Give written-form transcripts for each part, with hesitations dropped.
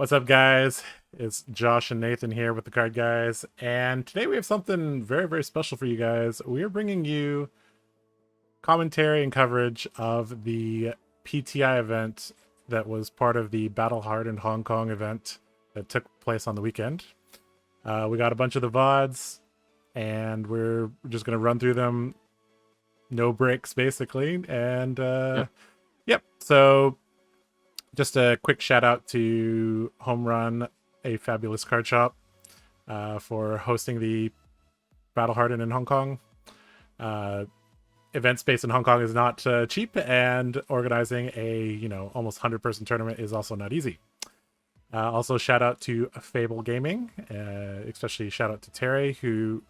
What's up, guys? It's Josh and Nathan here with the Card Guys, and today we have something very, very special for you guys. We are bringing you commentary and coverage of the PTI event that was part of the Battle Hardened Hong Kong event that took place on the weekend. We got a bunch of the VODs, and we're just going to run through them, no breaks, basically. And yep, so just a quick shout out to Home Run, a fabulous card shop, for hosting the Battle Hardened in Hong Kong. Event space in Hong Kong is not cheap, and organizing a almost 100-person tournament is also not easy. Also, shout out to FABLEGAMINGK, especially shout out to Terry, who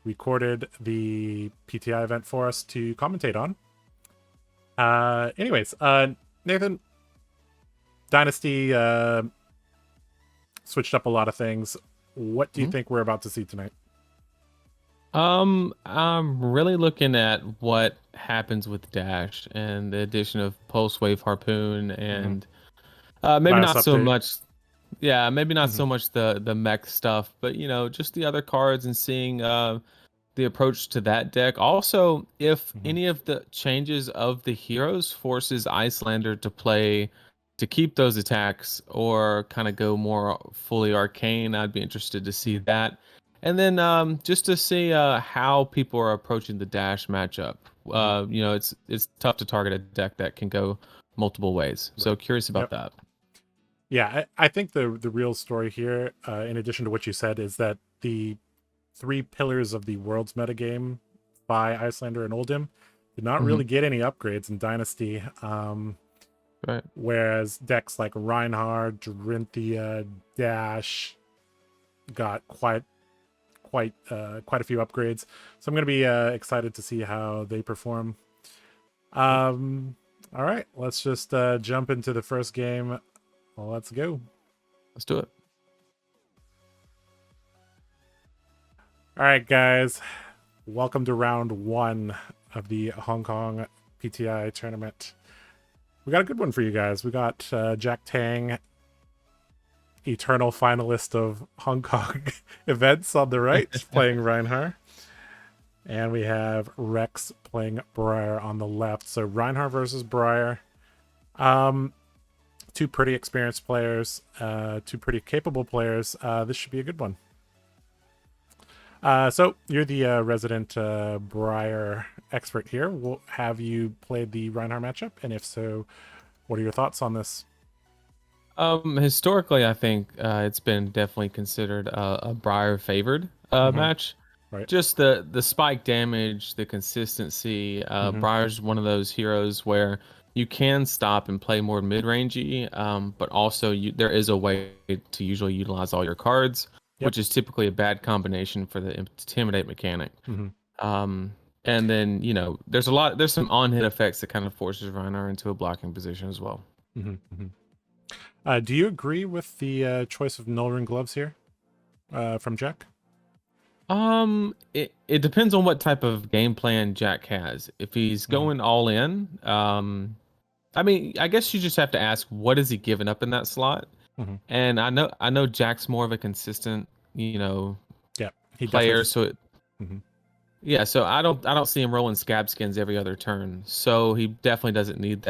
recorded the PTI event for us to commentate on. Anyways, Nathan, Dynasty switched up a lot of things. What do you think we're about to see tonight? I'm really looking at what happens with Dash and the addition of Pulse Wave Harpoon and maybe Last not so update. much. Yeah, maybe not so much the mech stuff, but just the other cards and seeing the approach to that deck. Also, if any of the changes of the heroes forces Iyslander to keep those attacks or kind of go more fully arcane, I'd be interested to see that. And then just to see how people are approaching the Dash matchup. It's tough to target a deck that can go multiple ways. So curious about that. Yeah, I think the real story here, in addition to what you said, is that the three pillars of the world's metagame by Iyslander and Oldhim did not really get any upgrades in Dynasty. Right. Whereas decks like Rhinar, Dorinthea, Dash got quite a few upgrades. So I'm going to be excited to see how they perform. All right, let's just jump into the first game. Well, let's go. Let's do it. All right, guys. Welcome to round one of the Hong Kong PTI tournament. We got a good one for you guys. We got Jack Tang, eternal finalist of Hong Kong events, on the right, playing Rhinar. And we have Rex playing Briar on the left. So Rhinar versus Briar. Two pretty experienced players, two pretty capable players. This should be a good one. So you're the resident Briar expert here. Have you played the Rhinar matchup? And if so, what are your thoughts on this? Historically, I think it's been definitely considered a Briar favored match. Right. Just the spike damage, the consistency. Briar's one of those heroes where you can stop and play more mid-rangey, but also there is a way to usually utilize all your cards, which is typically a bad combination for the intimidate mechanic. And then there's some on-hit effects that kind of forces Rhinar into a blocking position as well. Do you agree with the choice of null ring gloves here from Jack? It depends on what type of game plan Jack has. If he's going all in, I mean, I guess you just have to ask, what is he giving up in that slot? And I know Jack's more of a consistent, player. So so I don't see him rolling scab skins every other turn. So he definitely doesn't need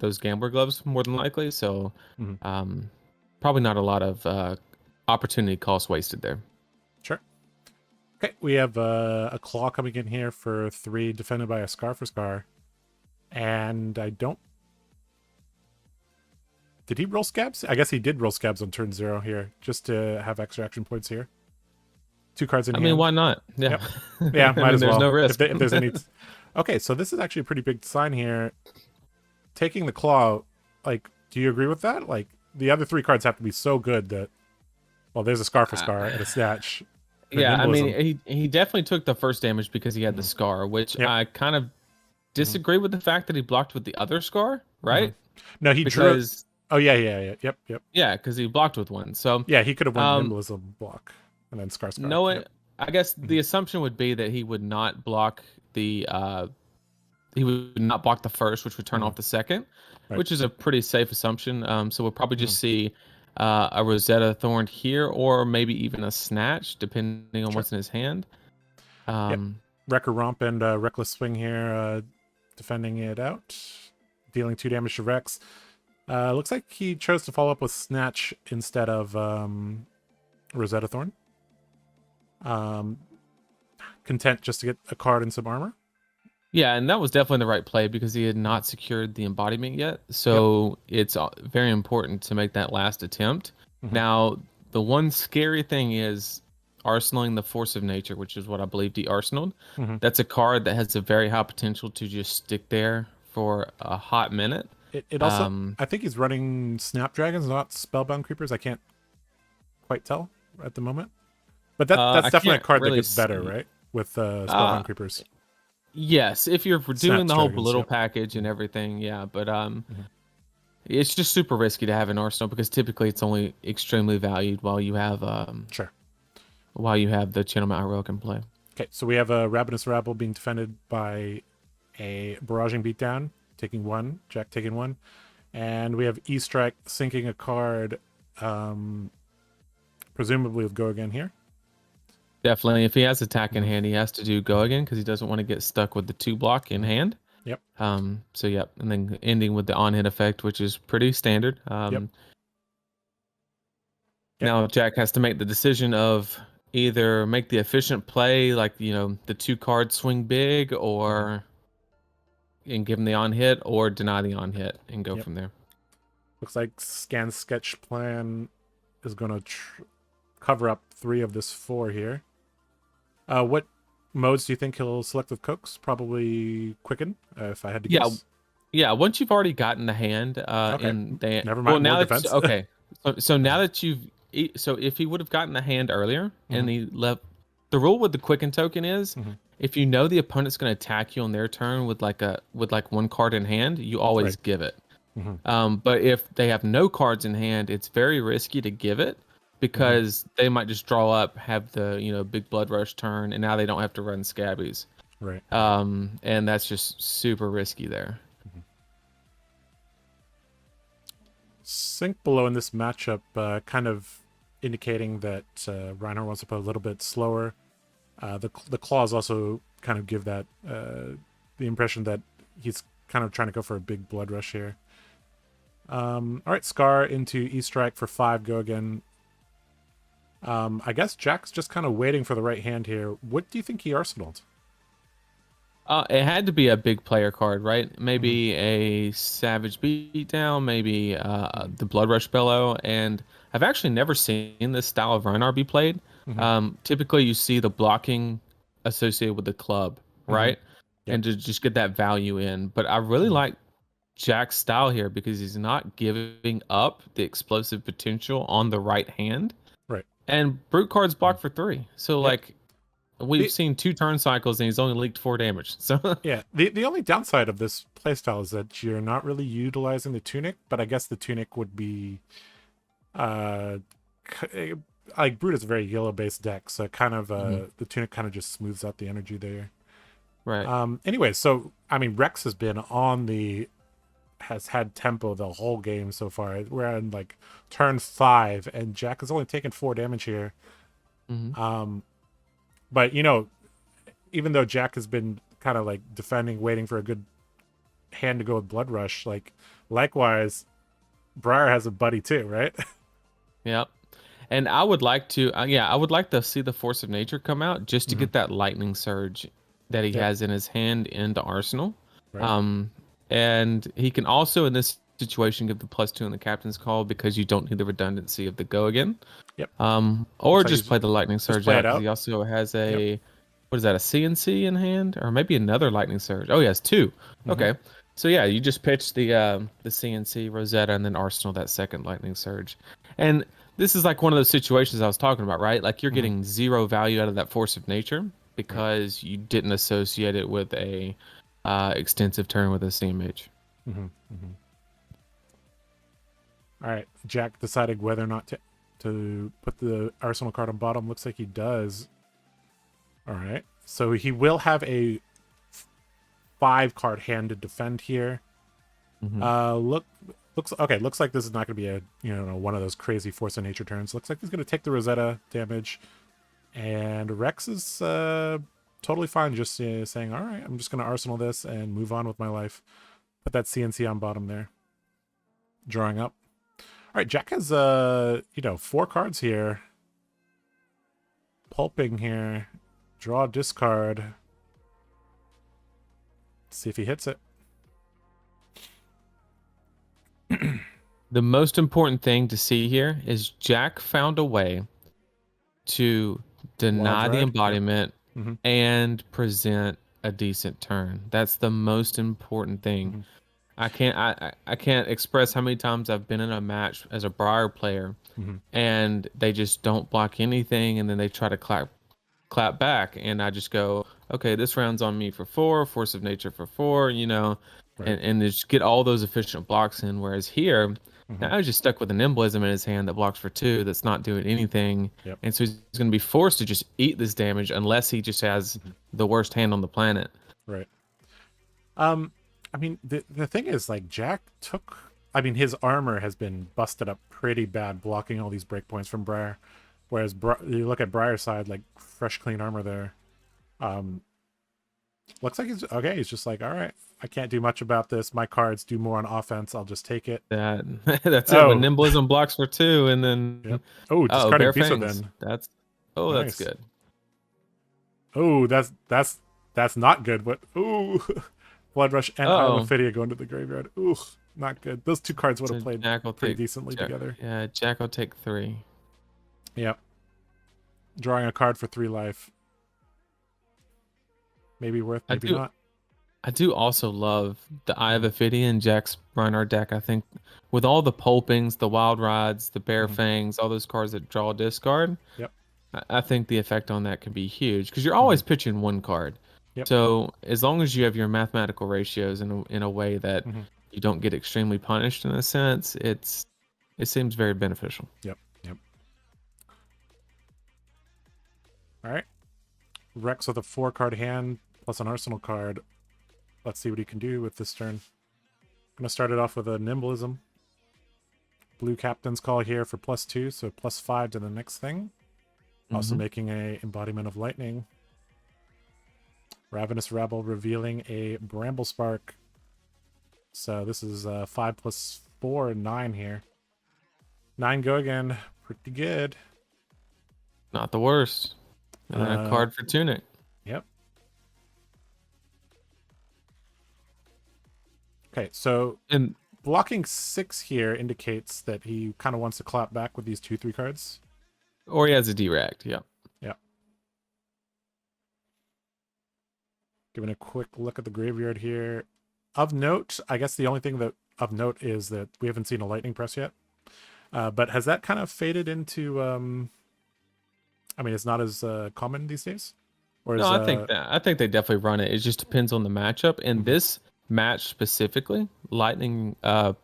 those gambler gloves more than likely. So probably not a lot of opportunity cost wasted there. Sure. Okay, we have a claw coming in here for 3, defended by a scar for scar. And I don't... Did he roll scabs? I guess he did roll scabs on turn 0 here, just to have extra action points here. 2 cards in hand. I mean, why not? Yeah. Yep. Yeah, might as well. There's no risk. If there's any... Okay, so this is actually a pretty big sign here. Taking the claw, like, do you agree with that? Like, the other 3 cards have to be so good that... Well, there's a scar for scar and a snatch. Yeah, I mean, he definitely took the first damage because he had the scar, which I kind of disagree with the fact that he blocked with the other scar, right? No, he drew... Oh, yeah. Yep. Yeah, because he blocked with one. So yeah, he could have won Nimblism block and then scar. No, I guess the assumption would be that he would not block the first, which would turn off the second, which is a pretty safe assumption. So we'll probably just see a Rosetta Thorn here, or maybe even a Snatch, depending on Sure. what's in his hand. Yep. Wrecker Romp and Reckless Swing here, defending it out, dealing 2 damage to Rex. Looks like he chose to follow up with Snatch instead of Rosetta Thorn. Content just to get a card and some armor. Yeah, and that was definitely the right play because he had not secured the embodiment yet. So it's very important to make that last attempt. Mm-hmm. Now, the one scary thing is arsenaling the Force of Nature, which is what I believe he arsenaled. Mm-hmm. That's a card that has a very high potential to just stick there for a hot minute. It also, I think he's running Snapdragons, not Spellbound Creepers. I can't quite tell at the moment. But that's definitely a card that gets better, right? With Spellbound Creepers. Yes, if you're doing the whole belittle package and everything, yeah. But it's just super risky to have an arsenal because typically it's only extremely valued while you have while you have the Channel Mount Heroic in play. Okay, so we have a Ravenous Rabble being defended by a Barraging Beatdown, taking 1, Jack taking 1, and we have E-Strike sinking a card, presumably with Go Again here. Definitely, if he has attack in hand, he has to do Go Again because he doesn't want to get stuck with the 2 block in hand. Yep. So yep, and then ending with the on-hit effect, which is pretty standard. Yep. Now Jack has to make the decision of either make the efficient play, like the 2 card swing big, or and give him the on hit, or deny the on hit and go from there. Looks like Scan Sketch Plan is going to cover up 3 of this 4 here. What modes do you think he'll select with Cokes? Probably Quicken, if I had to guess. Yeah. Once you've already gotten the hand, and they never mind. Well, now defense. Okay. So now that so if he would have gotten the hand earlier and he left, the rule with the Quicken token is if you know the opponent's going to attack you on their turn with like 1 card in hand, you always give it. But if they have no cards in hand, it's very risky to give it. Because they might just draw up, have the big blood rush turn, and now they don't have to run scabbies. Right. And that's just super risky there. Sink below in this matchup, kind of indicating that Rhinar wants to play a little bit slower. The claws also kind of give that the impression that he's kind of trying to go for a big blood rush here. All right, Scar into E-Strike for 5. Go Again. I guess Jack's just kind of waiting for the right hand here. What do you think he arsenaled? It had to be a big player card, right? Maybe a Savage Beatdown, maybe the Blood Rush Bellow. And I've actually never seen this style of Rhinar be played. Typically, you see the blocking associated with the club, right? And to just get that value in. But I really like Jack's style here because he's not giving up the explosive potential on the right hand. Right. And brute cards block for 3. So like we've seen 2 turn cycles and he's only leaked 4 damage. So yeah, the only downside of this playstyle is that you're not really utilizing the tunic, but I guess the tunic would be like brute is a very yellow based deck, so kind of the tunic kind of just smooths out the energy there. Right. Anyway, so I mean Rex has had tempo the whole game so far. We're on like turn 5 and Jack has only taken 4 damage here. But even though Jack has been kind of like defending, waiting for a good hand to go with Blood Rush, like likewise Briar has a buddy too, right? Yep. And I would like to I would like to see the Force of Nature come out just to get that lightning surge that he has in his hand into Arsenal. Right. And he can also, in this situation, give the +2 in the captain's call because you don't need the redundancy of the Go Again. Yep. Or just play the lightning surge out because he also has a what is that, a CNC in hand, or maybe another lightning surge? Oh, he has 2. Okay. So yeah, you just pitch the CNC Rosetta and then Arsenal that second lightning surge. And this is like one of those situations I was talking about, right? Like you're getting 0 value out of that Force of Nature because you didn't associate it with a extensive turn with a CMH. All right, Jack deciding whether or not to put the Arsenal card on bottom. Looks like he does. All right, so he will have a 5 card hand to defend here. Looks okay. Looks like this is not going to be a one of those crazy force of nature turns. Looks like he's going to take the Rosetta damage, and Rex is totally fine. Just saying, all right, I'm just going to arsenal this and move on with my life. Put that CNC on bottom there. Drawing up. All right, Jack has 4 cards here. Pulping here. Draw, discard. Let's see if he hits it. The most important thing to see here is Jack found a way to deny the embodiment and present a decent turn. That's the most important thing. I can't express how many times I've been in a match as a Briar player and they just don't block anything, and then they try to clap back, and I just go, okay, this round's on me for 4, force of nature for 4, and just get all those efficient blocks in. Whereas here, now I was just stuck with an embolism in his hand that blocks for 2, that's not doing anything. And so he's going to be forced to just eat this damage unless he just has the worst hand on the planet. Right. I mean, the thing is, like, Jack took... I mean, his armor has been busted up pretty bad, blocking all these breakpoints from Briar. Whereas you look at Briar's side, like, fresh, clean armor there. Looks like he's... Okay, he's just like, all right, I can't do much about this. My cards do more on offense. I'll just take it. That's it. When Nimblism blocks for 2, and then... Oh, discarding Piso then. That's nice. That's good. Oh, that's not good. But, ooh... Blood Rush and Ophidia going to the graveyard. Ooh, not good. Those 2 cards would have played pretty decently together. Yeah, Jack will take 3. Yep. Drawing a card for 3 life. Maybe worth, maybe not. I do also love the Eye of Ophidia in Jack's Rhinar deck. I think with all the pulpings, the Wild Rides, the Bare Fangs, all those cards that draw discard, I think the effect on that can be huge, because you're always pitching 1 card. So as long as you have your mathematical ratios in a way that you don't get extremely punished, in a sense, it seems very beneficial. Yep. All right. Rex with a 4-card hand plus an arsenal card. Let's see what he can do with this turn. I'm going to start it off with a Nimblism. Blue Captain's Call here for +2, so +5 to the next thing. Also making a Embodiment of Lightning. Ravenous Rabble revealing a Bramble Spark. So this is 5 + 4, 9 here. 9 go again. Pretty good. Not the worst. And then a card for Tunic. Yep. Okay, so blocking 6 here indicates that he kind of wants to clap back with these 2/3 cards. Or he has a direct, Yep. Giving a quick look at the graveyard here. Of note, I guess the only thing that of note is that we haven't seen a lightning press yet. But has that kind of faded into... I mean, it's not as common these days? Or no, I think they definitely run it. It just depends on the matchup. In this match specifically, lightning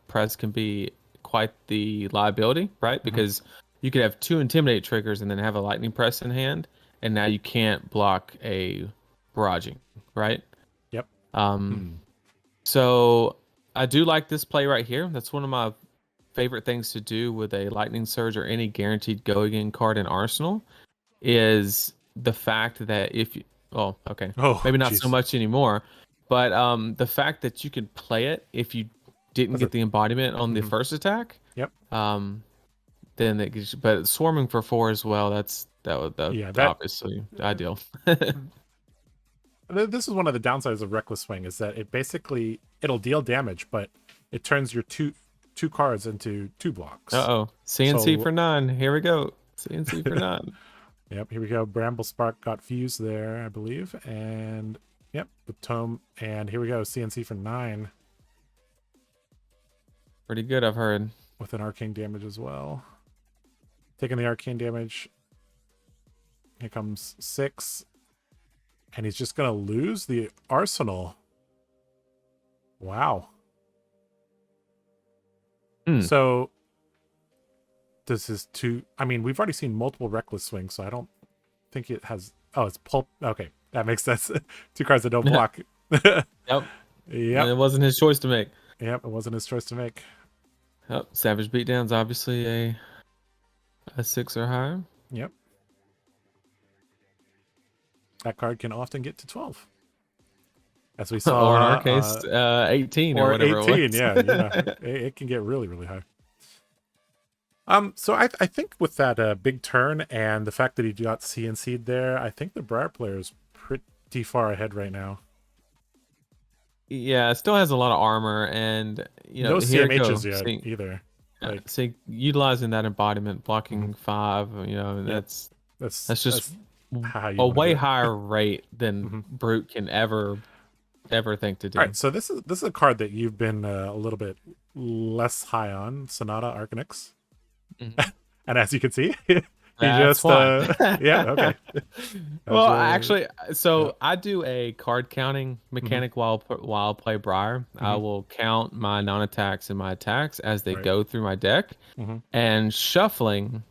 press can be quite the liability, right? Because you could have 2 intimidate triggers and then have a lightning press in hand, and now you can't block a barraging, right? Yep. So I do like this play right here. That's one of my favorite things to do with a lightning surge or any guaranteed go again card in Arsenal, is the fact that if you maybe not so much anymore, but the fact that you could play it if you didn't get the embodiment on the first attack. Yep. Then it gets, but swarming for 4 as well, that obviously ideal. This is one of the downsides of Reckless Swing, is that it'll deal damage, but it turns your two cards into 2 blocks. CNC for 9. Here we go. CNC for 9. Yep, here we go. Bramble Spark got fused there, I believe. And yep, the Tome. And here we go. CNC for 9. Pretty good, I've heard. With an arcane damage as well. Taking the arcane damage. Here comes 6. And he's just going to lose the arsenal. Wow. So this is 2. I mean, we've already seen multiple Reckless Swings, so I don't think it has... Oh, it's Pulp. Okay, that makes sense. 2 cards that don't block. Yep. Yep. And it wasn't his choice to make. Yep, it wasn't his choice to make. Oh, Savage Beatdown's obviously a 6 or higher. Yep. That card can often get to 12. As we saw. Or in our case, 18 or whatever 18, it was. yeah. It can get really, really high. So I think with that big turn and the fact that he got CNC'd there, I think the Briar player is pretty far ahead right now. Yeah, it still has a lot of armor, and No here it CMHs goes. yet either. Like, See, utilizing that embodiment, blocking 5, that's just how you a want to do way it. higher rate than Brute can ever think to do. All right, so this is a card that you've been a little bit less high on, Sonata Arcanix. And as you can see, he That's just why. yeah, okay. Well, actually, so I do a card counting mechanic while I play Briar. I will count my non-attacks and my attacks as they go through my deck, and shuffling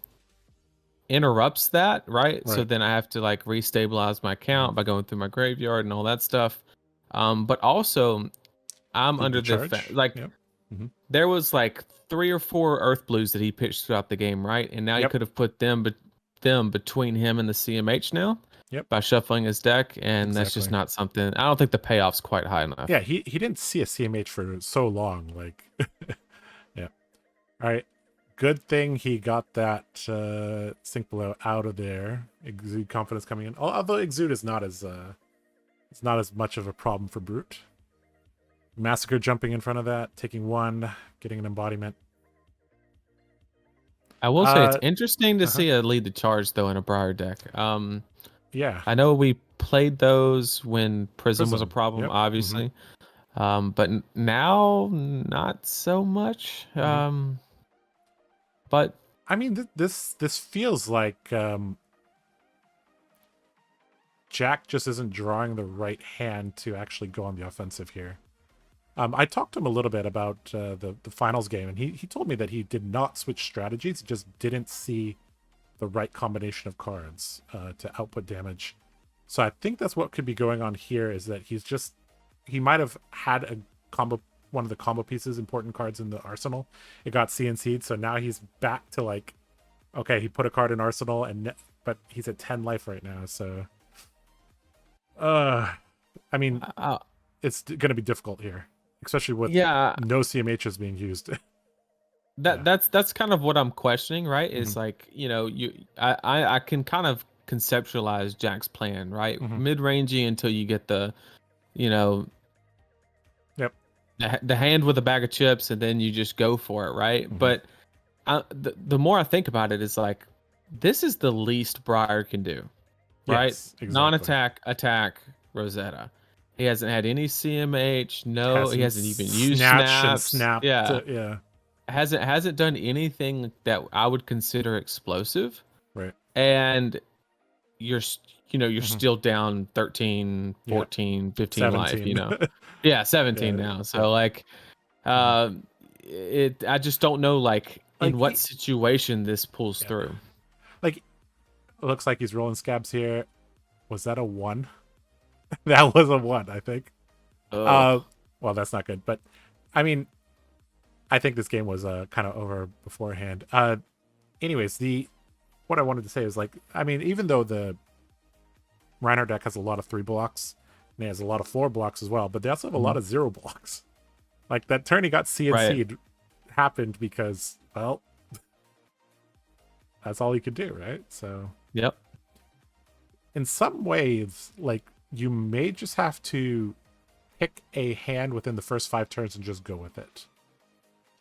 interrupts that, right? So then I have to like restabilize my count by going through my graveyard and all that stuff. But also, I'm under the there was like 3 or 4 Earth Blues that he pitched throughout the game, right? And now he could have put them between him and the CMH now by shuffling his deck, and that's just not something. I don't think the payoff's quite high enough. Yeah, he didn't see a CMH for so long. Like, yeah. All right. Good thing he got that Sync Below out of there. Exude Confidence coming in. Although Exude is not as it's not as much of a problem for Brute. Massacre jumping in front of that, taking 1, getting an embodiment. I will say it's interesting to see a lead the charge though in a Briar deck. Yeah, I know we played those when Prism was a problem, obviously, but now not so much. But I mean, this feels like Jack just isn't drawing the right hand to actually go on the offensive here. I talked to him a little bit about the finals game, and he told me that he did not switch strategies. He just didn't see the right combination of cards to output damage. So I think that's what could be going on here, is that he might have had a combo, one of the combo pieces, important cards in the arsenal. It got CNC'd, so now he's back to like, okay, he put a card in arsenal, but he's at 10 life right now, so I mean, it's going to be difficult here, especially with no CMHs being used. That's kind of what I'm questioning, right? Is like, I can kind of conceptualize Jack's plan, right? Mid-rangey until you get the, the hand with a bag of chips, and then you just go for it, right? But the more I think about it, is like, this is the least Briar can do, right? Yes, exactly. Non-attack, attack, Rosetta. He hasn't had any CMH. No, he hasn't even used snaps. Yeah. Hasn't done anything that I would consider explosive. Right. And you're still down 13, 14, 15 17. life, Yeah, 17 now. So like I just don't know like in what situation this pulls through. Like, it looks like he's rolling scabs here. Was that a 1? That was a 1, I think. Well, that's not good, but I mean, I think this game was kind of over beforehand. Anyways, what I wanted to say is, like, I mean, even though the Rhinar deck has a lot of 3 blocks, and it has a lot of 4 blocks as well, but they also have a lot of 0 blocks. Like, that turn he got CNC'd happened because, well, that's all he could do, right? So, yep. In some ways, like, you may just have to pick a hand within the first 5 turns and just go with it.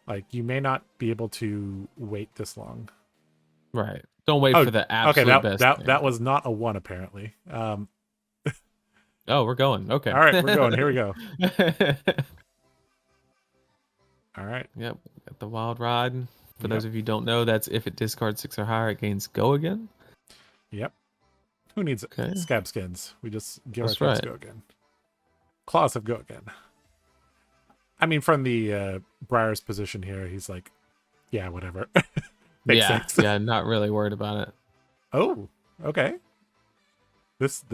Like, you may not be able to wait this long. Right. Don't wait for the absolute best. That was not a 1, apparently. Oh, we're going. Okay. All right, we're going. Here we go. All right. Yep. Got the wild ride. For those of you who don't know, that's if it discards 6 or higher, it gains go again. Yep. Who needs scab skins? We just give ourselves go again. Claws have go again. I mean, from the Briar's position here, he's like, yeah, whatever. Yeah, not really worried about it. Oh, okay. This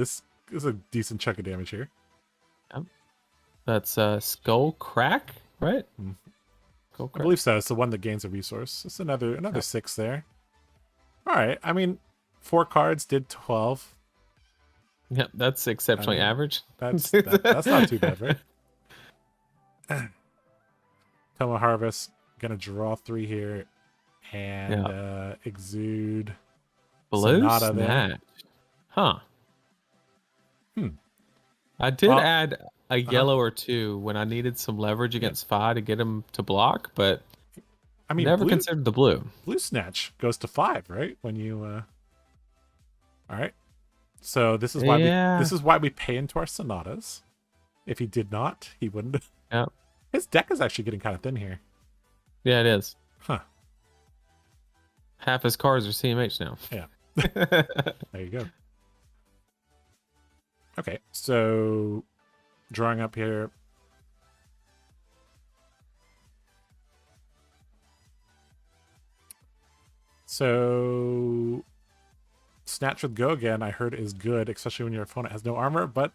is a decent chunk of damage here. Yep. That's Skull Crack, right? Go I Crit. believe so. It's the one that gains a resource. It's another 6 there. All right. I mean, 4 cards did 12. Yep, that's exceptionally average. That's not too bad, right? Toma Harvest, gonna draw 3 here, and exude Blue Sonata there. Snatch. Huh. Hmm. I did Well, add a yellow or 2 when I needed some leverage against Fi to get him to block, but I mean, never considered the blue. Blue Snatch goes to 5, right? When you all right. So this is why we pay into our Sonatas. If he did not, he wouldn't. Yep. His deck is actually getting kind of thin here. Yeah, it is. Huh. Half his cards are CMH now. Yeah. There you go. Okay, so drawing up here. So Snatch with Go again, I heard is good, especially when your opponent has no armor, but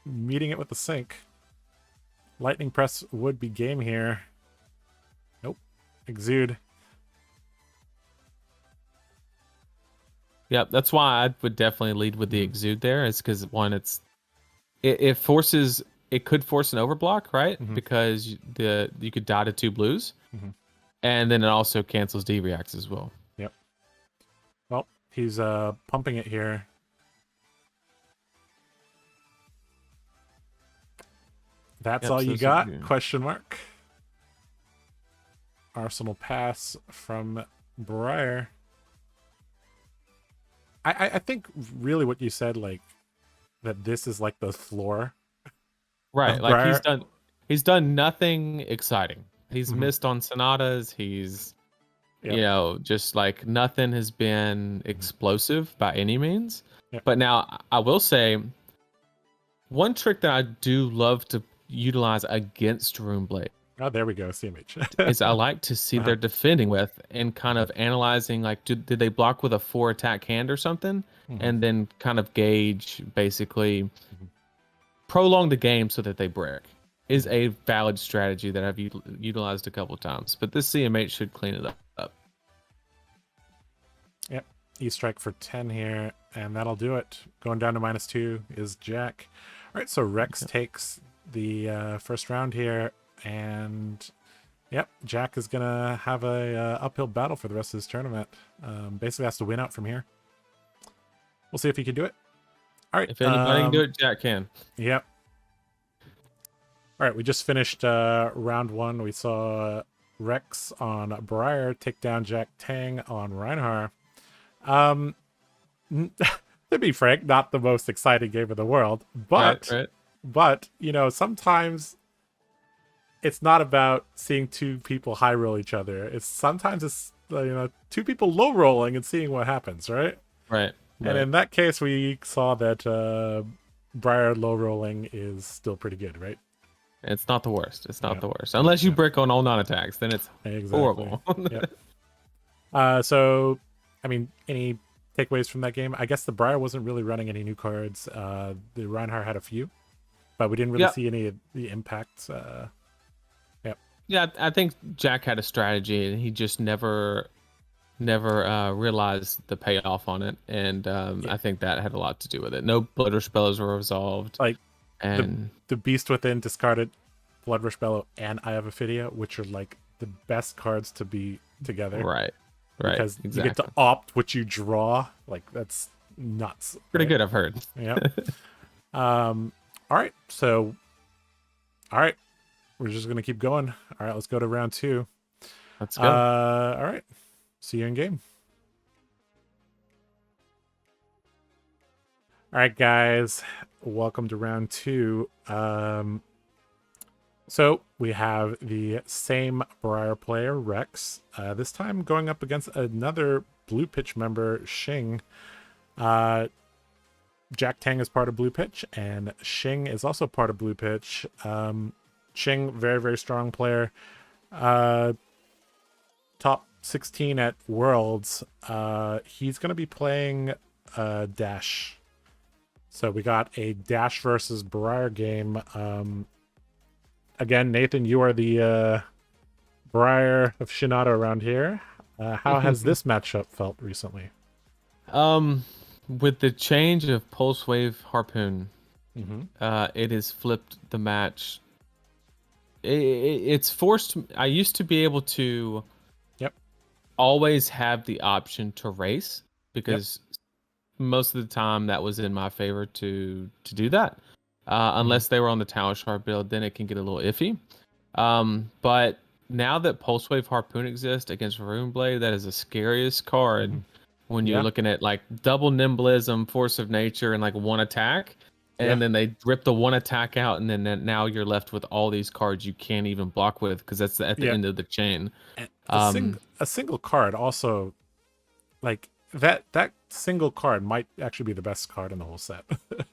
meeting it with the sink. Lightning Press would be game here. Nope. Exude. Yep, that's why I would definitely lead with the Exude there. Is because one, it forces, it could force an overblock, right? Mhm. Because you could die to 2 blues, and then it also cancels D reacts as well. Yep. Well, he's pumping it here. That's all you got? Question mark. Arsenal pass from Briar. I think really what you said, like, that this is like the floor. Right, like he's done nothing exciting. He's missed on Sonatas. He's just like nothing has been explosive by any means. Yep. But now I will say one trick that I do love to utilize against Runeblade. Oh, there we go, CMH. is I like to see their defending with and kind of analyzing, like, did they block with a 4 attack hand or something? And then kind of gauge, basically prolong the game so that they break is a valid strategy that I've utilized a couple of times. But this CMH should clean it up. Yep. E-strike for 10 here, and that'll do it. Going down to -2 is Jack. All right, so Rex takes the first round here. And yep, Jack is gonna have a uphill battle for the rest of this tournament. Basically has to win out from here. We'll see if he can do it. All right, if anybody can do it, Jack can. Yep. All right, we just finished round 1. We saw Rex on Briar take down Jack Tang on Rhinar. To be frank, not the most exciting game in the world, but but sometimes it's not about seeing 2 people high roll each other. Sometimes it's 2 people low rolling and seeing what happens, right? Right. And in that case, we saw that Briar low rolling is still pretty good, right? It's not the worst. It's not the worst. Unless you brick on all non-attacks, then it's horrible. So, I mean, any takeaways from that game? I guess the Briar wasn't really running any new cards. The Reinhardt had a few, but we didn't really see any of the impacts. Yeah, I think Jack had a strategy, and he just never realized the payoff on it, and I think that had a lot to do with it. No Blood Rush Bellows were resolved. Like, and the Beast Within discarded Blood Rush Bellow and Eye of Ophidia, which are like the best cards to be together. Right. Because you get to opt what you draw. Like, that's nuts. Pretty good, I've heard. Yep. All right. So, all right. We're just going to keep going. All right, let's go to round 2. Let's go. All right. See you in game. All right, guys. Welcome to round 2. So we have the same Briar player, Rex. This time going up against another Blue Pitch member, Xing. Jack Tang is part of Blue Pitch, and Xing is also part of Blue Pitch. Xing, very, very strong player. Top 16 at Worlds. He's going to be playing Dash. So we got a Dash versus Briar game. Again, Nathan, you are the Briar aficionado around here. How has this matchup felt recently? Um, with the change of Pulse Wave Harpoon, Mm-hmm. it has flipped the match. It's forced. I used to be able to Yep. always have the option to race Yep. because most of the time that was in my favor to do that. Mm-hmm. Unless they were on the Tower Shard build, then it can get a little iffy. But now that Pulse Wave Harpoon exists against Rune Blade, that is the scariest card Mm-hmm. when you're Yeah. looking at like double nimblism, force of nature, and like one attack. Yeah. And then they rip the one attack out, and then now you're left with all these cards you can't even block with because that's at the Yeah. end of the chain. And Um, a single card also, like that single card might actually be the best card in the whole set. Oh,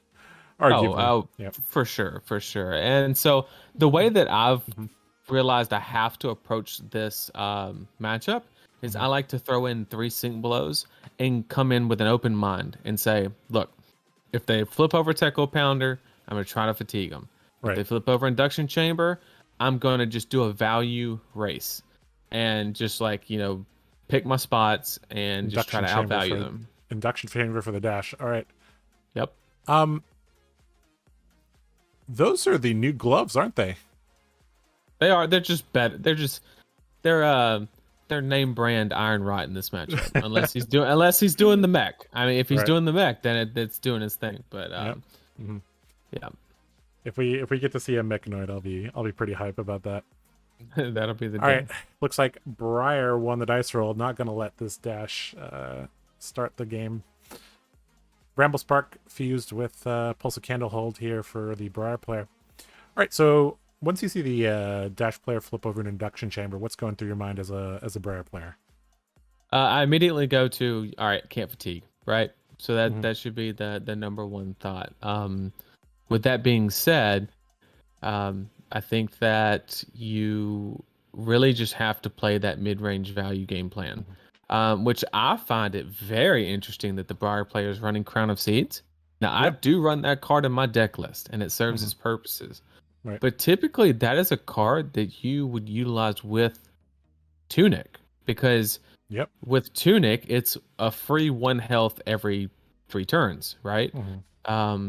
Arguably. oh, Yep. for sure, for sure. And so the way that I've Mm-hmm. realized I have to approach this matchup is Mm-hmm. I like to throw in 3 sync blows and come in with an open mind and say, look, if they flip over Techo Pounder, I'm going to try to fatigue them. If Right. they flip over Induction Chamber, I'm going to just do a value race and just like, pick my spots and just try Induction to chamber outvalue for them. induction chamber for the dash. All right. Yep. Um, those are the new gloves, aren't they? They are. They're just better. They're name brand Iron Rot in this matchup. Unless he's doing the mech. I mean, if he's Right. doing the mech, then it's doing his thing. But Yep. Mm-hmm. yeah, If we get to see a mechanoid, I'll be pretty hype about that. that'll be the All day. right. Looks like Briar won the dice roll. Not gonna let this dash start the game. Bramble Spark fused with Pulse of Candlehold here for the Briar player. All right. So once you see the dash player flip over an induction chamber, what's going through your mind as a Briar player? I immediately go to all right. Can't fatigue. Right. So Mhm. that should be the number one thought. With that being said, I think that you really just have to play that mid-range value game plan, which I find it very interesting that the Briar player is running Crown of Seeds. Now, I Yep. do run that card in my deck list, and it serves Mhm. its purposes. Right. But typically, that is a card that you would utilize with Tunic, because Yep. with Tunic, it's a free 1 health every 3 turns, right? Mhm.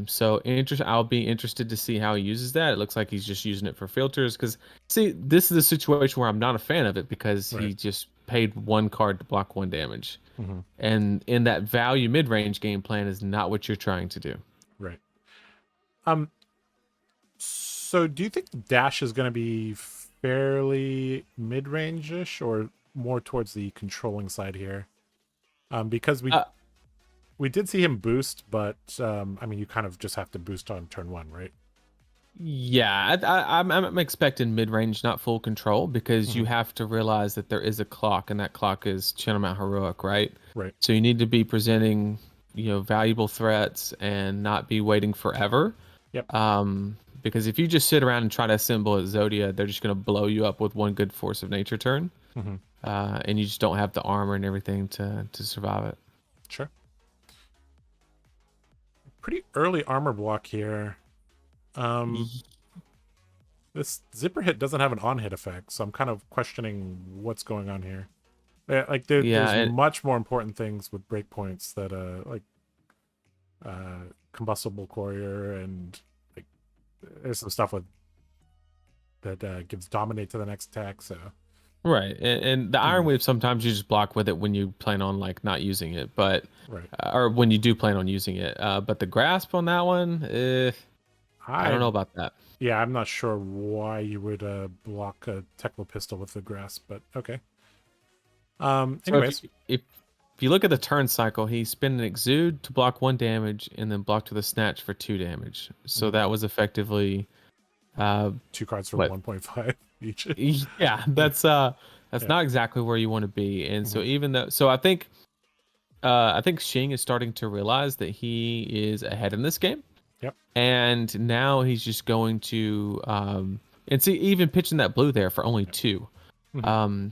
So I'll be interested to see how he uses that. It looks like he's just using it for filters. Because see, this is a situation where I'm not a fan of it because he Right. just paid 1 card to block 1 damage, Mhm. and in that value mid-range game plan is not what you're trying to do. Right. Um. So do you think dash is going to be fairly mid-range-ish or more towards the controlling side here? Because Uh, we did see him boost, but I mean, you kind of just have to boost on turn one, right? yeah, I'm expecting mid-range, not full control, because you Mhm. have to realize that there is a clock, and that clock is Channel Mount Heroic, right? Right. So you need to be presenting, valuable threats and not be waiting forever. Yep. Because if you just sit around and try to assemble a Zodia, they're just going to blow you up with one good force of nature turn. Mm-hmm. And you just don't have the armor and everything to survive it. Sure. Pretty early armor block here. This zipper hit doesn't have an on hit effect, so I'm kind of questioning what's going on here. Like Yeah, there's and much more important things with breakpoints that combustible courier and like there's some stuff with that gives dominate to the next attack. So right, and the Iron Wave sometimes you just block with it when you plan on like not using it, but right, or when you do plan on using it. But the grasp on that one, I don't know about that. Yeah, I'm not sure why you would block a Techno pistol with the grasp, but okay. So Anyways, if you look at the turn cycle, he spent an exude to block 1 damage and then blocked with a snatch for 2 damage. So that was effectively 2 cards for what 1.5 each. yeah, that's Yeah. not exactly where you want to be. And so even though I think Xing is starting to realize that he is ahead in this game. Yep. And now he's just going to and see, even pitching that blue there for only 2.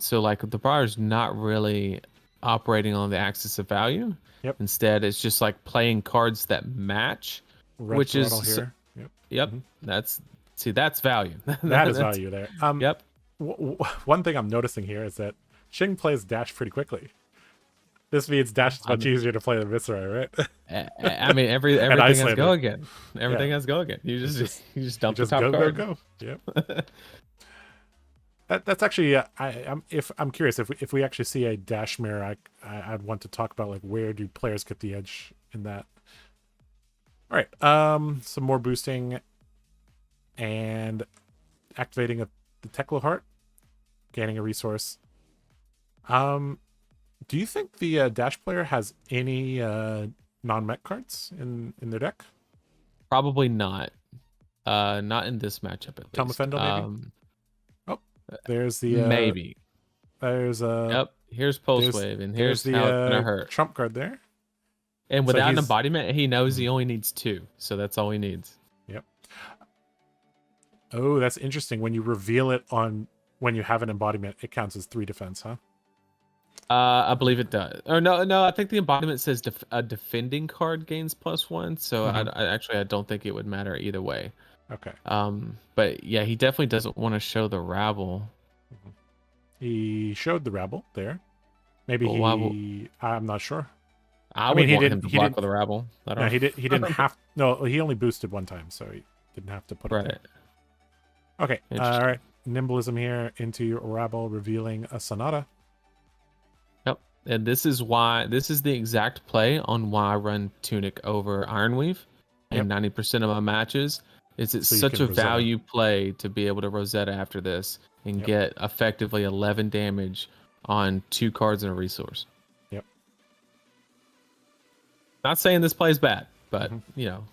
So like the Briar's not really operating on the axis of value. Yep. Instead, it's just like playing cards that match, Red which throttle is here. yep. That's value. That is value there. Yep. one thing I'm noticing here is that Shing plays dash pretty quickly. This means dash is much easier to play than Viscerai, right? I mean, everything has go again. Everything has go again. You just dump the top go, card. Go. Yep. That's actually I'm curious if we actually see a dash mirror, I'd want to talk about like where do players get the edge in that. All right, some more boosting and activating the Teklo Heart, gaining a resource. Do you think the dash player has any non-mech cards in their deck? Probably not. Not in this matchup at least. Fendel, maybe. There's the maybe. There's yep. Here's Pulse Wave, and here's the how it's gonna hurt. trump card there. And without an embodiment, he knows he only needs 2, so that's all he needs. Yep. Oh, that's interesting. When you reveal it when you have an embodiment, it counts as 3 defense, huh? I believe it does. Or no. I think the embodiment says a defending card gains +1. So I don't think it would matter either way. Okay. But yeah, he definitely doesn't want to show the rabble. He showed the rabble there. Maybe I'm not sure. I mean, want him to block with a rabble. No, he didn't have. No, he only boosted one time, so he didn't have to put it there. Okay. All right. Nimblism here into your rabble, revealing a Sonata. And this is the exact play on why I run Tunic over Ironweave in 90% of my matches. It's such a value play to be able to Rosetta after this and get effectively 11 damage on 2 cards and a resource. Yep. Not saying this play is bad, but you know.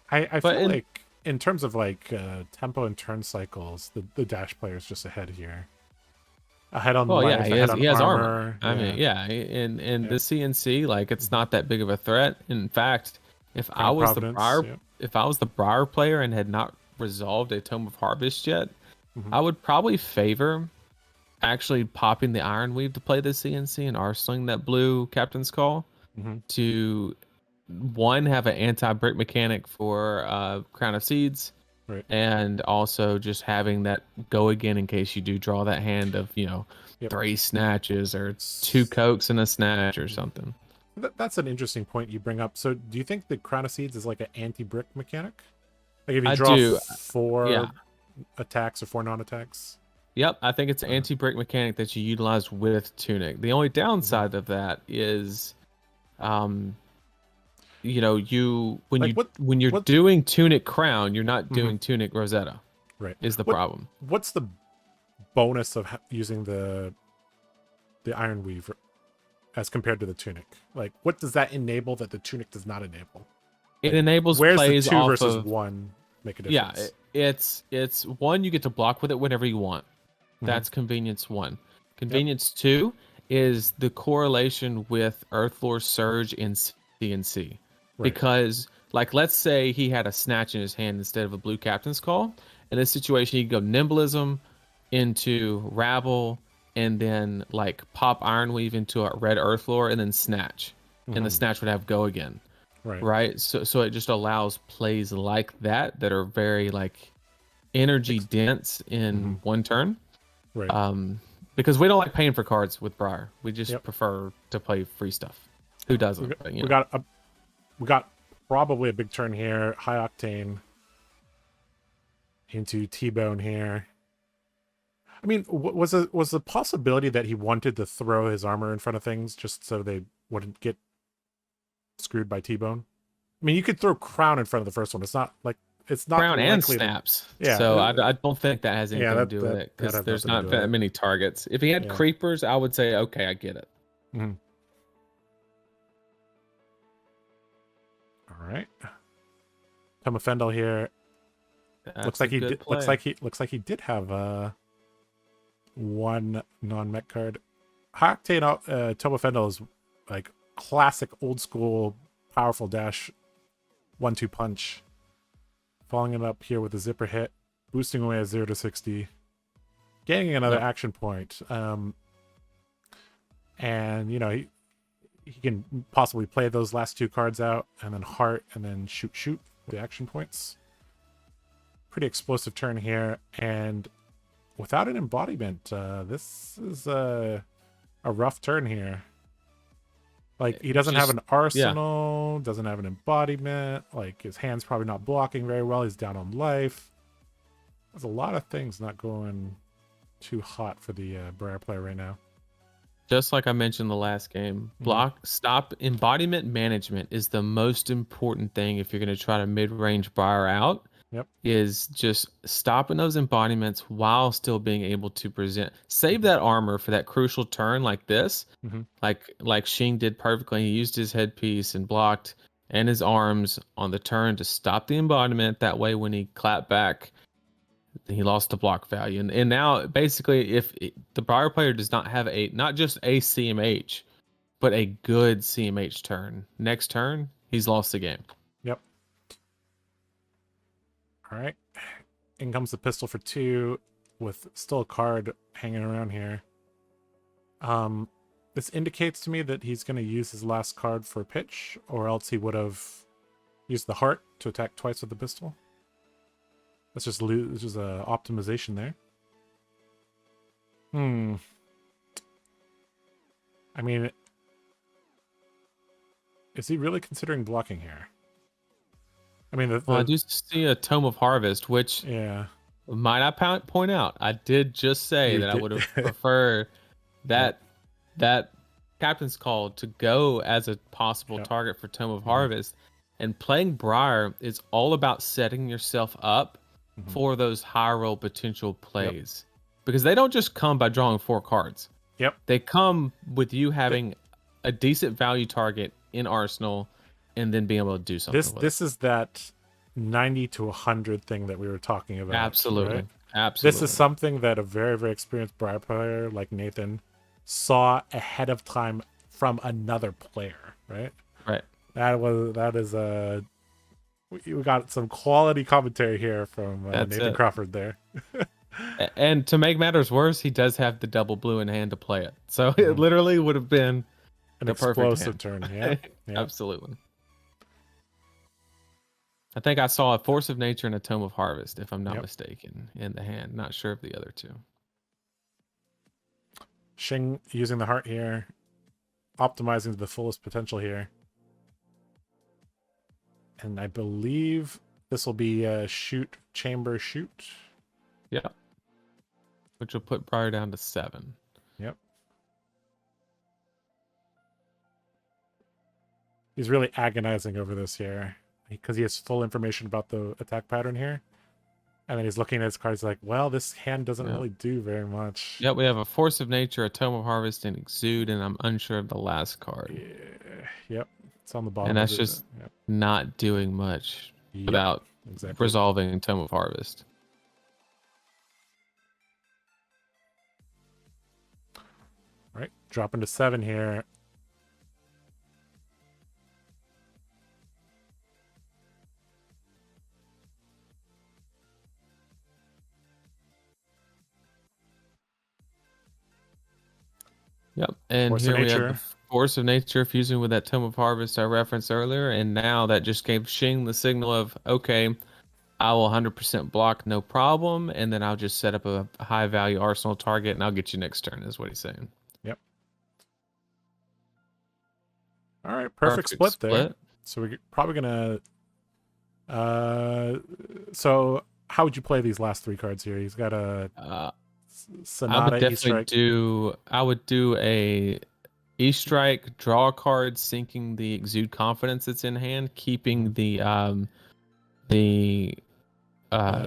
I feel like in terms of like tempo and turn cycles, the dash player is just ahead here. Ahead on life, he has armor. I mean, and the CNC, like, it's not that big of a threat. In fact, if I was the Briar player and had not resolved a Tome of Harvest yet, I would probably favor actually popping the Ironweave to play the CNC and arsenaling that blue Captain's Call to have an anti-brick mechanic for Crown of Seeds, and also just having that go again in case you do draw that hand of 3 snatches or 2 cokes and a snatch or something. That's an interesting point you bring up. So do you think the Crown of Seeds is like an anti-brick mechanic? Like if you draw 4 attacks or 4 non-attacks? Yep, I think it's an anti-brick mechanic that you utilize with Tunic. The only downside of that is when you're doing Tunic Crown, you're not doing Tunic Rosetta. Right. Is the problem. What's the bonus of using the Ironweave as compared to the Tunic? Like, what does that enable that the Tunic does not enable? It enables where's plays the 2 off versus of 1 make a difference? Yeah, it's 1, you get to block with it whenever you want. That's convenience 1. Convenience 2 is the correlation with Earthlore Surge in CNC. Because, like, let's say he had a snatch in his hand instead of a blue Captain's Call. In this situation, he could go Nimblism into Rabble, and then, like, pop Ironweave into a red Earthlore, and then snatch. And the snatch would have go again. Right? So it just allows plays like that are very, like, energy dense in 1 turn. Because we don't like paying for cards with Briar. We just prefer to play free stuff. Who doesn't? We got probably a big turn here. High Octane into T-Bone here. I mean, was the possibility that he wanted to throw his armor in front of things just so they wouldn't get screwed by T-Bone? I mean, you could throw Crown in front of the first one. It's not Crown and snaps. So I don't think that has anything to do with it, because there's not that many targets. If he had creepers, I would say, okay, I get it. All right. Tome of Fendel here. Looks like he did have 1 non-mech card. High Octane Tome of Fendel is like classic old school powerful dash 1-2 punch. Following it up here with a zipper hit, boosting away a 0 to 60, gaining another action point. And he can possibly play those last 2 cards out, and then heart, and then shoot the action points. pretty explosive turn here, and without an embodiment, this is a rough turn here. Like, he doesn't have an arsenal, doesn't have an embodiment, like his hand's probably not blocking very well, he's down on life. There's a lot of things not going too hot for the Briar player right now. Just like I mentioned the last game, stop embodiment management is the most important thing if you're going to try to mid-range Briar out. Yep. Is just stopping those embodiments while still being able to present. Save that armor for that crucial turn like this. Like Shing did perfectly. He used his headpiece and blocked and his arms on the turn to stop the embodiment. That way when he clapped back, he lost the block value. And now basically if the Briar player does not have not just a CMH, but a good CMH turn, next turn, he's lost the game. Yep. All right, in comes the pistol for 2 with still a card hanging around here. This indicates to me that he's going to use his last card for pitch, or else he would have used the heart to attack twice with the pistol. Let's just lose. This is a optimization there. I mean, is he really considering blocking here? I mean, I do see a Tome of Harvest, which might I point out, I did just say that I would have preferred that Captain's Call to go as a possible target for Tome of Harvest. And playing Briar is all about setting yourself up for those high roll potential plays, because they don't just come by drawing 4 cards. They come with you having a decent value target in Arsenal, and then being able to do something. This is that 90 to 100 thing that we were talking about. Absolutely, right? absolutely. This is something that a very, very experienced Briar player like Nathan saw ahead of time from another player. Right. Right. That is a. We got some quality commentary here from Nathan Crawford there. And to make matters worse, he does have the double blue in hand to play it, so it literally would have been an explosive turn. Yeah. Absolutely. I think I saw a Force of Nature and a Tome of Harvest, if I'm not mistaken, in the hand. Not sure of the other 2. Shing using the heart here, optimizing to the fullest potential here. And I believe this will be a chamber shoot. Yeah. Which will put Briar down to 7. Yep. He's really agonizing over this here, because he has full information about the attack pattern here. And then he's looking at his cards like, well, this hand doesn't really do very much. Yeah, we have a Force of Nature, a Tome of Harvest, and Exude, and I'm unsure of the last card. Yep. It's on the bottom. And that's just not doing much without resolving Tome of Harvest. All right, dropping to 7 here. Yep, and here we have the Force of Nature fusing with that Tome of Harvest I referenced earlier, and now that just gave Shing the signal of, okay, I will 100% block, no problem, and then I'll just set up a high-value Arsenal target, and I'll get you next turn, is what he's saying. Yep. All right, perfect split there. So we're probably going to... so how would you play these last 3 cards here? He's got a... Sonata, I would do a E-Strike, draw a card, sinking the Exude Confidence that's in hand, keeping the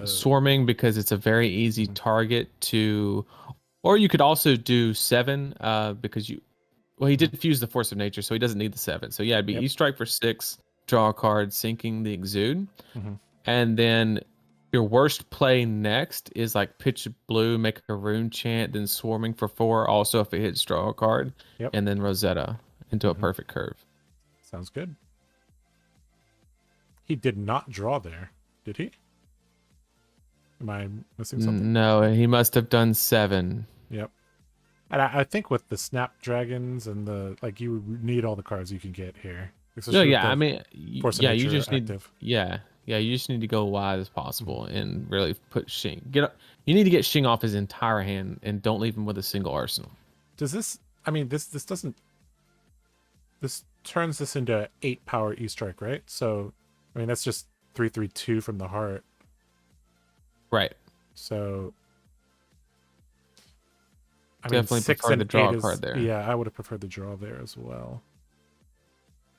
swarming, because it's a very easy target to, or you could also do 7 because he did fuse the Force of Nature, so he doesn't need the 7. So yeah, it'd be E-Strike for 6, draw a card, sinking the Exude, and then your worst play next is like pitch blue, make a rune chant, then swarming for 4. Also, if it hits, draw a card, and then Rosetta into a perfect curve. Sounds good. He did not draw there, did he? Am I missing something? No, he must have done 7. Yep. And I think with the Snapdragons and the you need all the cards you can get here. No, yeah, I mean, you just need, Yeah, you just need to go wide as possible and really put Shing. You need to get Shing off his entire hand and don't leave him with a single arsenal. Does this? I mean, this doesn't. This turns this into 8 power E-Strike, right? So, I mean, that's just 3/3/2 from the heart. Right. So, I definitely mean, 6 prefer and the draw 8 card there. Yeah, I would have preferred the draw there as well.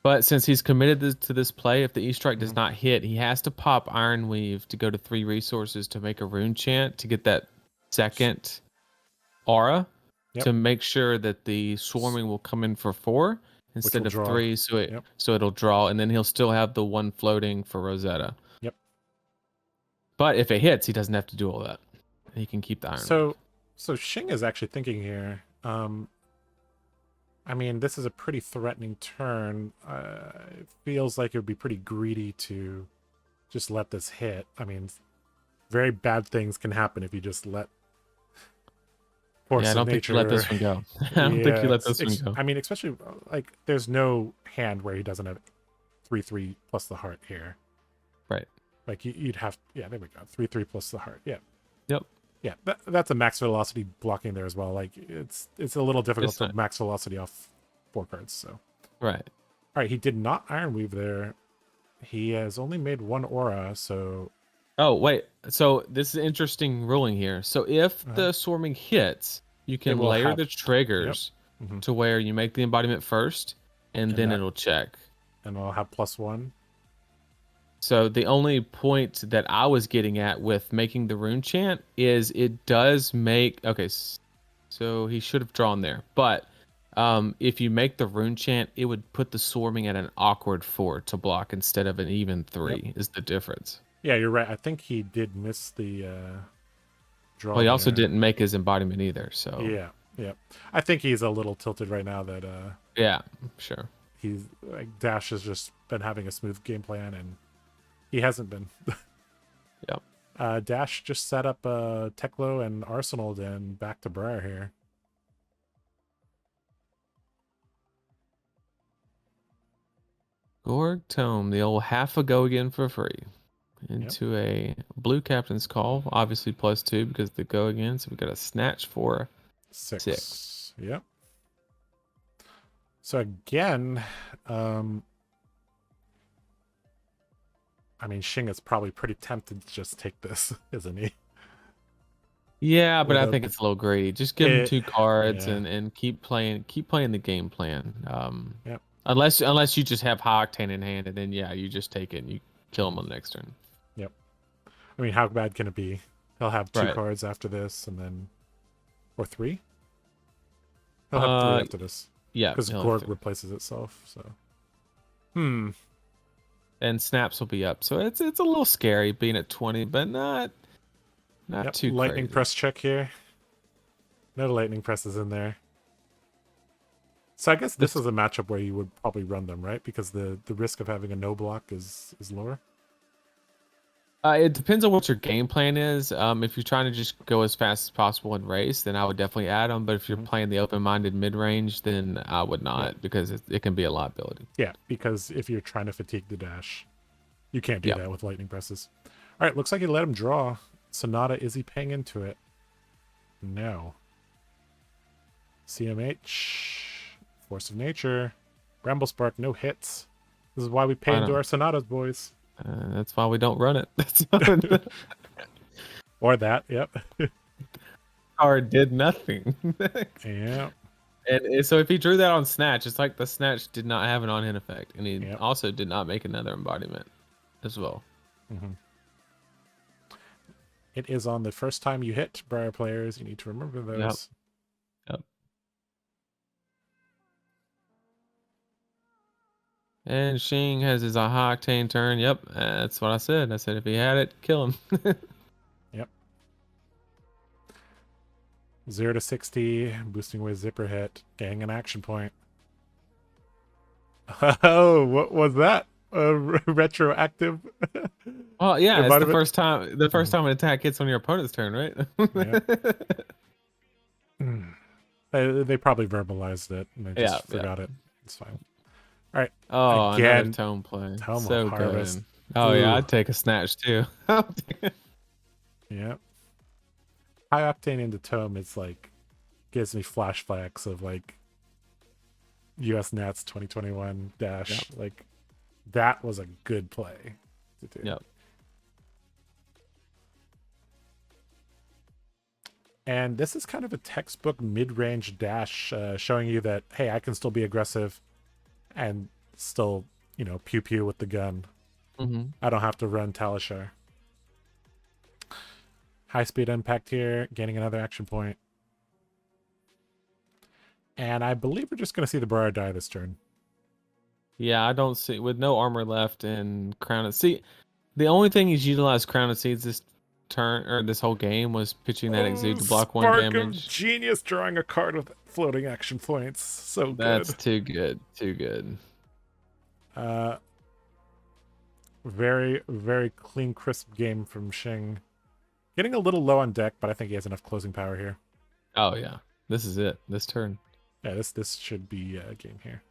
But since he's committed to this play, if the E-Strike does not hit, he has to pop Iron Weave to go to 3 resources to make a rune chant to get that second aura to make sure that the swarming will come in for 4 instead of draw. 3, so it'll draw, and then he'll still have the 1 floating for Rosetta. Yep. But if it hits, he doesn't have to do all that. He can keep the Iron Weave. So Shing is actually thinking here. I mean, this is a pretty threatening turn. It feels like it would be pretty greedy to just let this hit. I mean, very bad things can happen if you just let force of nature. Think you let this one go. I don't think you let this one go. I mean, especially like there's no hand where he doesn't have 3/3 plus the heart here. Right. Like you'd have, yeah, there we go, 3/3 plus the heart. Yeah. Yep. Yeah, that's a max velocity blocking there as well. Like it's a little difficult to max velocity off 4 cards. So right. All right, he did not Iron Weave there. He has only made 1 aura, so. Oh wait, so this is an interesting ruling here. So if the swarming hits, you can layer the triggers to where you make the embodiment first, and then it'll check. And it'll have +1. So the only point that I was getting at with making the rune chant is it does make, okay, so he should have drawn there, but if you make the rune chant, it would put the swarming at an awkward 4 to block instead of an even 3 is the difference. Yeah, you're right. I think he did miss the draw. Well, he also didn't make his embodiment either, so. Yeah. I think he's a little tilted right now that yeah, sure. He's like Dash has just been having a smooth game plan and he hasn't been. Yep. Dash just set up Teklo and Arsenal and back to Briar here. Gorg Tome, the old half a go again for free. Into a blue captain's call, obviously +2 because the go again. So we got a snatch for 6. Yep. So again, I mean, Shing is probably pretty tempted to just take this, isn't he? Yeah, but I think it's a little greedy. Just give him 2 cards and keep playing the game plan. Yep. Unless you just have high octane in hand, and then you just take it and you kill him on the next turn. Yep. I mean, how bad can it be? He'll have 2 cards after this, and then, or 3. He'll have 3 after this. Yeah, because Gorg replaces itself. So. And snaps will be up, so it's a little scary being at 20, but not too lightning crazy. Press check here. No lightning presses in there. So I guess this is a matchup where you would probably run them, right? Because the risk of having a no block is lower. It depends on what your game plan is. If you're trying to just go as fast as possible and race, then I would definitely add them. But if you're playing the open-minded mid-range, then I would not, because it can be a liability. Yeah, because if you're trying to fatigue the dash, you can't do that with lightning presses. All right, looks like he let him draw. Sonata, is he paying into it? No. CMH, Force of Nature, Bramble Spark, no hits. This is why we pay into our Sonatas, boys. That's why we don't run it. Or that, yep. Card did nothing. Yeah. And so if he drew that on Snatch, it's like the Snatch did not have an on-hit effect. And he also did not make another embodiment as well. It is on the first time you hit, Briar players. You need to remember those. Yep. And Shing has his high octane turn. Yep, that's what I said. I said if he had it, kill him. Yep. 0 to 60, boosting with zipper hit, getting an action point. Oh, what was that? Retroactive. Well, yeah, it's the first time. The first time an attack hits on your opponent's turn, right? They probably verbalized it and they just forgot it. It's fine. All right. Oh, again, another tome play. Tome so of Harvest. good. Oh yeah, Ooh, I'd take a snatch too. yeah. High octane into tome is like gives me flashbacks of like US Nats 2021 dash. Yep. Like that was a good play to do. Yep. And this is kind of a textbook mid-range dash, showing you that hey, I can still be aggressive and still, pew pew with the gun. Mm-hmm. I don't have to run Talishar. High speed impact here, gaining another action point. And I believe we're just going to see the Briar die this turn. Yeah, I don't see with no armor left and Crown of See, the only thing he's utilized Crown of Seeds this turn or this whole game was pitching that Exude to block one Spark of damage. genius drawing a card with floating action points. So That's good. too good. Too good. Very, very clean, crisp game from Shing. Getting a little low on deck, but I think he has enough closing power here. Oh yeah. This is it. This turn. Yeah, this should be a game here.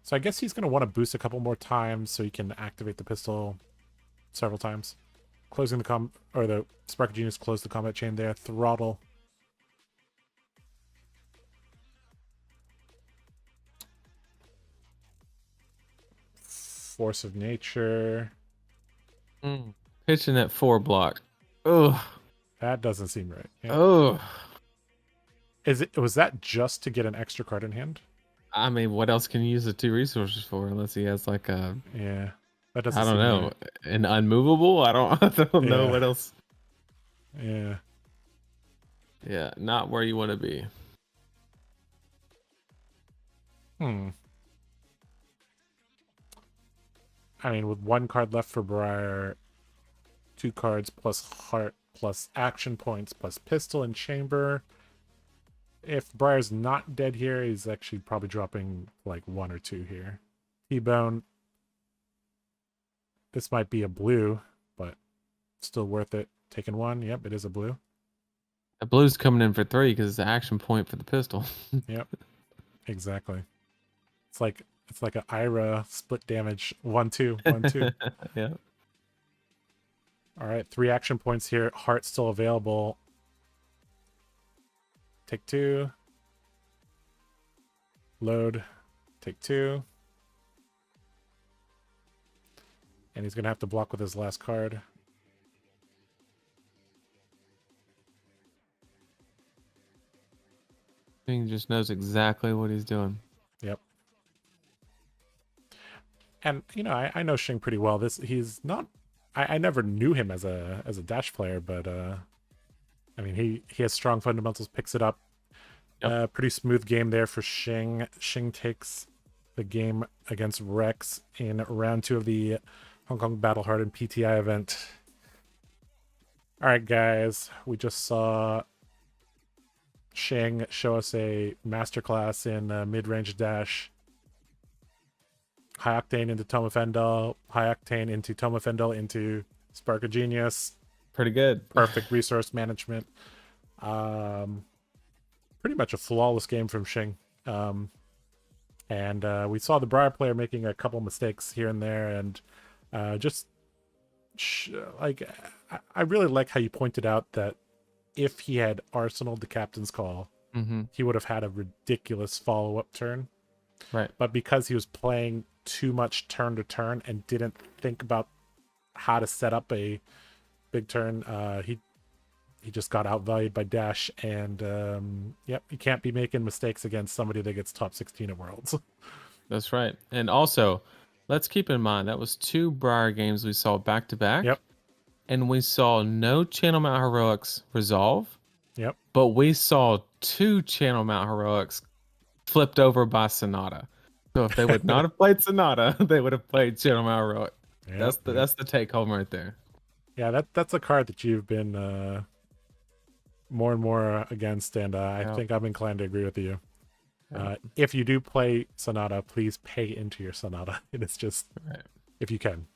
So I guess he's going to want to boost a couple more times so he can activate the pistol several times. Closing the Spark of Genius closed the combat chain there. Throttle. Force of Nature. Pitching that 4 block. Oh. That doesn't seem right. Yeah. Oh. Was that just to get an extra card in hand? I mean, what else can you use the 2 resources for unless he has like a Yeah. That doesn't I don't seem know. right. An unmovable? I don't know Yeah. what else. Yeah. Yeah, not where you want to be. I mean, with 1 card left for Briar, 2 cards plus heart plus action points plus pistol and chamber. If Briar's not dead here, he's actually probably dropping like 1 or 2 here. T-Bone. This might be a blue, but still worth it. Taking 1. Yep, it is a blue. The blue's coming in for 3 because it's an action point for the pistol. Yep, exactly. It's like a Ira split damage 1-2 1-2. Yeah. All right, 3 action points here. Heart still available. Take 2. Load. Take 2. And he's going to have to block with his last card. He just knows exactly what he's doing. Yep. And, I know Shing pretty well. He's not... I never knew him as a dash player, but, I mean, he has strong fundamentals, picks it up. Yep. Pretty smooth game there for Shing. Shing takes the game against Rex in round 2 of the Hong Kong Battle Hardened PTI event. All right, guys, we just saw Shing show us a masterclass in mid-range dash. High octane into Tome of Fendel, high octane into Tome of Fendel into Spark of Genius. Pretty good. Perfect resource management. Pretty much a flawless game from Shing. And we saw the Briar player making a couple mistakes here and there, and I really like how you pointed out that if he had Arsenal the captain's call, he would have had a ridiculous follow-up turn. Right. But because he was playing too much turn to turn and didn't think about how to set up a big turn, he just got outvalued by dash, and yep, you can't be making mistakes against somebody that gets top 16 at Worlds. That's right. And also, let's keep in mind that was 2 Briar games we saw back to back. Yep. And we saw no Channel Mount Heroics resolve. Yep. But we saw 2 Channel Mount Heroics flipped over by Sonata. So if they would not have played Sonata, they would have played Channel Mount Heroic. Yep. That's the take home right there. Yeah, that's a card that you've been more and more against, and I think I'm inclined to agree with you. If you do play Sonata, please pay into your Sonata. It is just if you can.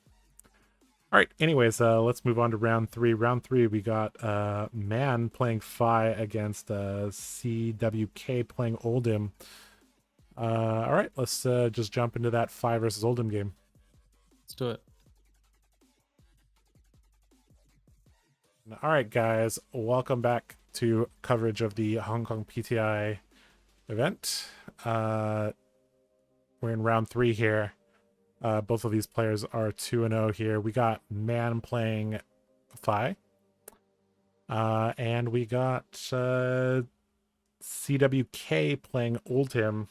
All right. Anyways, let's move on to round 3. Round 3, we got Man playing Fi against CWK playing Oldhim. All right, let's just jump into that 5 versus Oldhim game. Let's do it. All right, guys, welcome back to coverage of the Hong Kong PTI event. We're in round 3 here. Both of these players are 2-0 here. We got Man playing Phi. And we got CWK playing Oldhim.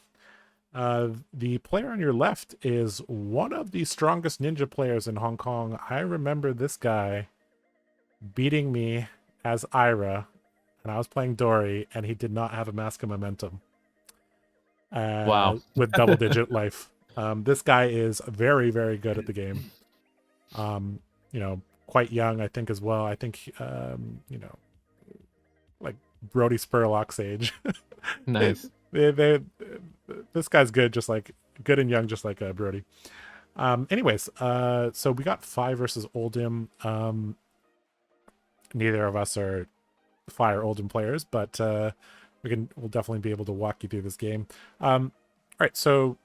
The player on your left is one of the strongest ninja players in Hong Kong. I remember this guy beating me as Ira, and I was playing Dory, and he did not have a Mask of Momentum. Wow. With double-digit life. This guy is very, very good at the game. Quite young, I think, as well. I think, like Brody Spurlock's age. Nice. This guy's good, just like good and young, just like Brody. Anyways, so we got Phi versus Oldhim. Neither of us are Phi or Oldhim players, but we'll definitely be able to walk you through this game. All right, so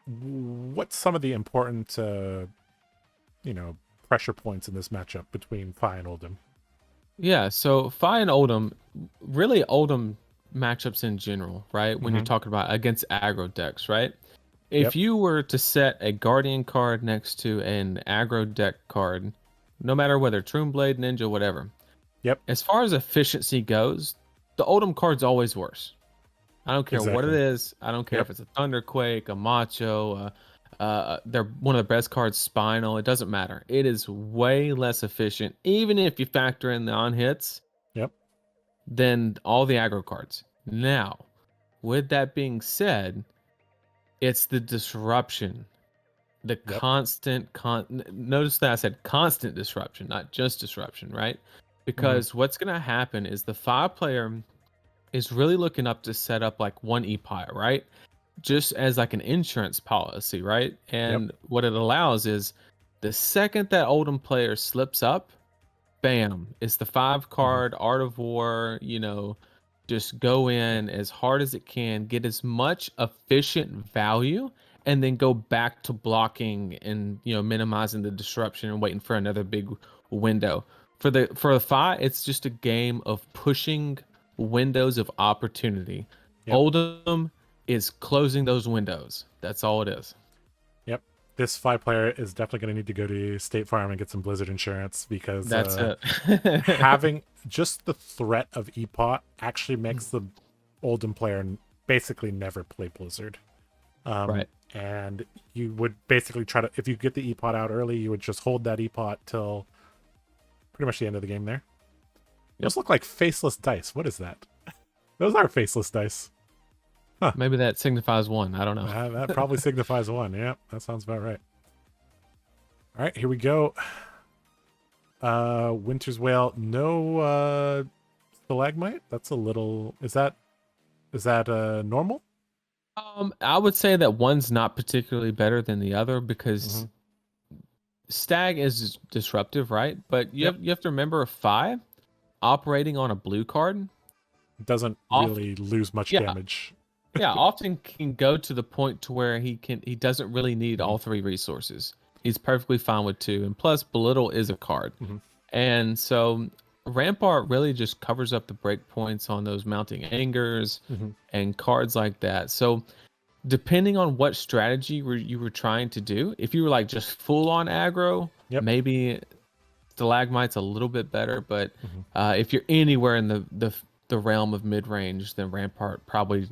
what's some of the important pressure points in this matchup between Phi and Oldhim? Yeah, so Phi and Oldhim, really Oldhim matchups in general, right? When you're talking about against aggro decks, right? If you were to set a Guardian card next to an aggro deck card, no matter whether Troomblade, Ninja, whatever. Yep. As far as efficiency goes, the Oldhim card's always worse. I don't care what it is. I don't care if it's a Thunderquake, a Macho, they're one of the best cards, Spinal. It doesn't matter. It is way less efficient, even if you factor in the on-hits, than all the aggro cards. Now, with that being said, it's the disruption. The constant notice that I said constant disruption, not just disruption, right? Because what's going to happen is the 5 player is really looking up to set up like one EPI, right? Just as like an insurance policy, right? And what it allows is the second that Oldhim player slips up, bam, it's the 5 card Art of War, just go in as hard as it can, get as much efficient value, and then go back to blocking and minimizing the disruption and waiting for another big window. For the Phi, it's just a game of pushing windows of opportunity. Oldhim is closing those windows. That's all it is. Yep. This 5 player is definitely going to need to go to State Farm and get some Blizzard insurance, because that's it. Having just the threat of EPOT actually makes the Oldhim player basically never play Blizzard. Right. And you would basically try to, if you get the EPOT out early, you would just hold that EPOT till pretty much the end of the game there. Those look like faceless dice. What is that? Those are faceless dice. Huh. Maybe that signifies 1. I don't know. That probably signifies 1. Yeah, that sounds about right. All right, here we go. Winter's Whale. No stalagmite. That's a little. Is that normal? I would say that one's not particularly better than the other, because Stag is disruptive, right? But you have to remember, 5 operating on a blue card doesn't really lose much damage. Often can go to the point to where he doesn't really need all 3 resources. He's perfectly fine with 2, and plus Belittle is a card. And so Rampart really just covers up the breakpoints on those Mounting Angers and cards like that. So depending on what strategy you were trying to do, if you were like just full on aggro, maybe Stalagmite's a little bit better. But if you're anywhere in the realm of mid range, then Rampart probably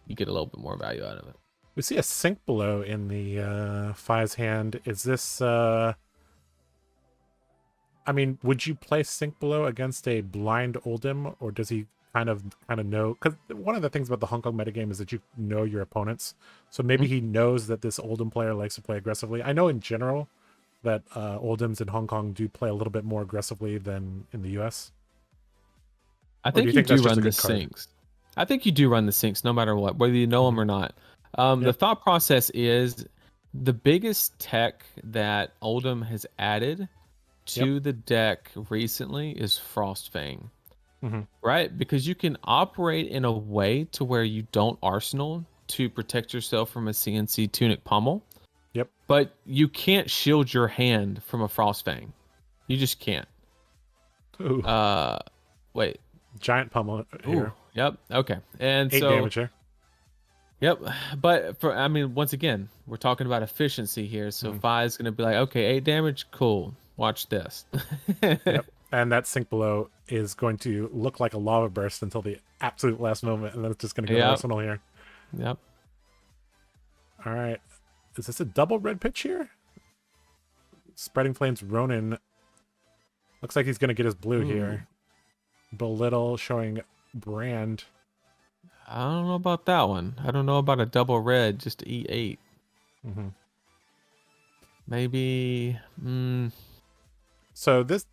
you get a little bit more value out of it. We see a Sink Below in the Phi's hand. Is this would you play Sink Below against a blind Oldhim, or does he kind of know? Because one of the things about the Hong Kong metagame is that you know your opponents. So maybe he knows that this Oldhim player likes to play aggressively. I know in general that Oldhims in Hong Kong do play a little bit more aggressively than in the US. I think you do run the sinks. I think you do run the sinks no matter what, whether you know them or not. The thought process is the biggest tech that Oldhim has added to the deck recently is Frostfang, right? Because you can operate in a way to where you don't arsenal to protect yourself from a CNC Tunic Pommel. Yep. But you can't shield your hand from a Frostfang. You just can't. Ooh. Wait. Giant pummel here. Ooh, yep. Okay. And 8 so damage here. Yep. But I mean, once again, we're talking about efficiency here. So Fi's gonna be like, okay, 8 damage, cool. Watch this. Yep. And that sink below is going to look like a lava burst until the absolute last moment, and then it's just gonna go to Arsenal here. Yep. All right. Is this a double red pitch here? Spreading Flames Ronin. Looks like he's going to get his blue here. Belittle showing Brand. I don't know about that one. I don't know about a double red just to eat 8. Maybe. So this,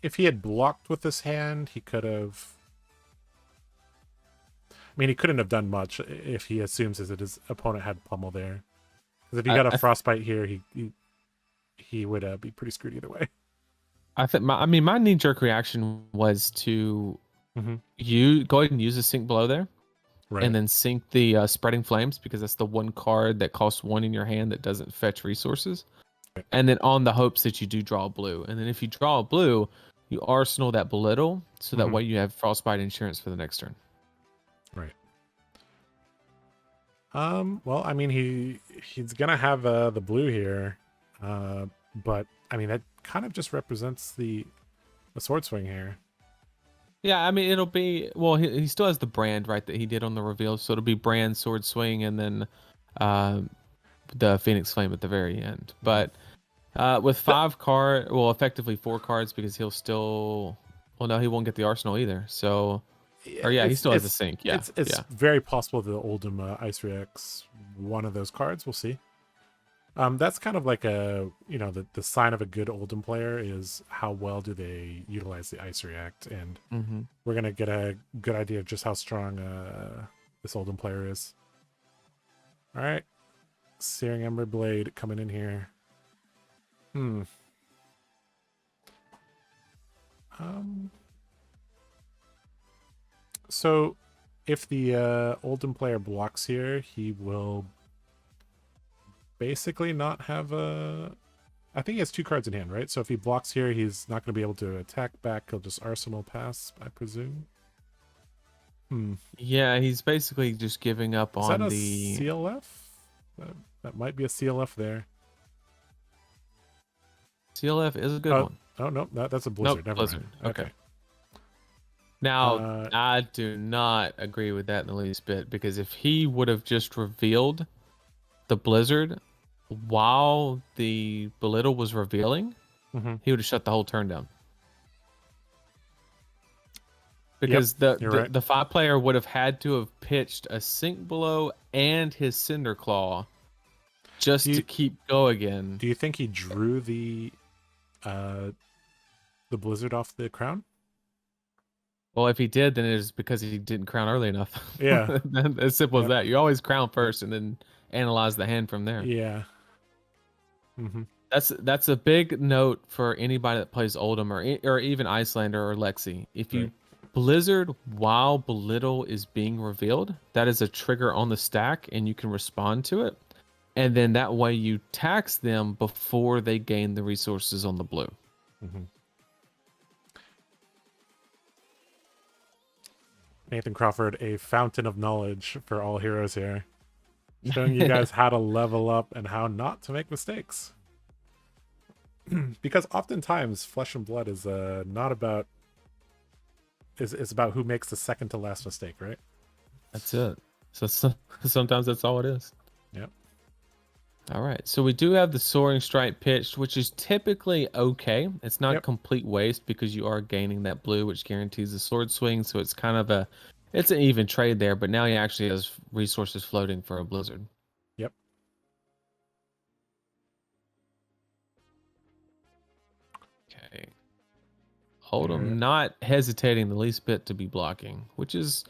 if he had blocked with this hand, he could have. I mean, he couldn't have done much if he assumes that his opponent had pummel there. Because if he got a frostbite here, he would be pretty screwed either way. I think my knee-jerk reaction was to you go ahead and use the sink below there, and then sink the Spreading Flames, because that's the one card that costs 1 in your hand that doesn't fetch resources, and then on the hopes that you do draw a blue, and then if you draw a blue, you arsenal that Belittle, so that way you have frostbite insurance for the next turn. Right. Well, I mean, he's gonna have the blue here, but I mean that kind of just represents the sword swing here. Yeah, I mean it'll be, well, he still has the Brand, right, that he did on the reveal, so it'll be Brand, sword swing, and then the Phoenix Flame at the very end. But with 5 card, well, effectively 4 cards, because he'll still, well, no, he won't get the arsenal either. So. Or yeah, he still has a sink. Yeah, it's very possible the Oldhim Ice Reacts one of those cards. We'll see. That's kind of like a, the sign of a good Oldhim player is how well do they utilize the Ice React, and we're gonna get a good idea of just how strong this Oldhim player is. All right, Searing Ember Blade coming in here. So, if the Oldhim player blocks here, he will basically not have a. I think he has 2 cards in hand, right? So if he blocks here, he's not going to be able to attack back. He'll just Arsenal pass, I presume. Yeah, he's basically just giving up on the. Is that a CLF? That might be a CLF there. CLF is a good one. Oh no, that's a Blizzard. Nope, Blizzard. Mind. Okay. Now, I do not agree with that in the least bit, because if he would have just revealed the Blizzard while the Belittle was revealing, he would have shut the whole turn down. Because the 5-player would have had to have pitched a Sink Below and his Cinder Claw just to keep go again. Do you think he drew the Blizzard off the crown? Well, if he did, then it is because he didn't crown early enough. Yeah. As simple as that. You always crown first and then analyze the hand from there. Yeah. That's a big note for anybody that plays Oldhim or even Iyslander or Lexi. If you Blizzard while Belittle is being revealed, that is a trigger on the stack and you can respond to it. And then that way you tax them before they gain the resources on the blue. Nathan Crawford, a fountain of knowledge for all heroes here. Showing you guys how to level up and how not to make mistakes. Because oftentimes Flesh and Blood is not about is about who makes the second to last mistake, right? That's it. So sometimes that's all it is. Yep. All right. So we do have the Soaring Strike pitched, which is typically okay. It's not a complete waste because you are gaining that blue, which guarantees the sword swing. So it's kind of it's an even trade there, but now he actually has resources floating for a Blizzard. Yep. Okay. Oldhim not hesitating the least bit to be blocking, which is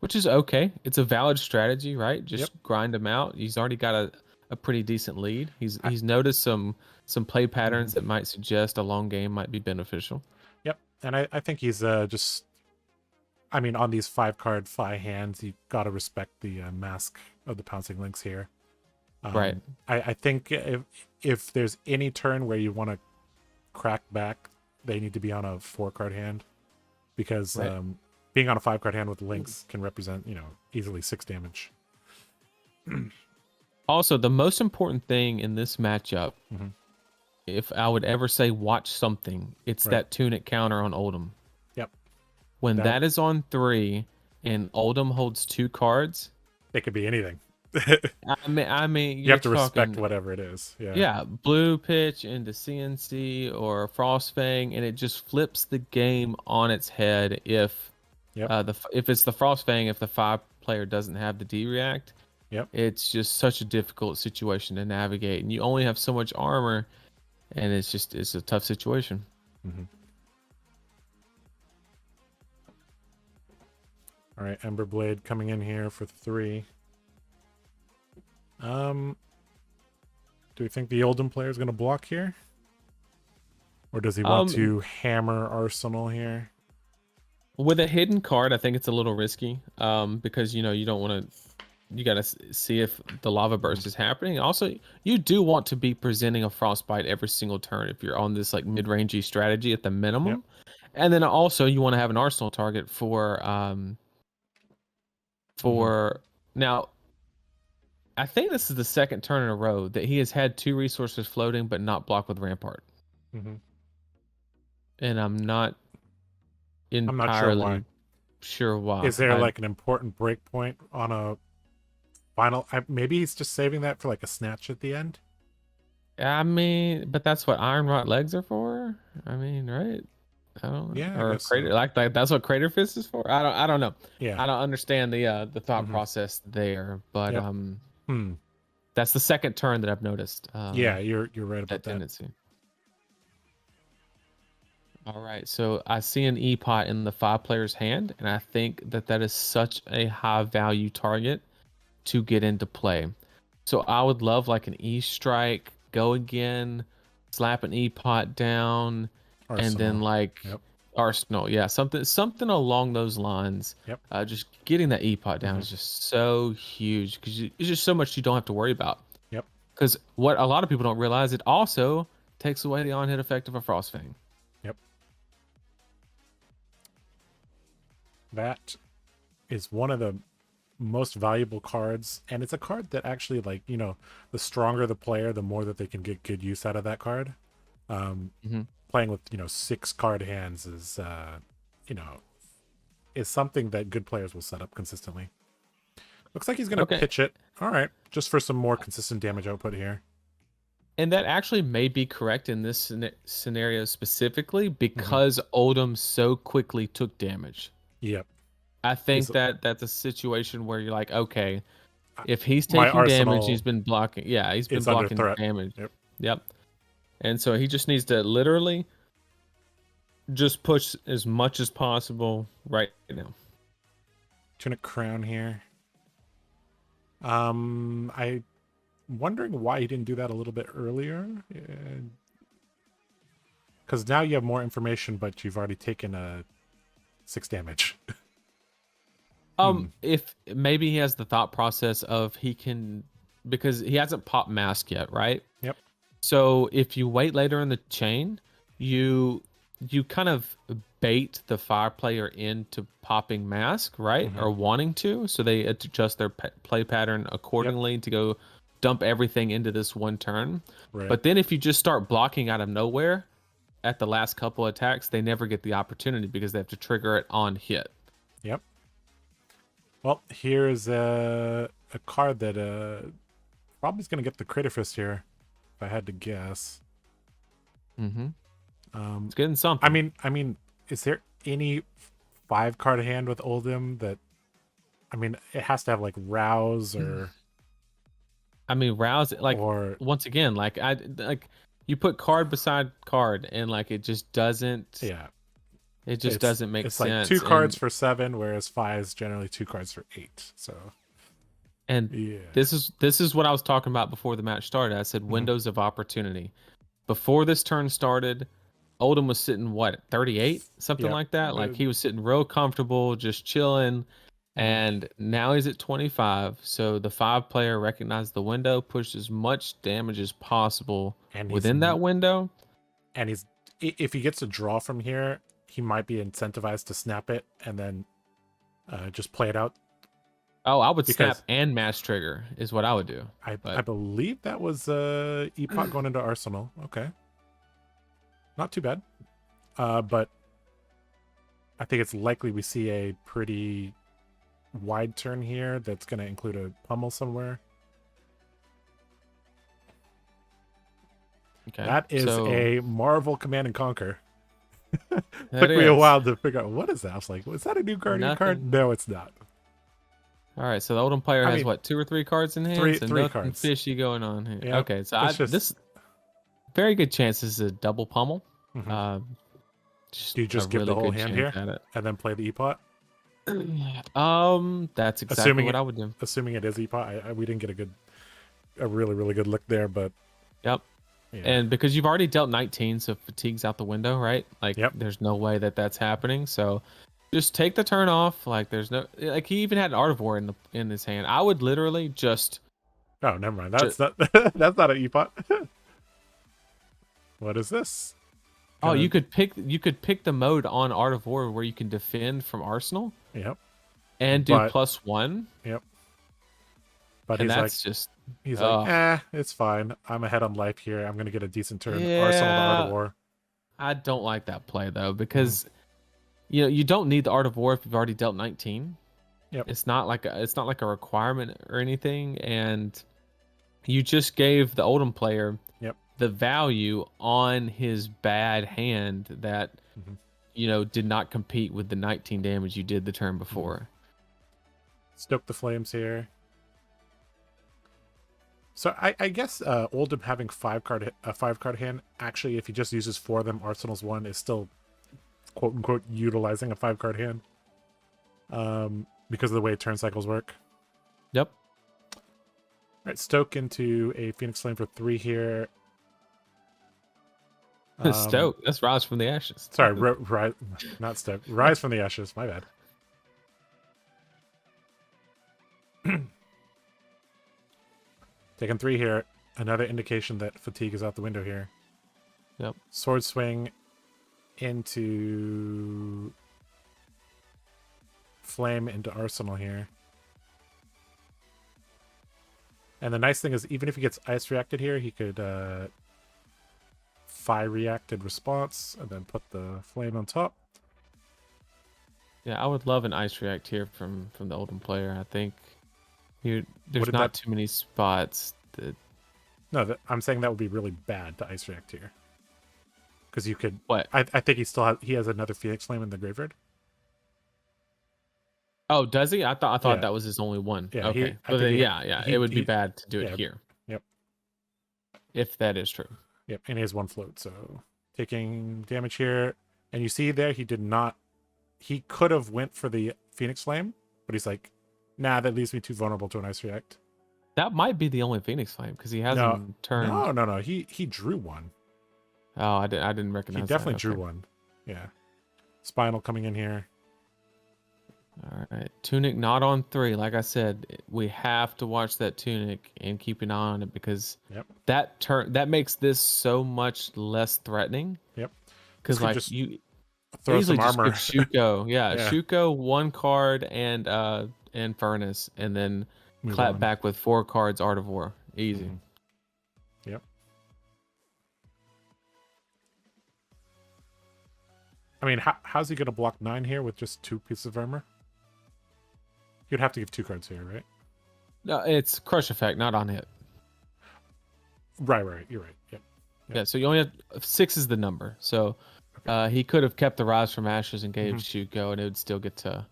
okay. It's a valid strategy, right? Just grind him out. He's already got a pretty decent lead. He's noticed some play patterns that might suggest a long game might be beneficial. Yep. And I think he's just, I mean, on these 5-card Fi hands, you got to respect the mask of the pouncing links here. Right. I think if there's any turn where you want to crack back, they need to be on a 4-card hand, because Right. being on a 5-card hand with links can represent, easily 6 damage. Also, the most important thing in this matchup, Mhm. if I would ever say watch something, it's Right. that tunic counter on Oldhim. Yep. When That- that is on 3 and Oldhim holds 2 cards, It could be anything. I mean, You you're have to respect talking, whatever it is. Yeah. yeah, blue pitch into CNC or Frostfang, and it just flips the game on its head if Yep. if it's the Frostfang, if the 5-player doesn't have the D react. Yep. It's just such a difficult situation to navigate, and you only have so much armor, and it's a tough situation. Mm-hmm. All right, Emberblade coming in here for 3. Do we think the Oldhim player is going to block here? Or does he want to hammer Arsenal here? With a hidden card, I think it's a little risky, because you don't want to. You got to see if the lava burst is happening. Also, you do want to be presenting a frostbite every single turn if you're on this like mid-rangey strategy at the minimum. Yep. And then also you want to have an arsenal target for now. I think this is the second turn in a row that he has had 2 resources floating but not blocked with rampart. Mm-hmm. And I'm not entirely sure why. Is there like an important breakpoint on a final? Maybe he's just saving that for like a snatch at the end. I mean, but that's what iron rot legs are for. I mean, right? I don't know. Yeah, Or I guess crater, so. like that's what crater fist is for. I don't know. Yeah, I don't understand the thought Mhm. process there, but Yep. that's the second turn that I've noticed. Yeah, you're right about that that. tendency. All right, so I see an E-pot in the 5-player's hand, and I think that is such a high value target to get into play. So I would love like an E-strike, go again, slap an E-pot down, Arsenal. and then like Yep. Arsenal, yeah, something along those lines. Yep. Just getting that E-pot down Mhm. is just so huge because it's just so much you don't have to worry about. Yep. Because what a lot of people don't realize, it also takes away the on-hit effect of a Frostfang. Yep. That is one of the most valuable cards, and it's a card that actually, like, the stronger the player, the more that they can get good use out of that card. Playing with 6-card hands is is something that good players will set up consistently. Looks like he's gonna pitch it. All right, just for some more consistent damage output here. And that actually may be correct in this scenario specifically because Oldhim so quickly took damage. Yep. I think that's a situation where you're like, okay, if he's taking damage, he's been blocking. Yeah, he's been blocking damage. Yep. And so he just needs to literally just push as much as possible right now. Tunic crown here. I wondering why he didn't do that a little bit earlier. Because now you have more information, but you've already taken 6 damage. If maybe he has the thought process of he can, because he hasn't popped mask yet, right? Yep. So if you wait later in the chain, you kind of bait the 5-player into popping mask, right? Or wanting to, so they adjust their play pattern accordingly to go dump everything into this one turn. Right. But then if you just start blocking out of nowhere at the last couple attacks, they never get the opportunity because they have to trigger it on hit. Yep. Well, here's a card that probably is going to get the Crater Fist here, if I had to guess. It's getting something. I mean, is there any 5-card hand with Oldhim that? I mean, it has to have like Rouse or. I mean, Rouse, like, once again, like you put card beside card, and like it just doesn't. Yeah. It just doesn't make sense. It's like 2 cards for 7, whereas 5 is generally 2 cards for 8. So. And yeah. This is what I was talking about before the match started. I said windows of opportunity. Before this turn started, Oldhim was sitting, what, 38? Something like that? Like, he was sitting real comfortable, just chilling. And now he's at 25. So the 5-player recognized the window, pushed as much damage as possible And within that window. And if he gets a draw from here, he might be incentivized to snap it and then just play it out. Oh, I would snap and mash trigger is what I would do. I believe that was Epot going into Arsenal. Okay. Not too bad. But I think it's likely we see a pretty wide turn here that's going to include a pummel somewhere. Okay. That is a Marvel Command and Conquer. Took me a while to figure out what is that. I was like, was that a new Guardian card? No, it's not. All right, so the Oldhim player has what, 2 or 3 cards in hand? Three cards. Fishy going on here. Yep. Okay, so this very good chance this is a double pummel. Do you just give the whole hand here and then play the Epot? That's exactly what I would do. Assuming it is Epot, we didn't get a really good look there, but yep. Yeah. And because you've already dealt 19, so fatigue's out the window, right? Like, there's no way that's happening. So just take the turn off. Like, there's no, like, he even had an Artivore in his hand. I would literally just. Oh, never mind. That's not an Epot. What is this? Oh, you could pick the mode on Artivore where you can defend from Arsenal. Yep. And do +1. Yep. But and he's like, it's fine. I'm ahead on life here. I'm gonna get a decent turn. Arsenal to Artivore. I don't like that play though, because you don't need the Artivore if you've already dealt 19. Yep. It's not like a requirement or anything, and you just gave the Oldhim player the value on his bad hand that did not compete with the 19 damage you did the turn before. Stoke the flames here. So I guess Oldhim having a 5-card hand, actually, if he just uses 4 of them, Arsenal's 1 is still quote unquote utilizing a 5-card hand. Because of the way turn cycles work. Yep. All right, Stoke into a Phoenix Flame for 3 here. Stoke, that's Rise from the Ashes. Sorry, Rise, not Stoke. Rise from the Ashes, my bad. Taking 3 here. Another indication that fatigue is out the window here. Yep. Sword swing into flame into Arsenal here. And the nice thing is, even if he gets ice reacted here, he could fire reacted response and then put the flame on top. Yeah, I would love an ice react here from the Oldhim player. I think there's not too many spots that. No, I'm saying that would be really bad to ice react here, because you could. What? I think he has another Phoenix Flame in the graveyard. Oh, does he? I thought that was his only one. Yeah, okay. It would be bad to do it here. Yep. If that is true. Yep, and he has 1 float, so taking damage here. And you see there, he did not. He could have went for the Phoenix Flame, but he's like, nah, that leaves me too vulnerable to an ice react. That might be the only Phoenix Flame, because he hasn't turned. No. He drew 1. Oh, I didn't recognize. He definitely drew 1. Yeah. Spinal coming in here. All right, Tunic not on 3. Like I said, we have to watch that Tunic and keep an eye on it, because that makes this so much less threatening. Yep. Because like you throw some armor. Just give Shuko, Shuko 1 card and Furnace, and then clap back with 4 cards Artivore. Easy. Yep. I mean, how's he gonna block 9 here with just 2 pieces of armor? You'd have to give 2 cards here, right? No, it's crush effect, not on hit. Right. You're right. Yep. Yeah, so you only have 6 is the number. So he could have kept the Rise from Ashes and gave Shuko, and it would still get to.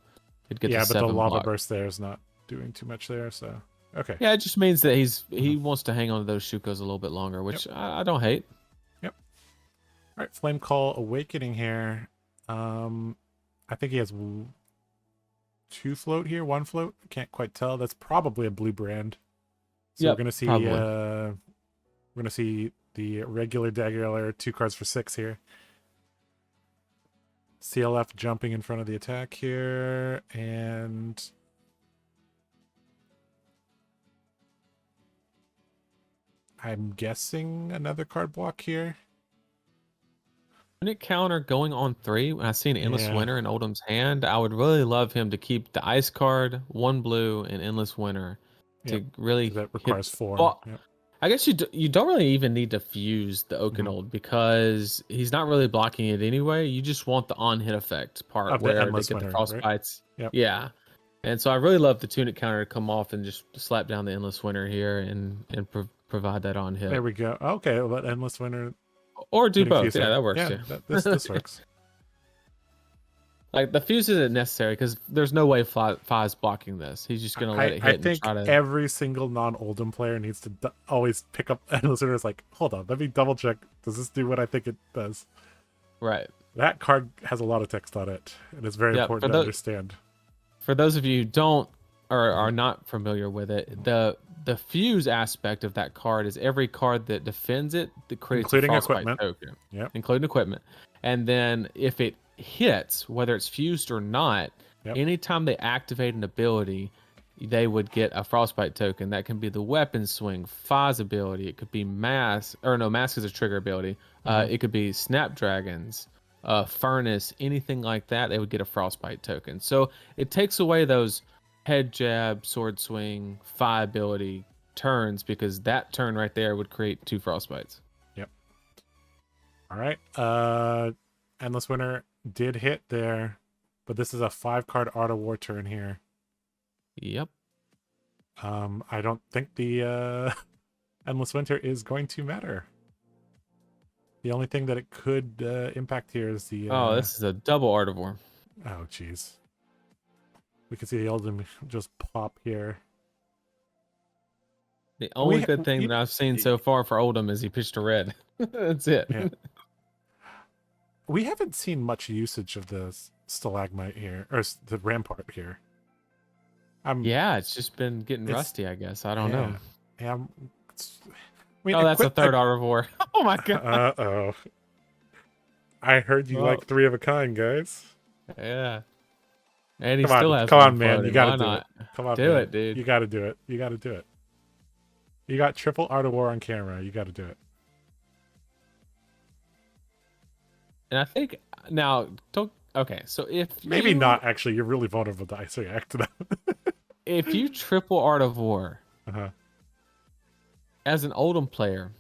But the lava burst there is not doing too much there. So okay. Yeah, it just means that he wants to hang on to those Shukos a little bit longer, which I don't hate. Yep. All right, Flame Call Awakening here. I think he has 2 float here, 1 float. I can't quite tell. That's probably a blue brand. So we're gonna see the regular dagger 2 cards for 6 here. CLF jumping in front of the attack here, and I'm guessing another card block here. Unit counter going on 3. When I see an Endless Yeah. Winter in Oldham's hand, I would really love him to keep the ice card, 1 blue, and Endless Winter Yep. to really That hit. requires 4. Well, Yep. I guess you don't really even need to fuse the Okanold because he's not really blocking it anyway. You just want the on hit effect part Of the where they Endless get the Winter, right? frostbites. Yep. Yeah. And so I really love the tunic counter to come off and just slap down the Endless Winter here and provide that on hit. There we go. Okay, well, that Endless Winter. Or do Getting both. fused Yeah, there. that works Yeah, too. this works. Like the fuse isn't necessary because there's no way Fi's blocking this. He's just gonna let it hit I and think try to. every single non-Oldhim player needs to always pick up Endless Winter. It's like, hold on, let me double check. Does this do what I think it does? Right. That card has a lot of text on it, and it's very important to understand. For those of you who don't or are not familiar with it, the fuse aspect of that card is every card that defends it that creates Including a frostbite equipment. token. Yep. Including equipment. And then if it hits, whether it's fused or not, anytime they activate an ability, they would get a frostbite token. That can be the weapon swing, Fi's ability. It could be mask is a trigger ability. It could be snapdragons, furnace, anything like that. They would get a frostbite token. So it takes away those head jab, sword swing, Fi ability turns because that turn right there would create 2 frostbites. Yep. All right. Endless Winter did hit there, but this is a 5-card Art of War turn here. Yep. I don't think the Endless Winter is going to matter. The only thing that it could impact here is the. This is a double Art of War. Oh, jeez. We can see the Oldhim just pop here. The only good thing that I've seen so far for Oldhim is he pitched a red. That's it. Yeah. We haven't seen much usage of the stalagmite here, or the rampart here. Yeah, it's just been getting rusty, I guess. I don't know. Yeah. That's a third Art of War. Oh my god. Uh-oh. I heard you like 3 of a kind, guys. Yeah. And he come still on, has come one on, man. floating. You gotta Why do not? it. Come on, do man. it, dude. You gotta do it. You gotta do it. You got triple Art of War on camera. You gotta do it. And I think now, okay, so if maybe not actually, you're really vulnerable to ice react to that. If you triple Art of War as an Oldhim player,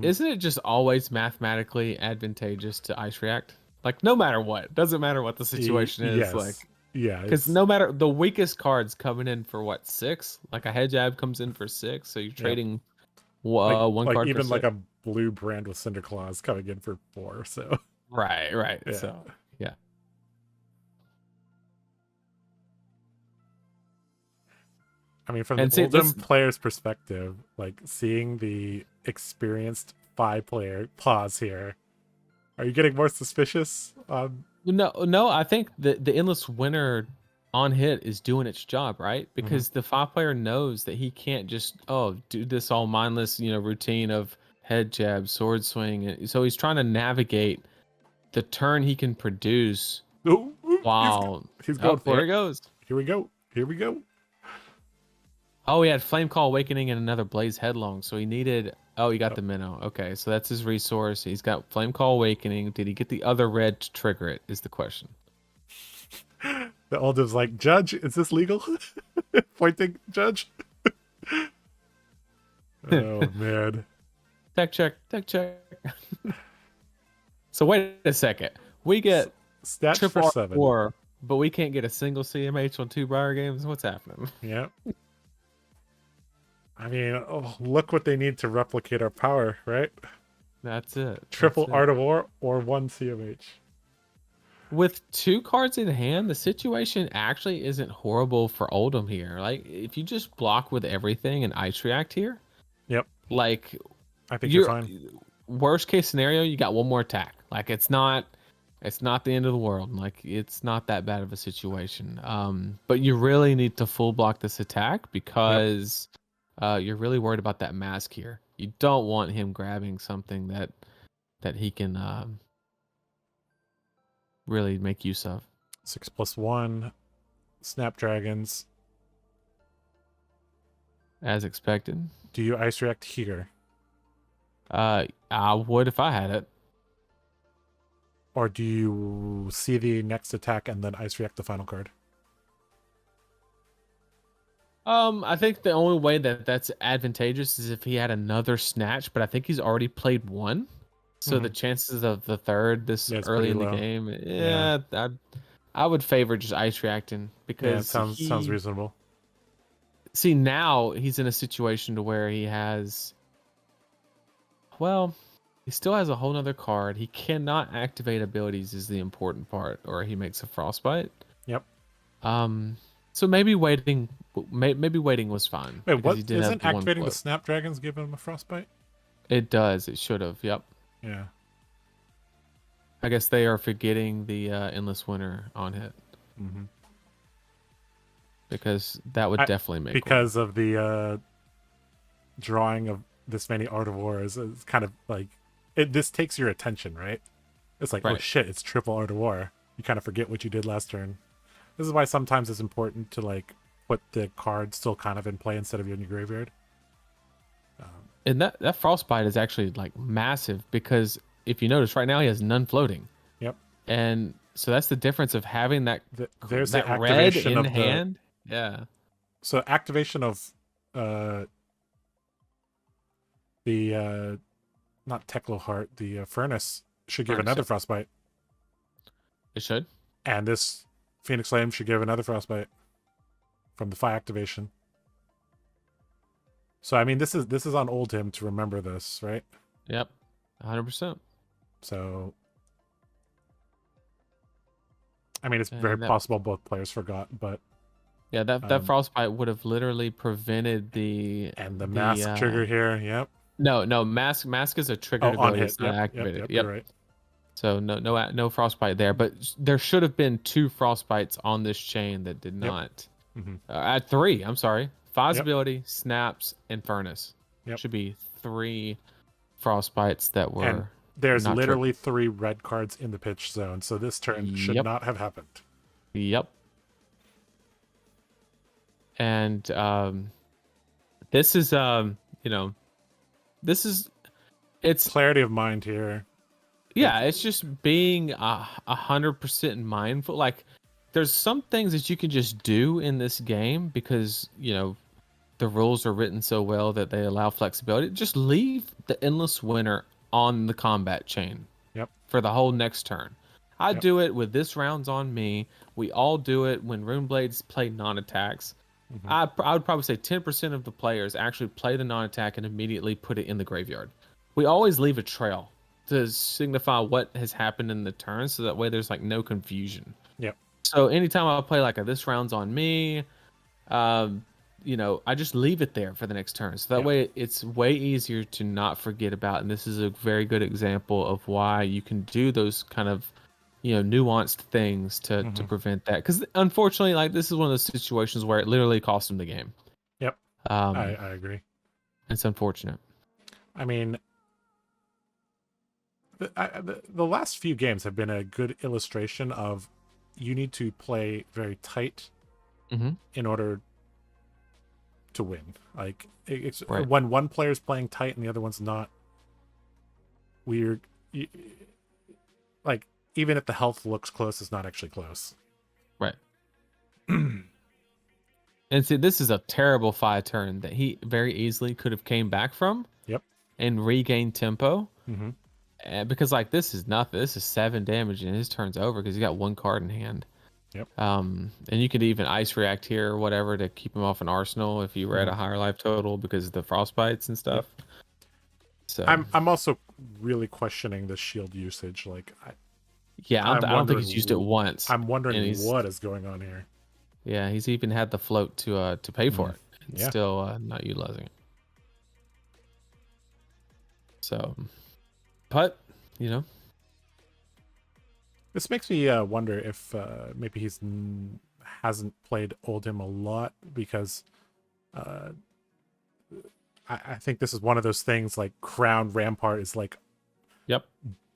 isn't it just always mathematically advantageous to ice react? Like no matter what, doesn't matter what the situation is. Yes. Like yeah, because no matter the weakest cards coming in for what 6, like a head jab comes in for 6, so you're trading one card. Even for like 6. a blue brand with Cinder Claws coming in for 4. So right. Yeah. So yeah. I mean, from the Oldhim player's perspective, like seeing the experienced 5-player pause here, are you getting more suspicious? No. I think the Endless Winter on hit is doing its job, right? Because the 5-player knows that he can't just do this all mindless, routine of head jab, sword swing. So he's trying to navigate the turn he can produce. Wow, he's going for it. There he goes. Here we go. Here we go. Oh, he had Flame Call Awakening and another Blaze Headlong, so he needed. Oh, he got the minnow. Okay, so that's his resource. He's got Flame Call Awakening. Did he get the other red to trigger it? Is the question. The Oldhim's like, Judge, is this legal? Pointing, Judge. Oh man. Tech check. So wait a second. We get stats for 7, but we can't get a single CMH on 2 Briar games. What's happening? Yeah. I mean, look what they need to replicate our power, right? That's it. Triple Art of War or 1 CMH. With 2 cards in hand, the situation actually isn't horrible for Oldhim here. Like, if you just block with everything and ice react here, like, I think you're fine. Worst case scenario, you got 1 more attack. Like, it's not the end of the world. Like, it's not that bad of a situation. But you really need to full block this attack because you're really worried about that mask here. You don't want him grabbing something that he can really make use of. 6+1 Snapdragons. As expected. Do you ice react here? I would if I had it. Or do you see the next attack and then ice react the final card? I think the only way that that's advantageous is if he had another snatch, but I think he's already played one. So the chances of the third this Yeah, it's early pretty in the low. game, Yeah. I would favor just ice reacting Yeah, it because sounds reasonable. see, now he's in a situation to where he has, well, he still has a whole nother card. He cannot activate abilities is the important part, or he makes a frostbite. Yep. So maybe maybe waiting was fine Wait, because what he did have isn't the one activating the float. snapdragons giving him a frostbite? It does. It should have. Yep. Yeah. I guess they are forgetting the endless winter on hit because that would definitely make because of the drawing of this many art of war is kind of like this takes your attention, right? It's like, oh Right. shit, it's triple art of war. You kind of forget what you did last turn. This is why sometimes it's important to like put the card still kind of in play instead of in your graveyard. And that frostbite is actually like massive because if you notice right now he has none floating. Yep. And so that's the difference of having There's that the red activation in of hand. Yeah. So activation of the not Teklo Heart, the furnace should give Furnace, another yep. frostbite, It should. and this Phoenix Flame should give another frostbite from the fire activation. So I mean, this is on Oldhim to remember this, right? Yep. 100%. So I mean, it's very possible both players forgot, but yeah, that frostbite would have literally prevented the mask trigger here. Yep. No, mask is a triggered ability. It's not activated. Yep. You're right. So no frostbite there, but there should have been 2 frostbites on this chain that did not. At 3, I'm sorry. Five's ability, snaps, and furnace. Should be 3 frostbites that were. And there's literally 3 red cards in the pitch zone, so this turn should not have happened. Yep. And this is it's clarity of mind here. Yeah, it's just being 100% mindful. Like, there's some things that you can just do in this game because the rules are written so well that they allow flexibility. Just leave the endless winter on the combat chain. Yep. For the whole next turn. I do it with this round's on me. We all do it when Runeblades play non-attacks. I would probably say 10% of the players actually play the non-attack and immediately put it in the graveyard. We always leave a trail to signify what has happened in the turn, so that way there's like no confusion. Yep. So anytime I play like this round's on me, I just leave it there for the next turn. So that way it's way easier to not forget about. And this is a very good example of why you can do those kind of nuanced things to prevent that, because unfortunately, like, this is one of those situations where it literally cost him the game. Yep. I agree. It's unfortunate. I mean, the last few games have been a good illustration of you need to play very tight in order to win. Like, it's when one player's playing tight and the other one's not, like, even if the health looks close, it's not actually close. Right. And see, this is a terrible 5 turn that he very easily could have came back from. Yep. And regained tempo. Because like this is nothing. This is 7 damage and his turn's over because he got 1 card in hand. Yep. And you could even ice react here or whatever to keep him off an arsenal if you were at a higher life total because of the frostbites and stuff. Yep. So I'm also really questioning the shield usage. Like, I don't think he's used it once. I'm wondering what is going on here. Yeah, he's even had the float to pay for it and still not utilizing it. So, but this makes me wonder if maybe he's hasn't played Oldhim a lot, because I think this is one of those things like Crown Rampart is like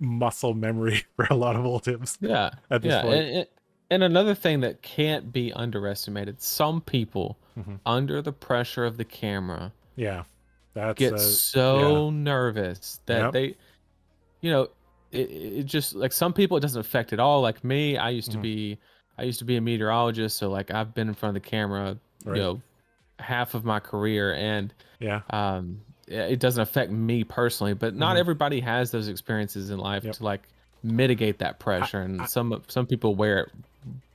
muscle memory for a lot of Oldhims. Yeah. At this point. And another thing that can't be underestimated, some people under the pressure of the camera That's get yeah. so nervous that Yep. they, you know, it just like some people it doesn't affect at all. Like me, Mhm. I used to be a meteorologist, so like I've been in front of the camera, Right. half of my career, and Yeah. it doesn't affect me personally. But not Mhm. everybody has those experiences in life Yep. to like mitigate that I, pressure, and I some people wear it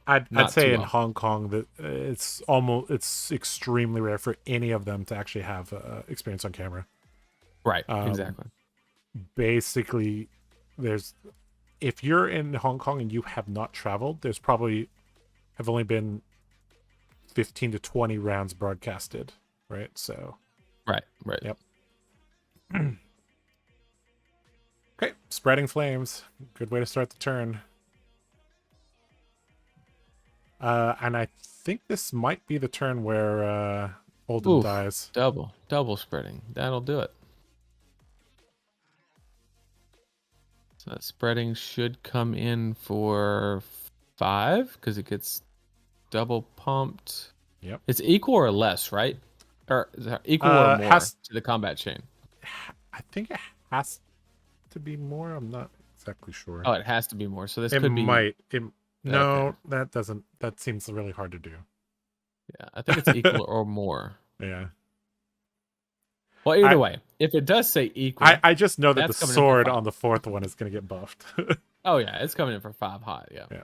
I'd not too say in well. Hong Kong that it's extremely rare for any of them to actually have experience on camera. Right, Um, exactly. basically, there's if you're in Hong Kong and you have not traveled, there's probably have only been 15 to 20 rounds broadcasted, right? So, Right, right. yep. Okay, spreading flames. Good way to start the turn. And I think this might be the turn where Oldhim Oof, dies. double spreading. That'll do it. So that spreading should come in for 5 because it gets double pumped. Yep. It's equal or less, right? Or is it equal or more Has to the combat chain? I think it has to be more. I'm not exactly sure. Oh, it has to be more. So this It could be might. okay. No, that doesn't. That seems really hard to do. Yeah, I think it's equal or more. Yeah. Well, either I, way, if it does say I equal, I just know that the that's coming in for sword 5. on the fourth one is going to get buffed. Oh yeah, it's coming in for 5 hot. Yeah. Yeah.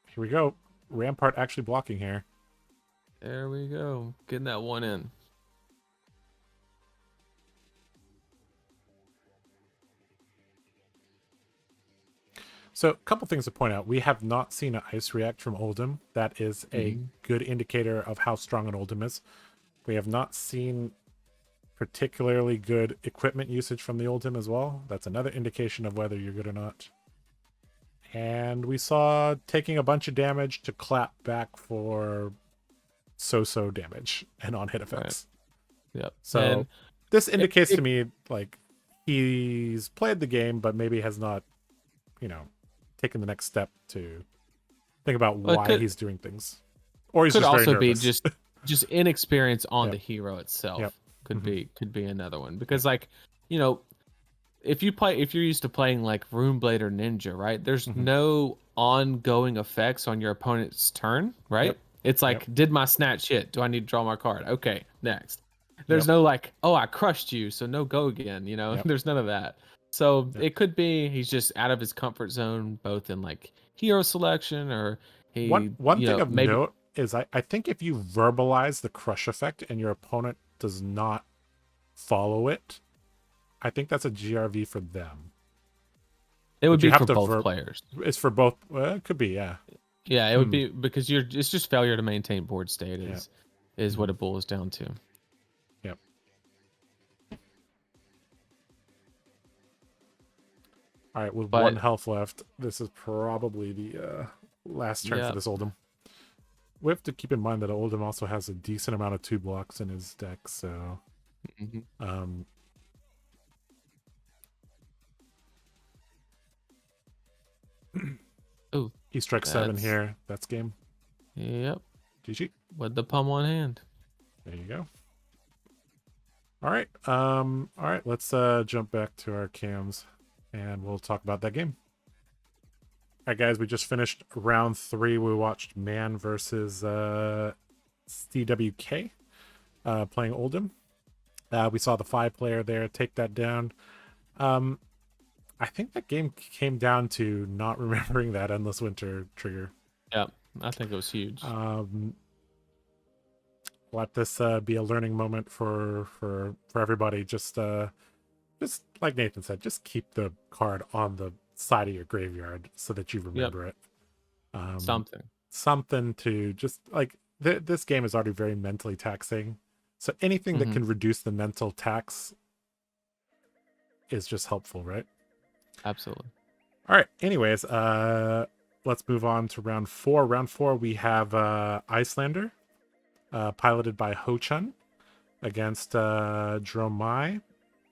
Here we go. Rampart actually blocking here. There we go. Getting that one in. So, a couple things to point out. We have not seen an ice react from Oldhim. That is a Mhm. good indicator of how strong an Oldhim is. We have not seen particularly good equipment usage from the Oldhim as well. That's another indication of whether you're good or not. And we saw taking a bunch of damage to clap back for so-so damage and on-hit Right. effects. Yep. So And this indicates to it me like he's played the game, but maybe has not, taken the next step to think about well, it why he's doing things, or he's could just very also be nervous. just inexperience on Yep. the hero Yep. itself. Could Mhm. be another one because like you know if you're used to playing like Runeblade or Ninja, right? There's Mhm. no ongoing effects on your opponent's turn, right? Yep. It's Yep. like, did my snatch hit? Do I need to draw my card? Okay, next. There's Yep. no like, oh, I crushed you, so no go again. Yep. There's none of that. So Yep. it could be he's just out of his comfort zone, both in like hero selection or he, One thing of maybe. note is I think if you verbalize the crush effect and your opponent does not follow it, I think that's a GRV for them. It would But you be have for to both players. it's for both. Well, it could be, yeah. Yeah, it would Hmm. be because it's just failure to maintain board state Yeah. is what it boils down to. Yep. All right, with one But health left, this is probably the last turn for yeah, this Oldhim. We have to keep in mind that Oldhim also has a decent amount of 2 blocks in his deck, so mhm. um Oh, he strikes 7 that's here. That's game. yep. GG. With the palm one hand. There you go. All right. All right, let's jump back to our cams and we'll talk about that game. All right, guys, we just finished round 3. We watched Man versus CWK playing Oldhim. We saw the 5-player there take that down. I think that game came down to not remembering that Endless Winter trigger. Yeah, I think it was huge. Let this be a learning moment for everybody. Just like Nathan said, just keep the card on the side of your graveyard so that you remember it. Something to just like this game is already very mentally taxing, so anything that can reduce the mental tax is just helpful, right? Absolutely. All right, anyways, let's move on to round 4. Round 4, we have Iyslander, piloted by Ho-Chun, against Dromai,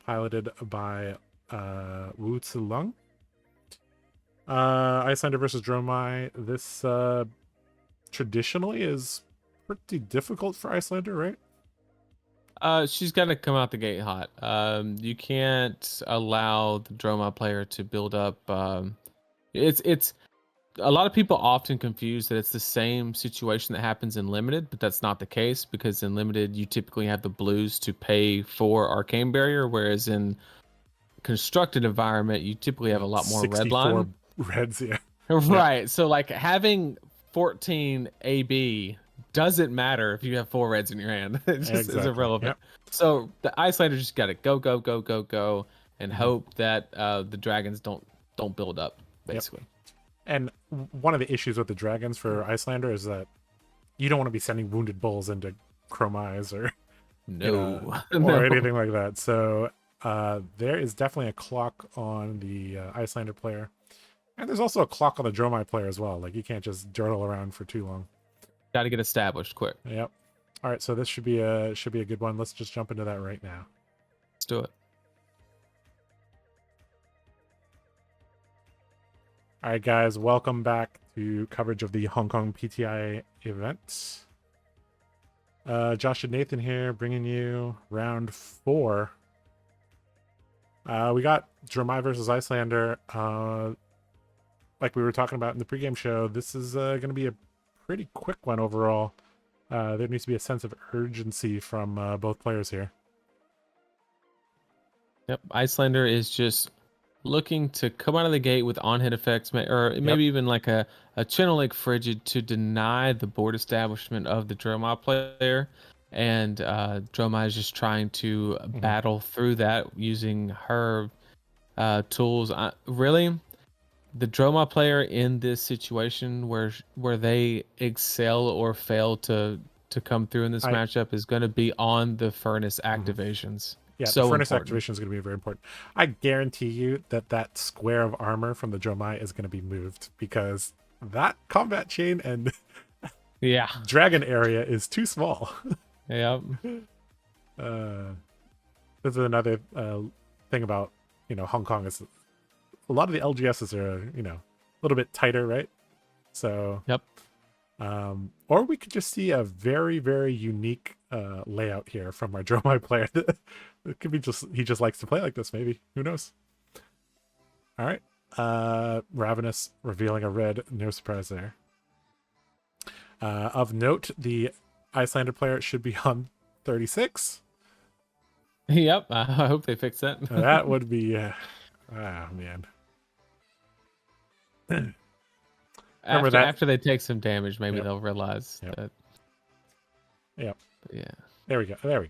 piloted by Wu Tsulung. Iyslander versus Dromai. This traditionally is pretty difficult for Iyslander, right? She's got to come out the gate hot. You can't allow the Droma player to build up. It's a lot of people often confuse that it's the same situation that happens in limited, but that's not the case because in limited you typically have the blues to pay for arcane barrier, whereas in constructed environment you typically have a lot more red 64 line. reds, yeah. Right. So like having 14 AB doesn't matter if you have 4 reds in your hand. It just is Exactly. irrelevant. Yep. So the Iyslander just got to go, and hope that the dragons don't build up, basically. Yep. And one of the issues with the dragons for Iyslander is that you don't want to be sending wounded bulls into chrome eyes or No. or anything like that. So there is definitely a clock on the Iyslander player. And there's also a clock on the Dromai player as well. Like you can't just journal around for too long. Got to get established quick. Yep. All right, so this should be a good one. Let's just jump into that right now. Let's do it. All right, guys, welcome back to coverage of the Hong Kong PTI event. Josh and Nathan here, bringing you round 4. We got Dromai versus Iyslander. Like we were talking about in the pregame show, this is going to be a pretty quick one overall. There needs to be a sense of urgency from both players here. Yep, Iyslander is just looking to come out of the gate with on-hit effects, or maybe even like a Channel Lake Frigid to deny the board establishment of the Dromai player. And Dromai is just trying to battle through that using her tools. Really, the Dromai player in this situation where they excel or fail to come through in this matchup is going to be on the furnace activations. Yeah, so the furnace important. activation is going to be very important. I guarantee you that square of armor from the Dromai is going to be moved because that combat chain and dragon area is too small. Yep. This is another thing about Hong Kong is a lot of the LGSs are a little bit tighter, right? So yep. Or we could just see a very, very unique layout here from our Dromai player. It could be he just likes to play like this, maybe. Who knows? All right. Ravenous revealing a red. No surprise there. Of note, the Iyslander player should be on 36. Yep. I hope they fix that. That would be... man. After they take some damage, maybe they'll realize that. Yep. Yeah. There we go. There we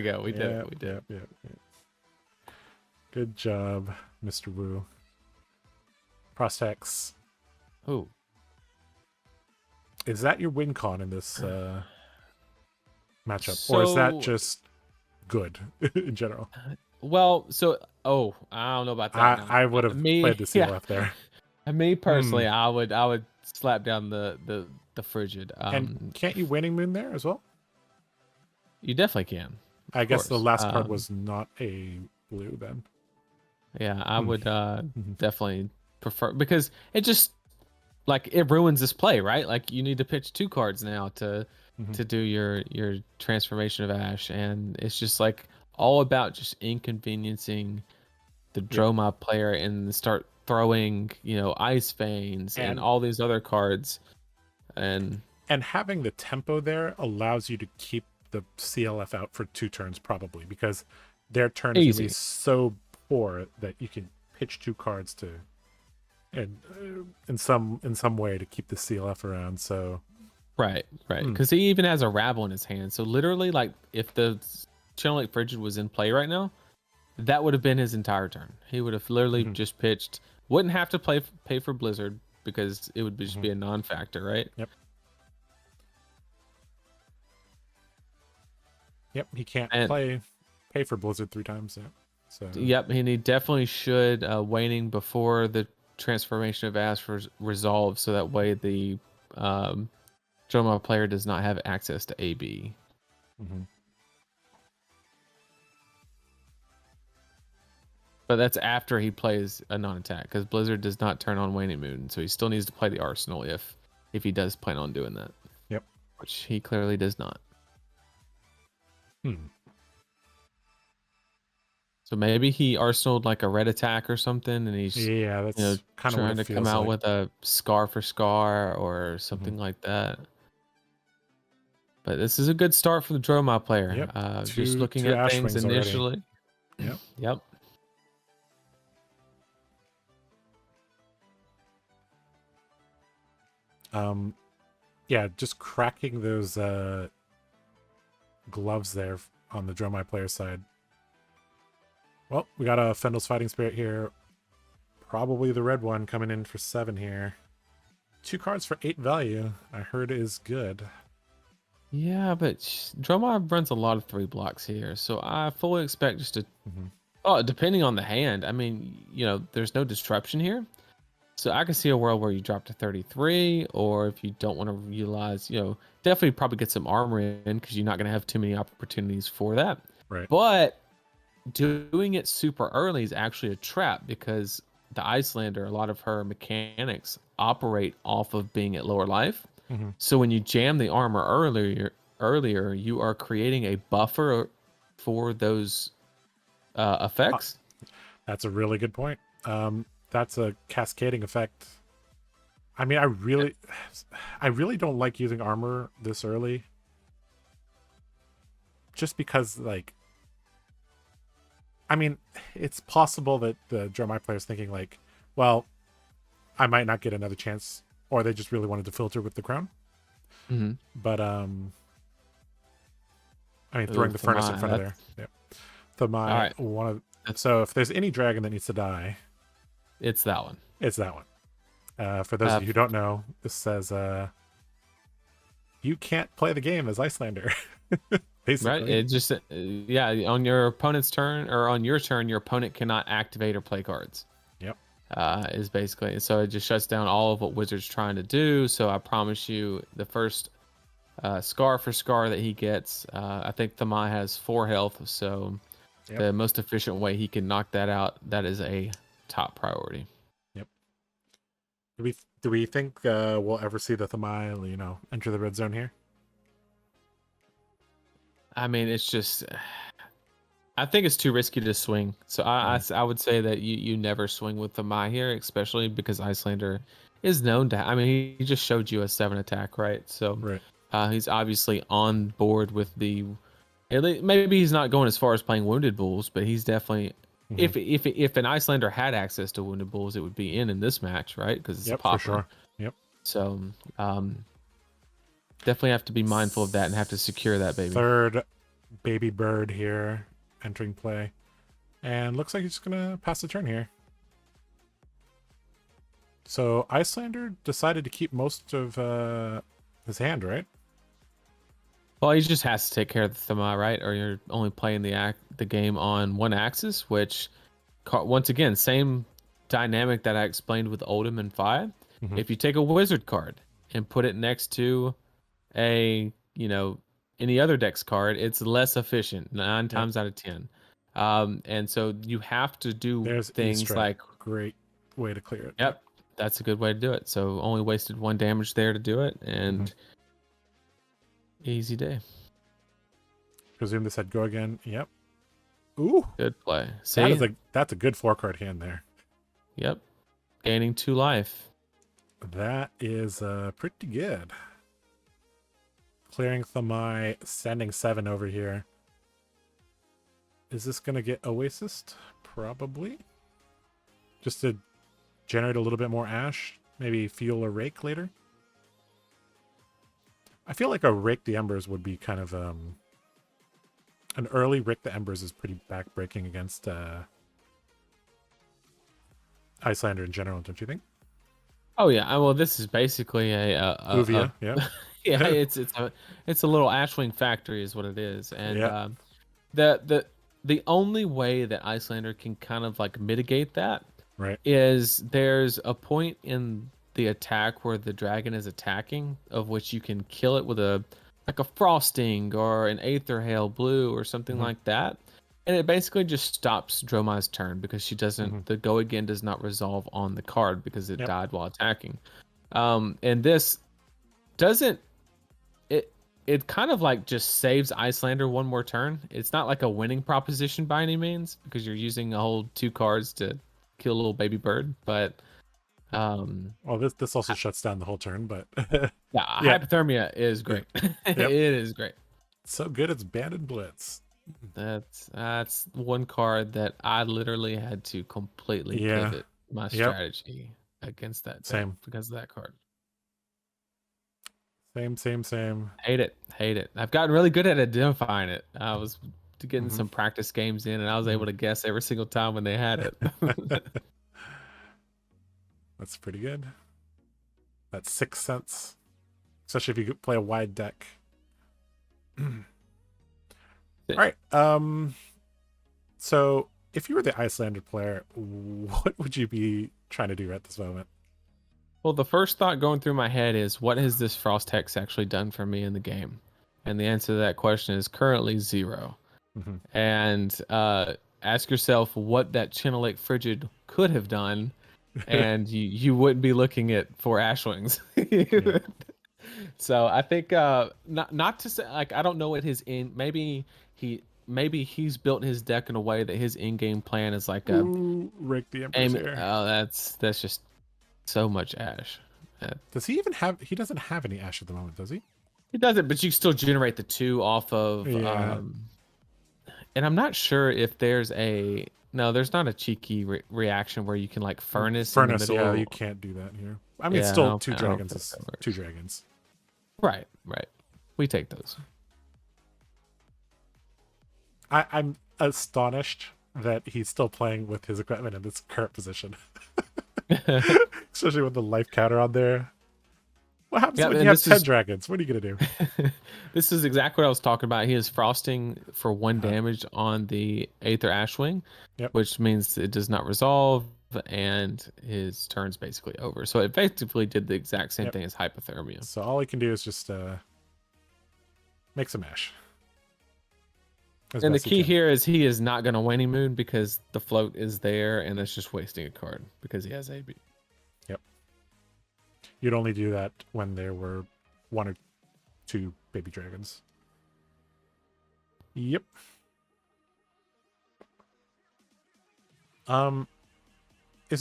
go. We did it. We did it. Yep. Good job, Mr. Wu. Prostex. Ooh. Is that your win con in this matchup? Or is that just good in general? Well, I don't know about that. I would have played the CLF there. Me personally, I would slap down the frigid. And can't you winning moon there as well? You definitely can. I guess the last card was not a blue then. Yeah, I would definitely prefer, because it just it ruins this play, right? Like you need to pitch 2 cards now to do your transformation of ash, and it's just all about just inconveniencing the Dromai player and start throwing ice veins and all these other cards, and having the tempo there allows you to keep the CLF out for 2 turns probably, because their turn is going to be so poor that you can pitch 2 cards to and in some way to keep the CLF around. So right, because he even has a rabble in his hand, so literally if the Channel Lake Frigid was in play right now, that would have been his entire turn. He would have literally just pitched, wouldn't have to pay for Blizzard because it would just be a non-factor, right? Yep, he can't pay for Blizzard 3 times. Yeah. So yep, and he definitely should waning before the transformation of Ash resolves, so that way the Dromai player does not have access to AB. But that's after he plays a non-attack, because Blizzard does not turn on Waning Moon, so he still needs to play the Arsenal if he does plan on doing that. Yep. Which he clearly does not. So maybe he arsenaled like a red attack or something, and he's that's kind of trying to come out with a Scar for Scar or something like that. But this is a good start for the Dromai player. Yep. Just looking at things initially. Yep. Yep. Yeah, just cracking those gloves there on the Dromai player side. Well, we got a Fendel's Fighting Spirit here. Probably the red one coming in for 7 here. 2 cards for 8 value. I heard is good. Yeah, but Dromai runs a lot of 3 blocks here, so I fully expect just to. Oh, depending on the hand. I mean, there's no disruption here. So I can see a world where you drop to 33, or if you don't want to utilize, definitely probably get some armor in, because you're not going to have too many opportunities for that. Right. But doing it super early is actually a trap, because the Iyslander, a lot of her mechanics operate off of being at lower life. So when you jam the armor earlier, you are creating a buffer for those effects. That's a really good point. That's a cascading effect. I mean, I really don't like using armor this early. Just because, like, I mean, it's possible that the Dromai player is thinking, like, well, I might not get another chance, or they just really wanted to filter with the crown. But, I mean, throwing the furnace in front of there. Yep. Thamai, so if there's any dragon that needs to die, it's that one. It's that one. For those of you who don't know, this says you can't play the game as Iyslander. Basically. Right. It just on your opponent's turn, or on your turn, your opponent cannot activate or play cards. Yep. Is basically, so it just shuts down all of what Wizard's trying to do. So I promise you, the first Scar for Scar that he gets, I think Thamai has 4 health, so the most efficient way he can knock that out, that is a top priority. Yep. Do we think we'll ever see the Thamai, enter the red zone here? I mean, it's just, I think it's too risky to swing. So I would say that you never swing with Thamai here, especially because Iyslander is known to. I mean, he just showed you a 7 attack, right? So he's obviously on board with the. Maybe he's not going as far as playing Wounded Bulls, but he's definitely. If an Iyslander had access to Wounded Bulls, it would be in this match, right? Because it's a pop. For sure. Yep. So definitely have to be mindful of that and have to secure that baby. 3rd baby bird here entering play, and looks like he's just gonna pass the turn here. So Iyslander decided to keep most of his hand, right? Well, he just has to take care of the Thamai, right? Or you're only playing the game on one axis, which, once again, same dynamic that I explained with Oldhim and Fi. If you take a wizard card and put it next to a, any other deck's card, it's less efficient 9 times out of 10. And so you have to do things like. Great way to clear it. Yep, that's a good way to do it. So only wasted 1 damage there to do it, and easy day. Presume this had go again. Yep. Ooh, good play. See, that's a good 4-card hand there. Yep, gaining 2 life. That is pretty good. Clearing Thamai, sending 7 over here. Is this gonna get Oasis? Probably. Just to generate a little bit more ash. Maybe fuel a rake later. I feel like a Rake the Embers would be kind of an early Rake the Embers is pretty backbreaking against Iyslander in general, don't you think? Oh yeah, well this is basically a Uvia, yeah, it's a little Ashwing factory is what it is, and the only way that Iyslander can kind of like mitigate that is there's a point in the attack where the dragon is attacking, of which you can kill it with a frosting or an Aether Hail Blue or something like that. And it basically just stops Dromai's turn because she doesn't. The go again does not resolve on the card because it Yep. died while attacking. And this doesn't. It kind of like just saves Iyslander one more turn. It's not like a winning proposition by any means because you're using a whole 2 cards to kill a little baby bird. But well, this also shuts down the whole turn, but yeah, hypothermia is great. Yep. It is great. So good it's banned in Blitz. That's one card that I literally had to completely pivot my strategy against that Same because of that card. Same. Hate it. I've gotten really good at identifying it. I was getting some practice games in, and I was able to guess every single time when they had it. That's pretty good. That's 6 cents, especially if you play a wide deck. All right. So if you were the Iyslander player, what would you be trying to do at this moment? Well, the first thought going through my head is, what has this Frost Hex actually done for me in the game? And the answer to that question is currently 0. And ask yourself what that Channel Lake Frigid could have done, and you wouldn't be looking at 4 Ashwings. So I think not to say, like, I don't know what his maybe he's built his deck in a way that his in-game plan is like Rick the Emperor's here. Oh, that's just so much ash. Does he even have? He doesn't have any ash at the moment, does he? He doesn't, but you still generate the 2 off of. And I'm not sure if there's a. No, there's not a cheeky reaction where you can like furnace. Furnace, in the middle. yeah, you can't do that here. I mean, still 2 dragons is 2 dragons. Right. We take those. I'm astonished that he's still playing with his equipment in this current position. Especially with the life counter on there. What happens when you have 10 dragons? What are you going to do? This is exactly what I was talking about. He is frosting for 1 damage on the Aether Ashwing, which means it does not resolve, and his turn's basically over. So it effectively did the exact same thing as hypothermia. So all he can do is just make some ash. And the key here is he is not going to Waning Moon because the float is there, and that's just wasting a card because he has AB. Yep. You'd only do that when there were 1 or 2 baby dragons. Yep. Isn't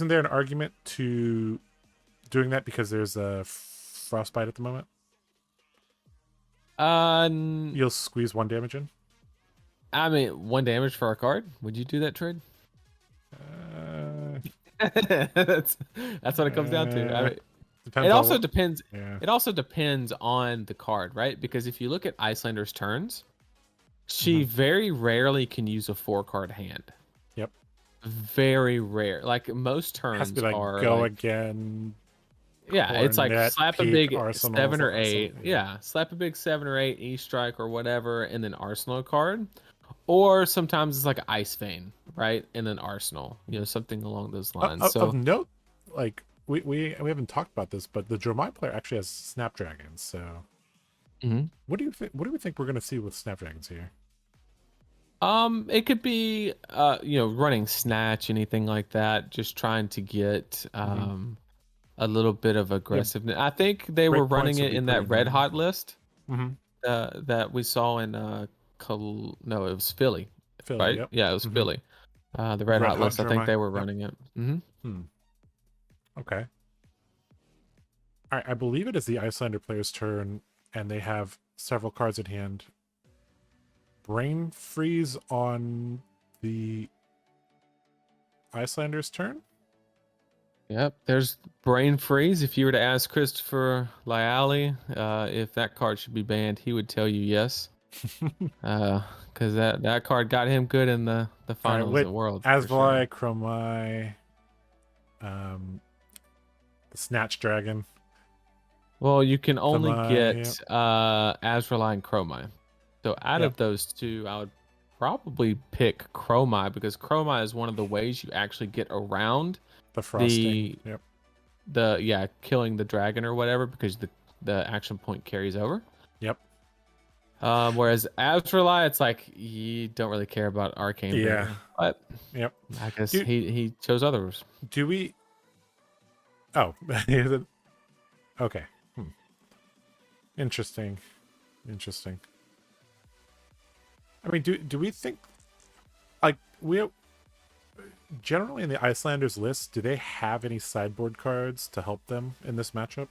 there an argument to doing that because there's a frostbite at the moment? You'll squeeze 1 damage in. I mean, 1 damage for a card. Would you do that trade? That's what it comes down to. I mean, it also depends. Yeah. It also depends on the card, right? Because if you look at Iyslander's turns, she very rarely can use a 4-card hand. Yep. Very rare. Like most turns has to be like are go like, again. Yeah, it's like slap a big Arsenal, 7 or 8. Yeah, slap a big 7 or 8 E-Strike or whatever, and then Arsenal card. Or sometimes it's like an Ice Vein, right? And then Arsenal, something along those lines. Of note, like we haven't talked about this, but the Dromai player actually has Snapdragons. So, what do you think? What do we think we're gonna see with Snapdragons here? It could be running Snatch, anything like that, just trying to get a little bit of aggressiveness. I think they were running it in that Red Hot list that we saw in no, it was Philly, right? Yep. Yeah, it was Philly. The Red Hot list, I think they were running it. Okay. All right, I believe it is the Iyslander player's turn, and they have several cards in hand. Brain Freeze on the Iyslander's turn? Yep, there's Brain Freeze. If you were to ask Christopher Lyali if that card should be banned, he would tell you yes. Because that card got him good in the finals of the world. Asvali, Dromai, the Snatch Dragon. Well, you can only get Azraeli and Chromai. So out of those 2, I would probably pick Chromai because Chromai is one of the ways you actually get around the frosting. Killing the dragon or whatever because the action point carries over. Yep. Whereas Azraeli, it's like you don't really care about Arcane Yeah. Barrier. But Yep. I guess he chose others. Do we? Oh, okay. Interesting. Interesting. I mean, do we think like we generally in the Icelanders list, do they have any sideboard cards to help them in this matchup?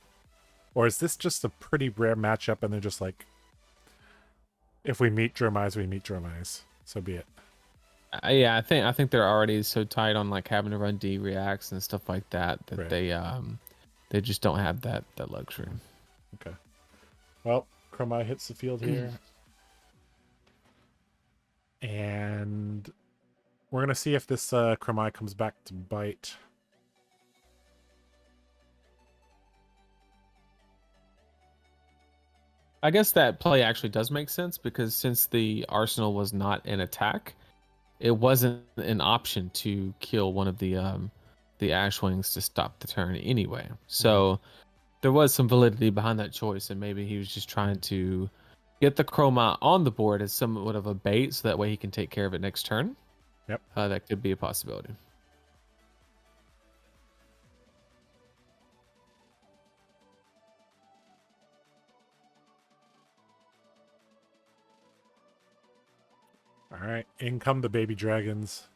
Or is this just a pretty rare matchup and they're just like, if we meet Dromais, we meet Dromais. So be it. Yeah, I think they're already so tight on like having to run D reacts and stuff like that that Right. they just don't have that luxury. Okay. Well, Dromai hits the field here. And we're going to see if this Dromai comes back to bite. I guess that play actually does make sense because since the arsenal was not an attack, it wasn't an option to kill one of the Ashwings to stop the turn anyway. So there was some validity behind that choice, and maybe he was just trying to get the Chroma on the board as somewhat of a bait, so that way he can take care of it next turn. Yep. That could be a possibility. All right, in come the baby dragons.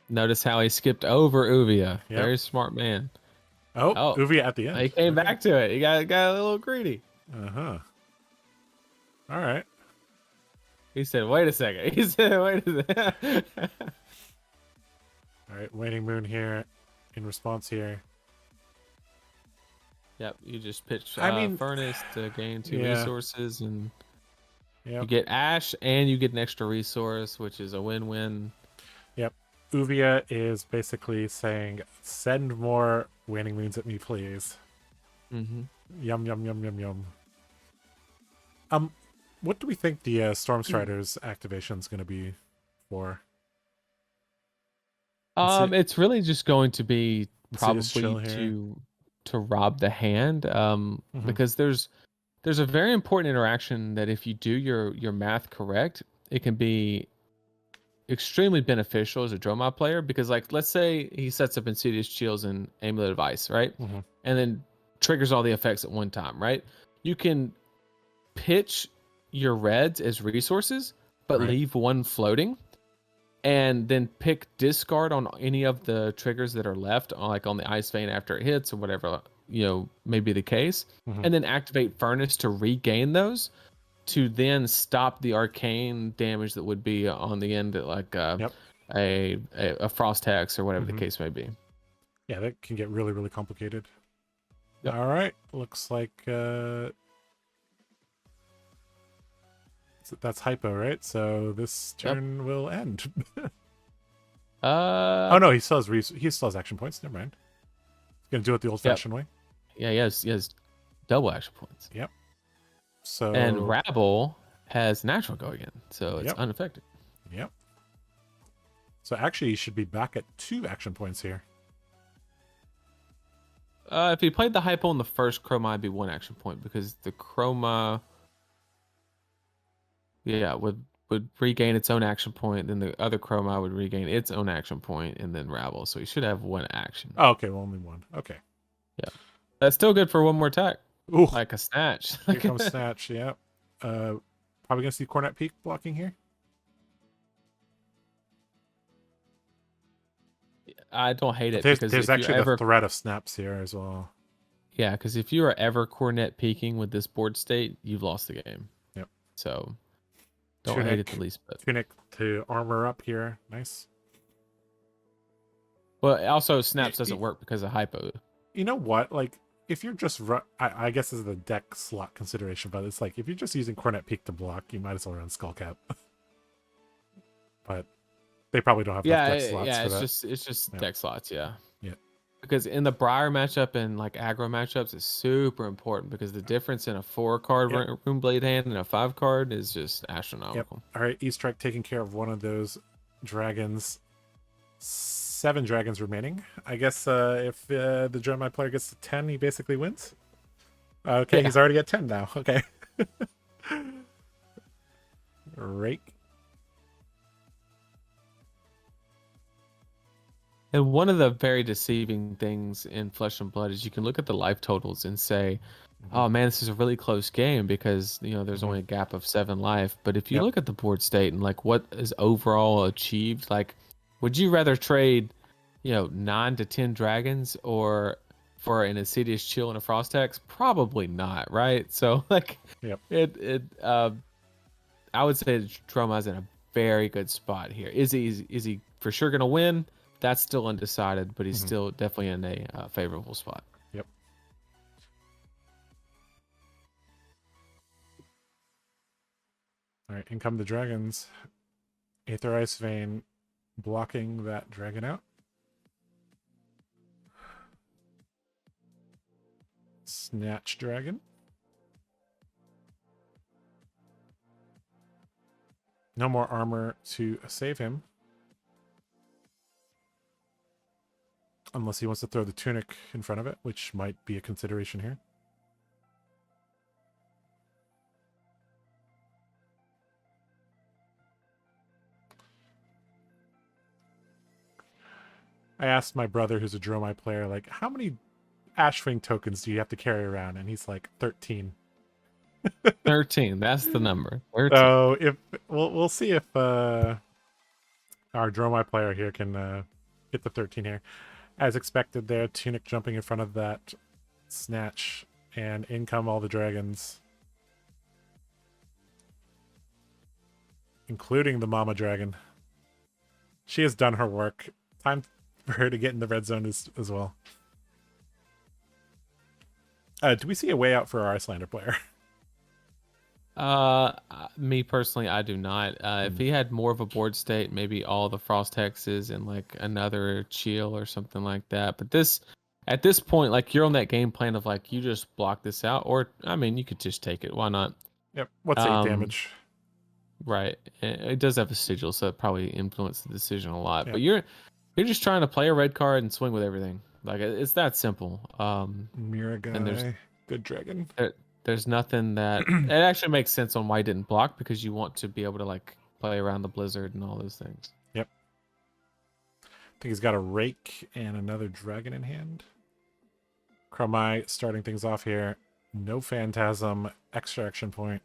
Notice how he skipped over Uvia. Yep. Very smart man. Oh, Uvia at the end. He came back to it. He got a little greedy. Uh-huh. All right. He said, wait a second. He said, wait a second. All right, Waning Moon here in response here. Yep, you just pitch I mean, Furnace to gain 2 resources, and you get Ash, and you get an extra resource, which is a win-win. Yep. Uvia is basically saying, send more Waning Moons at me, please. Mm-hmm. Yum, yum, yum, yum, yum. What do we think the Stormstrider's activation is going to be for? It's really just going to be probably to rob the hand, because there's a very important interaction that if you do your math correct, it can be extremely beneficial as a Dromai player, because like let's say he sets up Insidious Shields and Amulet of Ice, right? And then triggers all the effects at one time, right? You can pitch your reds as resources, but leave one floating, and then pick discard on any of the triggers that are left, like on the Ice Vein after it hits or whatever, may be the case, and then activate Furnace to regain those, to then stop the arcane damage that would be on the end, like a Frost Hex or whatever the case may be. Yeah, that can get really, really complicated. Yep. All right, looks like that's hypo, right? So this turn will end. Oh no, he still has action points. Never mind. He's gonna do it the old-fashioned way. Yeah, he has double action points. Yep. So and Rabble has natural go again, so it's unaffected. Yep. So actually, he should be back at 2 action points here. If he played the hypo on the first Chroma, it'd be 1 action point, because the Chroma, would regain its own action point, then the other Chroma would regain its own action point, and then Rabble. So he should have 1 action. Oh, okay, well, only 1. Okay. Yeah, that's still good for 1 more attack. Ooh. Like a snatch. Here comes snatch. Yeah. Probably gonna see Cornet Peak blocking here. I don't hate it, because there's actually the threat of snaps here as well. Yeah, because if you are ever Cornet peaking with this board state, you've lost the game. Yep. So don't hate it the least bit. Tunic to armor up here. Nice. Well, also snaps doesn't work because of hypo. You know what? Like, if you're just I guess this is the deck slot consideration, but it's like if you're just using Cornet Peak to block, you might as well run Skullcap. But they probably don't have deck slots for that. It's just deck slots, yeah. Yeah. Because in the Briar matchup and like aggro matchups, it's super important, because the difference in a 4-card Runeblade hand and a 5-card is just astronomical. All right, E-Strike taking care of one of those dragons. 7 dragons remaining. I guess if the Dromai player gets to 10, he basically wins. Okay, Yeah. he's already at 10 now. Okay. Rake. And one of the very deceiving things in Flesh and Blood is you can look at the life totals and say, oh man, this is a really close game because, you know, there's only a gap of 7 life. But if you look at the board state and like what is overall achieved, like, would you rather trade, you know, 9 to 10 dragons or for an Insidious Chill and a Frost Hex? Probably not, right? So like, I would say Dromai's in a very good spot here. Is he for sure gonna win? That's still undecided, but he's still definitely in a favorable spot. Yep. All right, in come the dragons. Aether Ice Vein blocking that dragon out. Snatch Dragon. No more armor to save him. Unless he wants to throw the tunic in front of it, which might be a consideration here. I asked my brother, who's a Dromai player, like, how many Ashwing tokens do you have to carry around? And he's like, 13. 13, that's the number. 13. So if we'll see if our Dromai player here can hit the 13 here. As expected there, Tunic jumping in front of that snatch, and in come all the dragons. Including the Mama Dragon. She has done her work. Time for her to get in the red zone as well. Do we see a way out for our Iyslander player? Me personally, I do not. If he had more of a board state, maybe all the Frost Hexes and like another Chill or something like that. But at this point, like you're on that game plan of like you just block this out, or I mean, you could just take it. Why not? Yep. What's 8 damage? Right. It does have a sigil, so it probably influenced the decision a lot. Yep. But you're just trying to play a red card and swing with everything. Like it's that simple. Miragai, and there's good dragon. There's nothing that it actually makes sense on why he didn't block, because you want to be able to like play around the blizzard and all those things. Yep. I think he's got a rake and another dragon in hand. Dromai starting things off here. No phantasm, extra action point.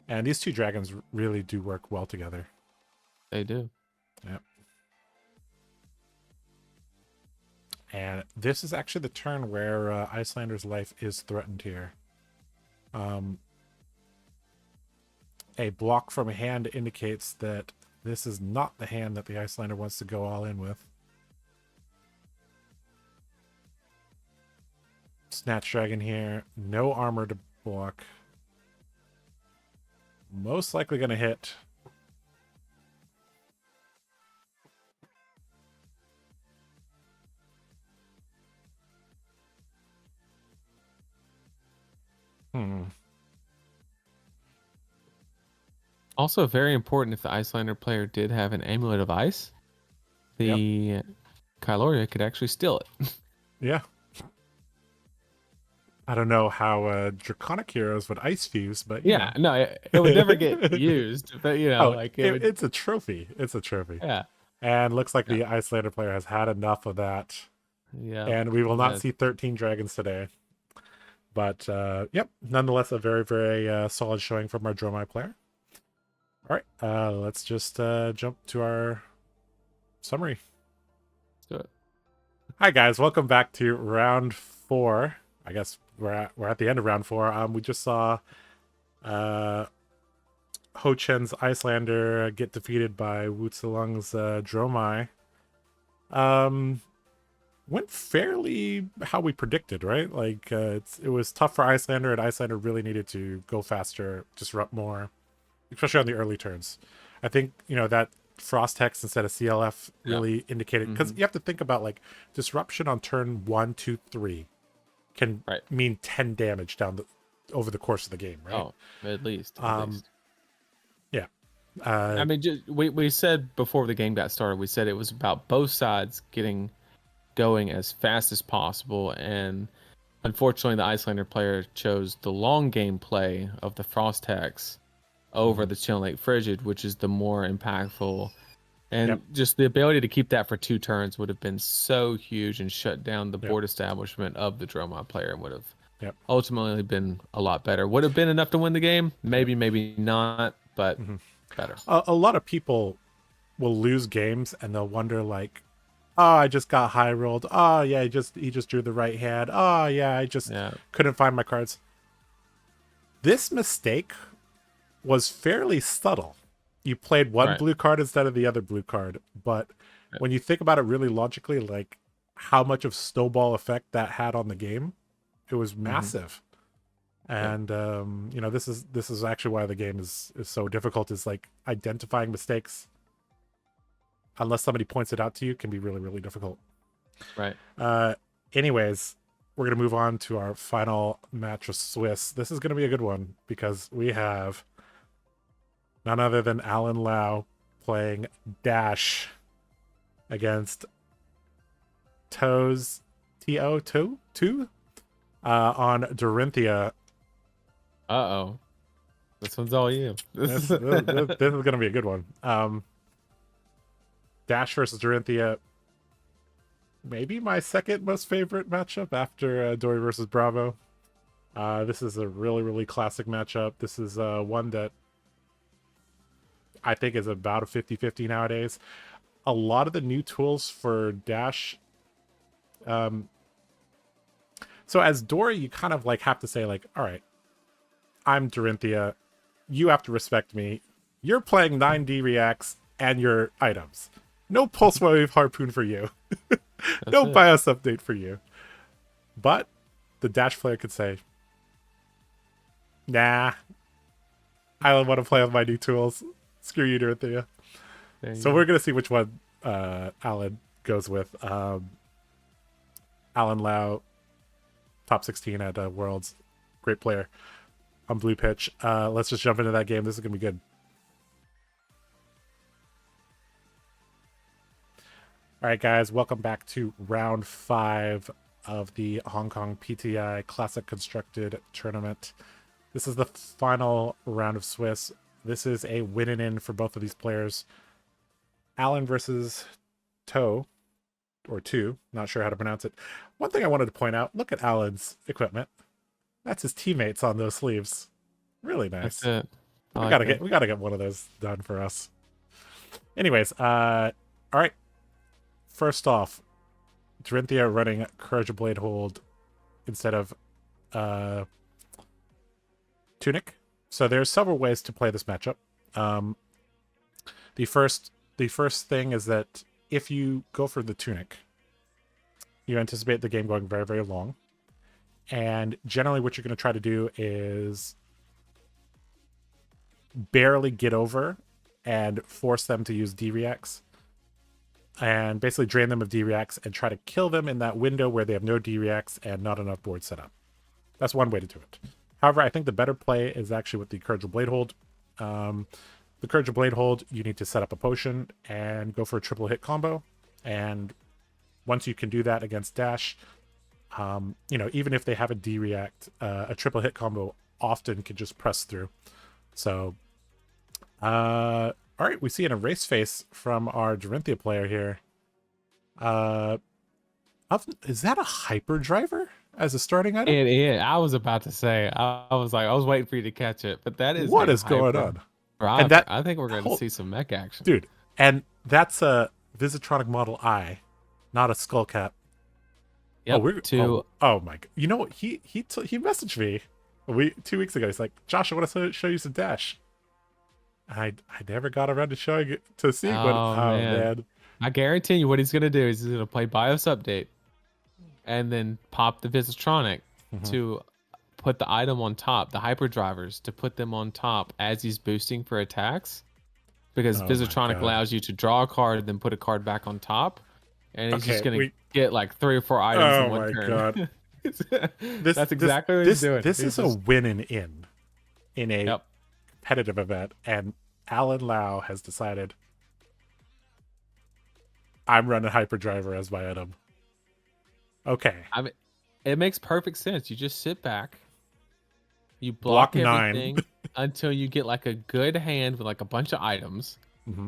And these two dragons really do work well together. They do. Yep. And this is actually the turn where Iyslander's life is threatened here. A block from a hand indicates that this is not the hand that the Iyslander wants to go all in with. Snatch Dragon here. No armor to block. Most likely going to hit. Also very important, if the Iyslander player did have an Amulet of Ice, the Kyloria could actually steal it. Yeah. I don't know how Draconic heroes would ice fuse, but yeah, no, it would never get used. But you know, like it's a trophy. It's a trophy. Yeah. And looks like the Iyslander player has had enough of that. Yeah. And we will not see 13 dragons today. But yep, nonetheless, a very, very solid showing from our Dromai player. All right, let's just jump to our summary. Let's do it. Hi guys, welcome back to round 4. I guess we're at the end of round 4. We just saw Ho Chen's Iyslander get defeated by Wu Tselung's Dromai. Went fairly how we predicted, right? Like it was tough for Iyslander, and Iyslander really needed to go faster, disrupt more, especially on the early turns. I think that Frost Hex instead of CLF really indicated, because you have to think about like disruption on turn 1, 2, 3 can mean 10 damage over the course of the game, right? Oh, at least. Yeah. I mean, we said before the game got started, we said it was about both sides getting going as fast as possible, and unfortunately, the Iyslander player chose the long game play of the Frost Hex over the Chill Lake Frigid, which is the more impactful. And just the ability to keep that for 2 turns would have been so huge and shut down the board establishment of the Dromai player, and would have ultimately been a lot better. Would have been enough to win the game? Maybe, maybe not, but better. A lot of people will lose games and they'll wonder like, oh, I just got high rolled. Oh yeah, he just drew the right hand. Oh yeah, I just couldn't find my cards. This mistake was fairly subtle. You played one blue card instead of the other blue card, but when you think about it really logically, like how much of snowball effect that had on the game, it was massive. And you know, this is actually why the game is so difficult, is like identifying mistakes, unless somebody points it out to you, can be really, really difficult. Right. Anyways, we're gonna move on to our final match of Swiss. This is gonna be a good one because we have none other than Alan Lau playing Dash against T-O-2 on Dorinthea. Uh-oh. This one's all you. This is going to be a good one. Dash versus Dorinthea. Maybe my second most favorite matchup after Dory versus Bravo. This is a really, really classic matchup. This is one that I think is about a 50-50 nowadays. A lot of the new tools for Dash. So as Dory, you kind of like have to say like, all right, I'm Dorinthea. You have to respect me. You're playing 9D reacts and your items. No Pulse Wave Harpoon for you. No BIOS update for you. But the Dash player could say, nah, I don't want to play with my new tools. Screw you, Dorinthea. So we're going to see which one Alan goes with. Alan Lau, top 16 at Worlds. Great player on Blue Pitch. Let's just jump into that game. This is going to be good. All right, guys. Welcome back to round 5 of the Hong Kong PTI Classic Constructed Tournament. This is the final round of Swiss. This is a win and in for both of these players. Alan versus Toe, or Two, not sure how to pronounce it. One thing I wanted to point out, look at Alan's equipment. That's his teammates on those sleeves. Really nice. That's it. We gotta get one of those done for us. Anyways, all right. First off, Dorinthea running Courage of Blade Hold instead of Tunic. So there's several ways to play this matchup. The first thing is that if you go for the Tunic, you anticipate the game going very, very long. And generally what you're going to try to do is barely get over and force them to use D-Reacts. And basically drain them of D-Reacts and try to kill them in that window where they have no D-Reacts and not enough board set up. That's one way to do it. However, I think the better play is actually with the Courage of Blade Hold. The Courage of Blade Hold, you need to set up a potion and go for a triple hit combo. And once you can do that against Dash, you know, even if they have a D-React, a triple hit combo often can just press through. So, all right, we see an erase face from our Dorinthea player here. Is that a hyperdriver as a starting item? It is. I was about to say. I was waiting for you to catch it, but that is what is going on. And I think we're going to see some mech action, dude. And that's a Visitronic Model I, not a Skullcat. Yep, oh my god! You know what? He messaged me 2 weeks ago. He's like, Josh, I want to show you some Dash. I never got around to showing it to see. Oh man. I guarantee you what he's gonna do is he's gonna play BIOS update and then pop the Visitronic to put the item on top, the hyperdrivers, to put them on top as he's boosting for attacks, because Visitronic allows you to draw a card then put a card back on top, and he's just gonna get like 3 or 4 items in one turn. God. That's exactly what he's doing. This is a win and in a competitive event, and Alan Lau has decided I'm running Hyperdriver as my item. Okay. I mean, it makes perfect sense. You just sit back, you Block block 9. everything until you get like a good hand with like a bunch of items, Mm-hmm.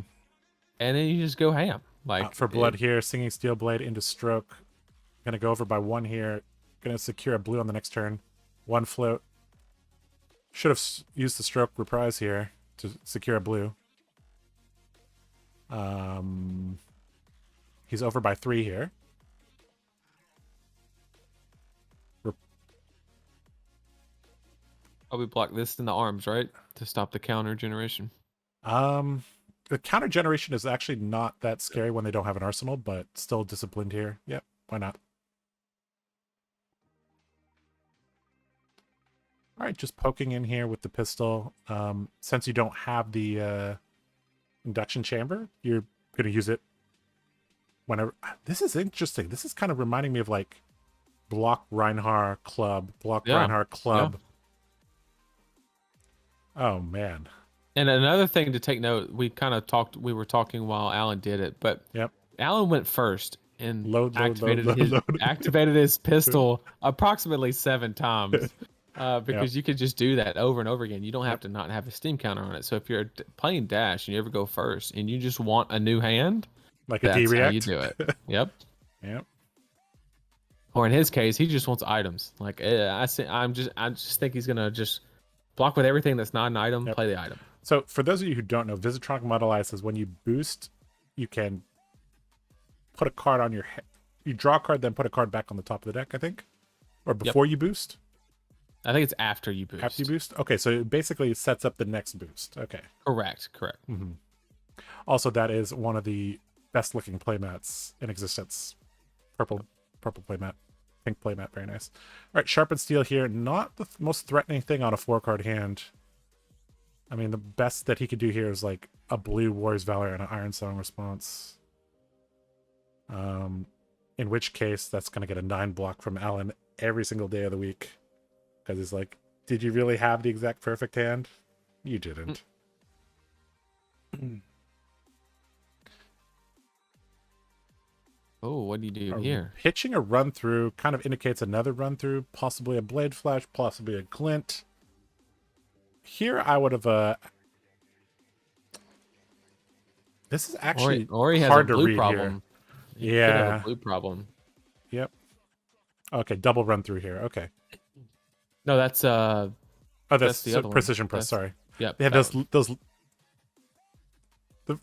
and then you just go ham. Like Out for blood here, Singing Steel Blade into stroke. Gonna go over by 1 here. Gonna secure a blue on the next turn. 1 float. Should have used the stroke reprise here to secure a blue. He's over by 3 here. Probably block this in the arms, right, to stop the counter generation. The counter generation is actually not that scary when they don't have an arsenal, but still disciplined here. Yep, why not? All right, just poking in here with the pistol. Since you don't have the induction chamber, you're gonna use it whenever. This is interesting. This is kind of reminding me of like block Rhinar club, Rhinar club. Yeah. Oh man. And another thing to take note, we were talking while Alan did it, but yep. Alan went first and activated his pistol approximately 7 times. Because you could just do that over and over again. You don't have to not have a steam counter on it. So if you're playing Dash and you ever go first and you just want a new hand, like a D-React, how you do it. Yep. Yep. Or in his case, he just wants items. Like I just think he's gonna just block with everything that's not an item. Play the item. So for those of you who don't know, Visitronic Model I says when you boost, you can put a card on your head. You draw a card, then put a card back on the top of the deck, I think, or before you boost. I think it's after you boost. After you boost? Okay, so it basically sets up the next boost. Okay. Correct. Mm-hmm. Also, that is one of the best looking playmats in existence. Purple playmat. Pink playmat, very nice. All right, Sharpened Steel here. Not the most threatening thing on a 4-card hand. I mean, the best that he could do here is like a blue Warrior's Valor and an Iron Song response. In which case, that's going to get a 9 block from Alan every single day of the week. Because he's like, did you really have the exact perfect hand? You didn't. Oh, what do you do here? Pitching a run through kind of indicates another run through, possibly a Blade Flash, possibly a Glint. Here I would have this is actually or he has hard a blue to read problem. Here. Yeah. Could have a blue problem. Yep. Okay, double run through here. Okay. No, that's that's the other precision one. press. Sorry. Yeah. They have those.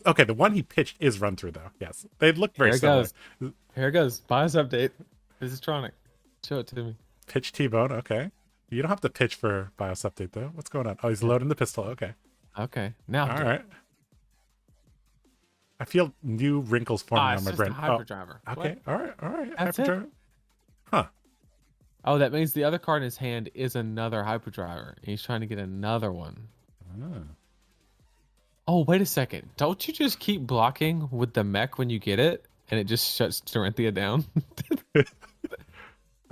Okay, the one he pitched is run through though. Yes, they look very similar. Here it goes. BIOS update. Visitronic. Show it to me. Pitch T-Bone. Okay. You don't have to pitch for BIOS update though. What's going on? Oh, he's loading the pistol. Okay. Okay. Now. All right. I feel new wrinkles forming on my brain. Hyperdriver. Okay. What? All right. That's Hyperdriver. it. Huh. Oh, that means the other card in his hand is another Hyperdriver. And he's trying to get another one. Oh, wait a second. Don't you just keep blocking with the mech when you get it? And it just shuts Dorinthea down?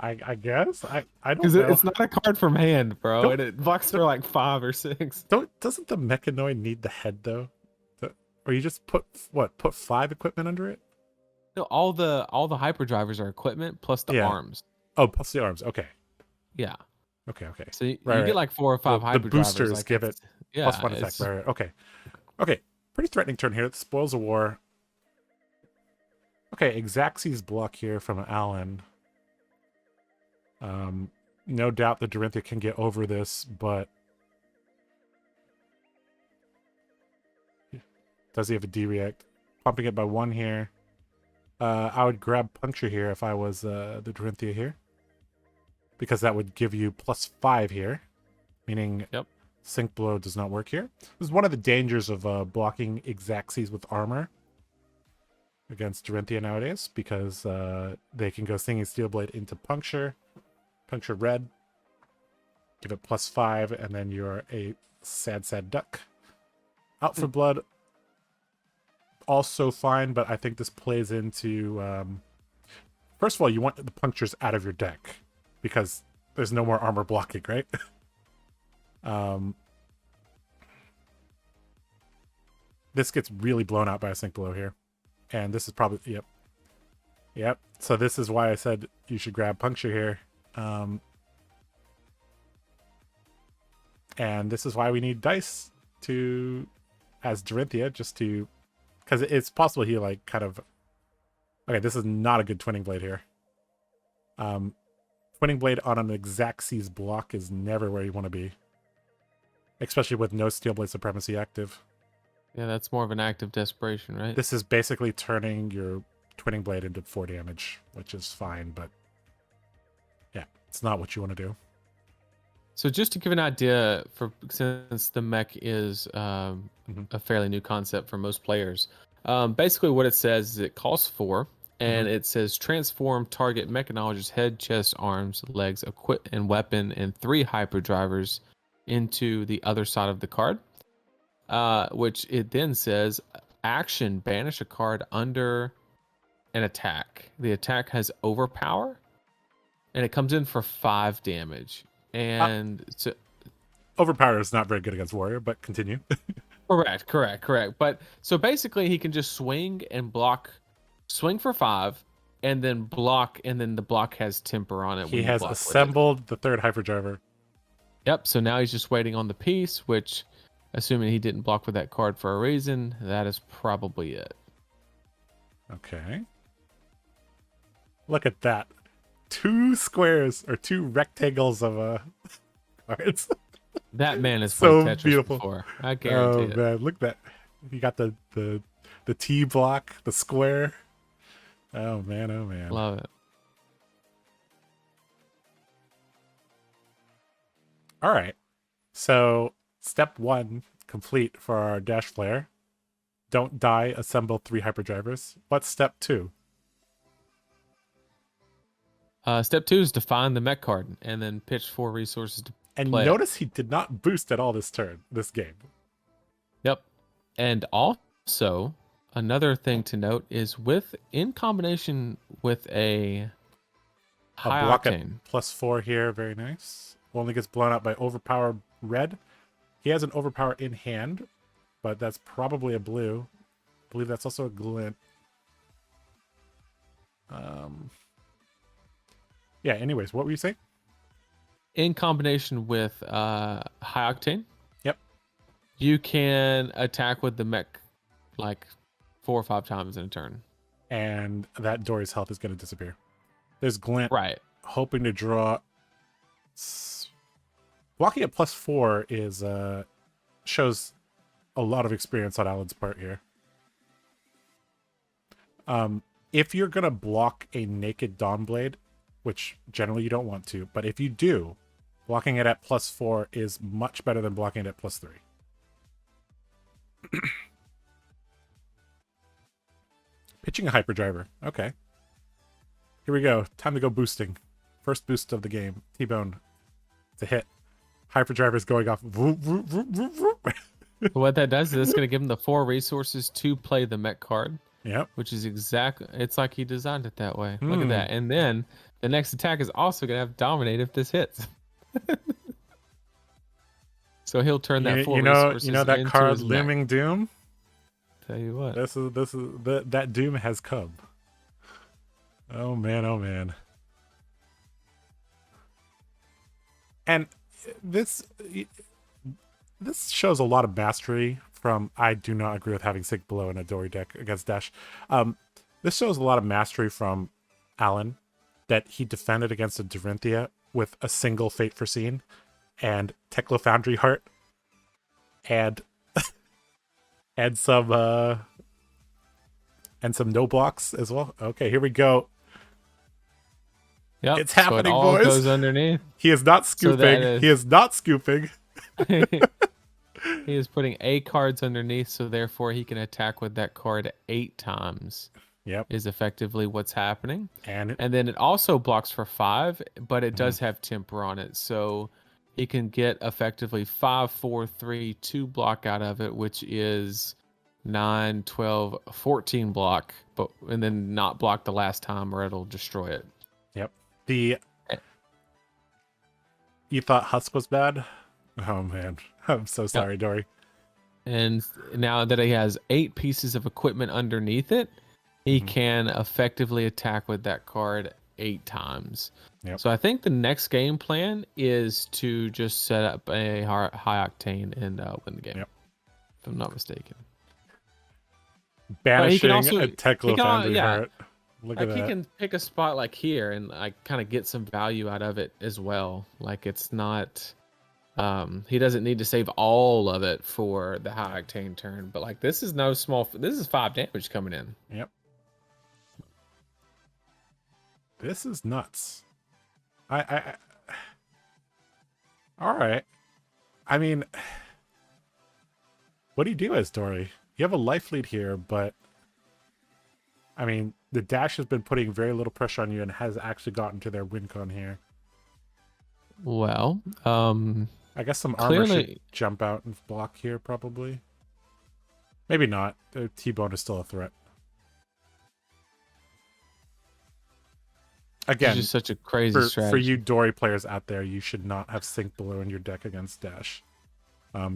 I guess. I don't Because know. it's not a card from hand, bro. And it blocks for like 5 or 6. Doesn't the Mechanoid need the head though? Or you just put 5 equipment under it? No, all the Hyperdrivers are equipment plus the arms. Oh, plus the arms. Okay. Yeah. Okay. So you get like 4 or 5 Hyperdrivers. The boosters like give it plus 1 attack. Right. Okay. Pretty threatening turn here. It spoils a war. Okay, Xaxes block here from Alan. No doubt the Dorinthea can get over this, but does he have a D-React? Pumping it by 1 here. I would grab Puncture here if I was the Dorinthea here. Because that would give you plus 5 here. Meaning Sync Blow does not work here. This is one of the dangers of blocking Xaxes with armor against Dorinthea nowadays. Because they can go Singing Steel Blade into Puncture. Puncture red. Give it plus 5. And then you're a sad duck. Out for blood. Also fine, but I think this plays into first of all, you want the punctures out of your deck because there's no more armor blocking, right? this gets really blown out by a sink below here. And this is probably, yep. Yep. So this is why I said you should grab puncture here. And this is why we need dice to, as Dorinthea, just to, because it's possible he like kind of, okay, this is not a good twinning blade here. Twinning blade on an exact C's block is never where you want to be. Especially with no steel blade supremacy active. Yeah, that's more of an act of desperation, right? This is basically turning your twinning blade into 4 damage, which is fine, but yeah, it's not what you want to do. So just to give an idea, since the mech is a fairly new concept for most players, basically what it says is it costs 4, and it says transform target mechanologist head, chest, arms, legs, equip, and weapon, and 3 hyperdrivers into the other side of the card. Which it then says action, banish a card under an attack. The attack has overpower, and it comes in for 5 damage. And so overpower is not very good against warrior, but continue. correct. But so basically he can just swing and block, swing for 5, and then block, and then the block has temper on it. He has assembled the 3rd hyperdriver. Yep, so now he's just waiting on the piece, which, assuming he didn't block with that card for a reason, that is probably it. Okay. Look at that. 2 squares or 2 rectangles of cards. That man is so played Tetris beautiful. Before. I guarantee it. Oh man, look at that. You got the T block, the square. Oh man, oh man. Love it. All right. So step 1 complete for our dash flare. Don't die, assemble 3 hyperdrivers. What's step 2? Step 2 is define the mech card and then pitch 4 resources to play notice he did not boost at all this game. Yep. And also, another thing to note is in combination with a high block octane. At +4 here, very nice. Only gets blown out by overpower red. He has an overpower in hand, but that's probably a blue. I believe that's also a glint. Yeah, anyways, what were you saying? In combination with high octane. Yep. You can attack with the mech like 4 or 5 times in a turn. And that Dory's health is going to disappear. There's glint. Right. Hoping to draw. Blocking at +4 is shows a lot of experience on Alan's part here. If you're gonna block a naked Dawnblade, which generally you don't want to, but if you do, blocking it at +4 is much better than blocking it at +3. Pitching a hyperdriver. Okay. Here we go. Time to go boosting. First boost of the game. T-Bone. It's a hit. Hyperdriver's going off. Vroom, vroom, vroom, vroom, vroom. What that does is it's going to give him the 4 resources to play the mech card. Yep. Which is exactly, it's like he designed it that way. Look at that. And then the next attack is also going to have Dominate if this hits. So he'll turn that 4 resources You know that into card his mech. Looming Doom? Tell you what. That Doom has come. Oh man, oh man. And this shows a lot of mastery from, I do not agree with having Sink Below in a Dory deck against Dash. This shows a lot of mastery from Alan, that he defended against a Dorinthea with a single Fate Foreseen and Teklo Foundry Heart and and some no blocks as well. Okay, here we go. Yep. It's happening, so it all boys. Goes underneath. He is not scooping. He is not scooping. He is putting 8 cards underneath, so therefore he can attack with that card 8 times. Yep. Is effectively what's happening. And then it also blocks for 5, but it does have temper on it. So he can get effectively 5, 4, 3, 2 block out of it, which is 9, 12, 14 block, and then not block the last time or it'll destroy it. Yep. You thought Husk was bad? Oh man. I'm so sorry, Dory. And now that he has 8 pieces of equipment underneath it, he can effectively attack with that card 8 times. Yep. So I think the next game plan is to just set up a high octane and win the game. Yep. If I'm not mistaken. Banishing also, a Teklo Foundry Heart. Look at like that. he can pick a spot like here and like kind of get some value out of it as well. Like it's not he doesn't need to save all of it for the high octane turn, but like this is no small, this is 5 damage coming in. Yep. This is nuts. I all right. I mean, what do you do as Dory? You have a life lead here, but I mean, the dash has been putting very little pressure on you and has actually gotten to their win con here. Well, I guess some armor should jump out and block here, probably. Maybe not. The T-Bone is still a threat. Again, just such a crazy strategy. For you Dory players out there, you should not have Sink Below in your deck against Dash.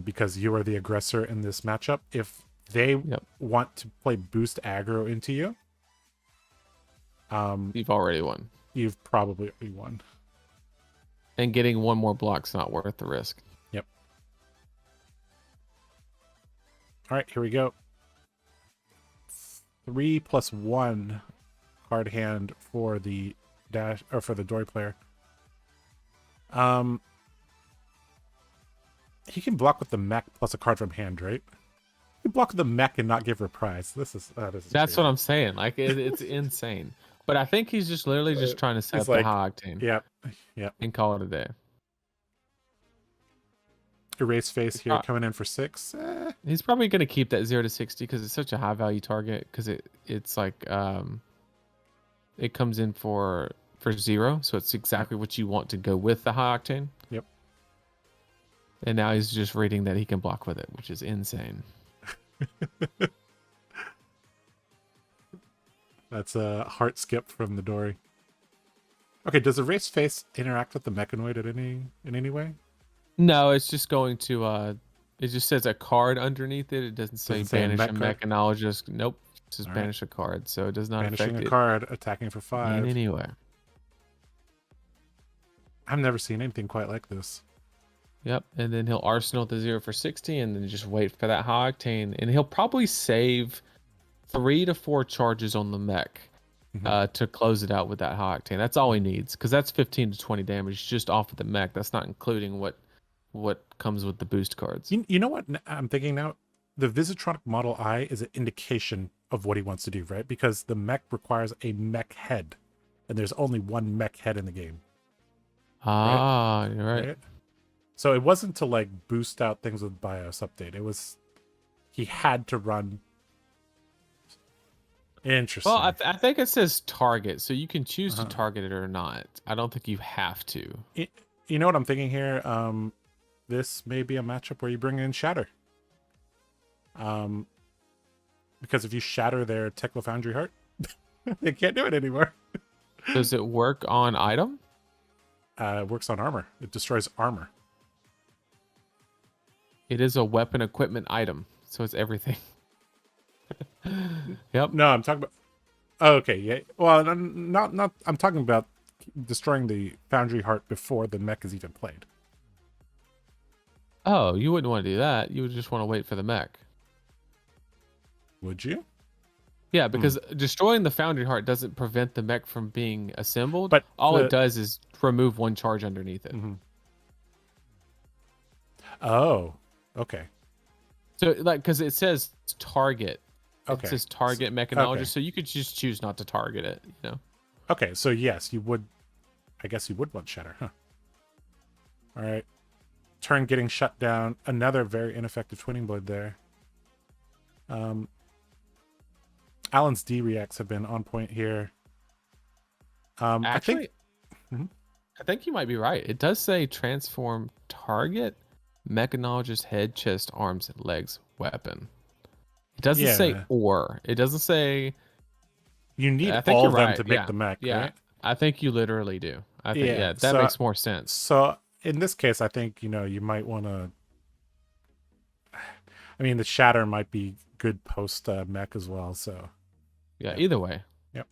Because you are the aggressor in this matchup. If they want to play boost aggro into you, you've already won. You've probably already won. And getting one more block's not worth the risk. Yep. All right, here we go. 3+1 card hand for the Dash or for the Dory player. He can block with the mech plus a card from hand, right? He can block with the mech and not give reprise. This is that's crazy. What I'm saying. Like it's insane. But I think he's just literally just trying to set up the high octane. Yep. Yep. And call it a day. Erase face here coming in for 6. He's probably going to keep that 0 to 60 because it's such a high value target. Because it's like it comes in for 0, so it's exactly what you want to go with the high octane. Yep. And now he's just reading that he can block with it, which is insane. That's a heart skip from the Dory. Okay, does Erase face interact with the Mechanoid in any way? No, it's just going to it just says a card underneath it. It doesn't say banish a mechanologist. Nope. It says banish a card, so it does not banishing affect a card, attacking for 5. in any way. I've never seen anything quite like this. Yep, and then he'll arsenal the 0 for 60 and then just wait for that high octane. And he'll probably save 3 to 4 charges on the mech to close it out with that high octane. That's all he needs, because that's 15 to 20 damage just off of the mech. That's not including what comes with the boost cards. You know what I'm thinking now? The Visitronic Model I is an indication of what he wants to do, right? Because the mech requires a mech head, and there's only one mech head in the game. Ah, right? You're right. So it wasn't to like boost out things with BIOS update. It was he had to run. Interesting. Well, I think it says target, so you can choose to target it or not. I don't think you have to. You know what I'm thinking here? This may be a matchup where you bring in Shatter. Because if you shatter their Teklo Foundry Heart, they can't do it anymore. Does it work on item? It works on armor. It destroys armor. It is a weapon equipment item, so it's everything. Yep. No, I'm talking about. Oh, okay, yeah. Well, not. I'm talking about destroying the Foundry Heart before the mech is even played. Oh, you wouldn't want to do that. You would just want to wait for the mech. Would you? Yeah, because destroying the Foundry Heart doesn't prevent the mech from being assembled. But all it does is remove 1 charge underneath it. Oh, okay. So, like, because it says target. Okay. It says target mechanologist, so you could just choose not to target it, you know? Okay, so yes, you would. I guess you would want Shatter, huh? All right. Turn getting shut down. Another very ineffective Twinning Blade there. Alan's D-reacts have been on point here. Actually, I think you might be right. It does say transform target mechanologist head, chest, arms, legs, weapon. It doesn't say or. It doesn't say. You need all of them to make the mech, right? I think you literally do. I think that makes more sense. So in this case, I think you might want to. I mean, the shatter might be good post mech as well. So Yeah, either way. Yep.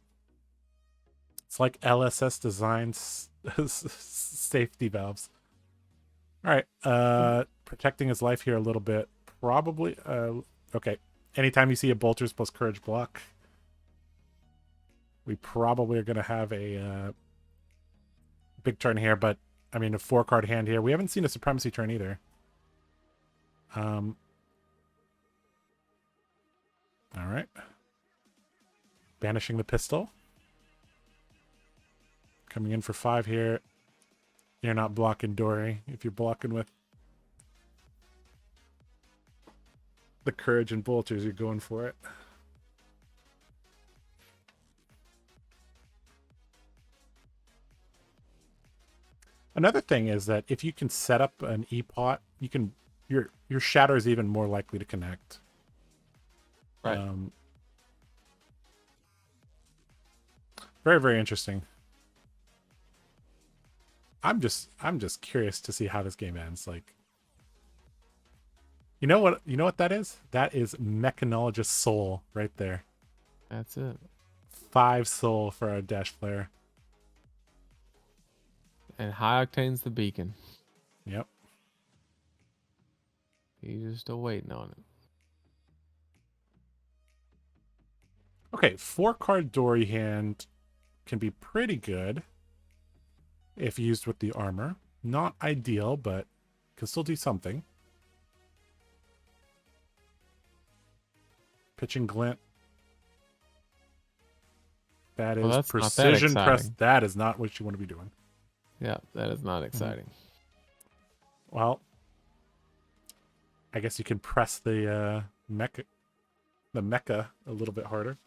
It's like LSS designs safety valves. All right. Protecting his life here a little bit. Probably. Okay. Anytime you see a bolters plus courage block, we probably are going to have a big turn here. But I mean, a 4-card hand here. We haven't seen a supremacy turn either. All right. Banishing the pistol. Coming in for 5 here. You're not blocking Dory. If you're blocking with the courage and bolters, you're going for it. Another thing is that if you can set up an E-pot, you can your shatter is even more likely to connect. Right. Very, very interesting. I'm just curious to see how this game ends. Like, you know what that is? That is Mechanologist Soul right there. That's it. 5 soul for our Dash player. And High Octane's the beacon. Yep. He's just still waiting on it. Okay, 4-card Dory hand can be pretty good if used with the armor. Not ideal, but can still do something. Pitching Glint. That is precision press. That is not what you want to be doing. Yeah, that is not exciting. Well, I guess you can press the mecha a little bit harder.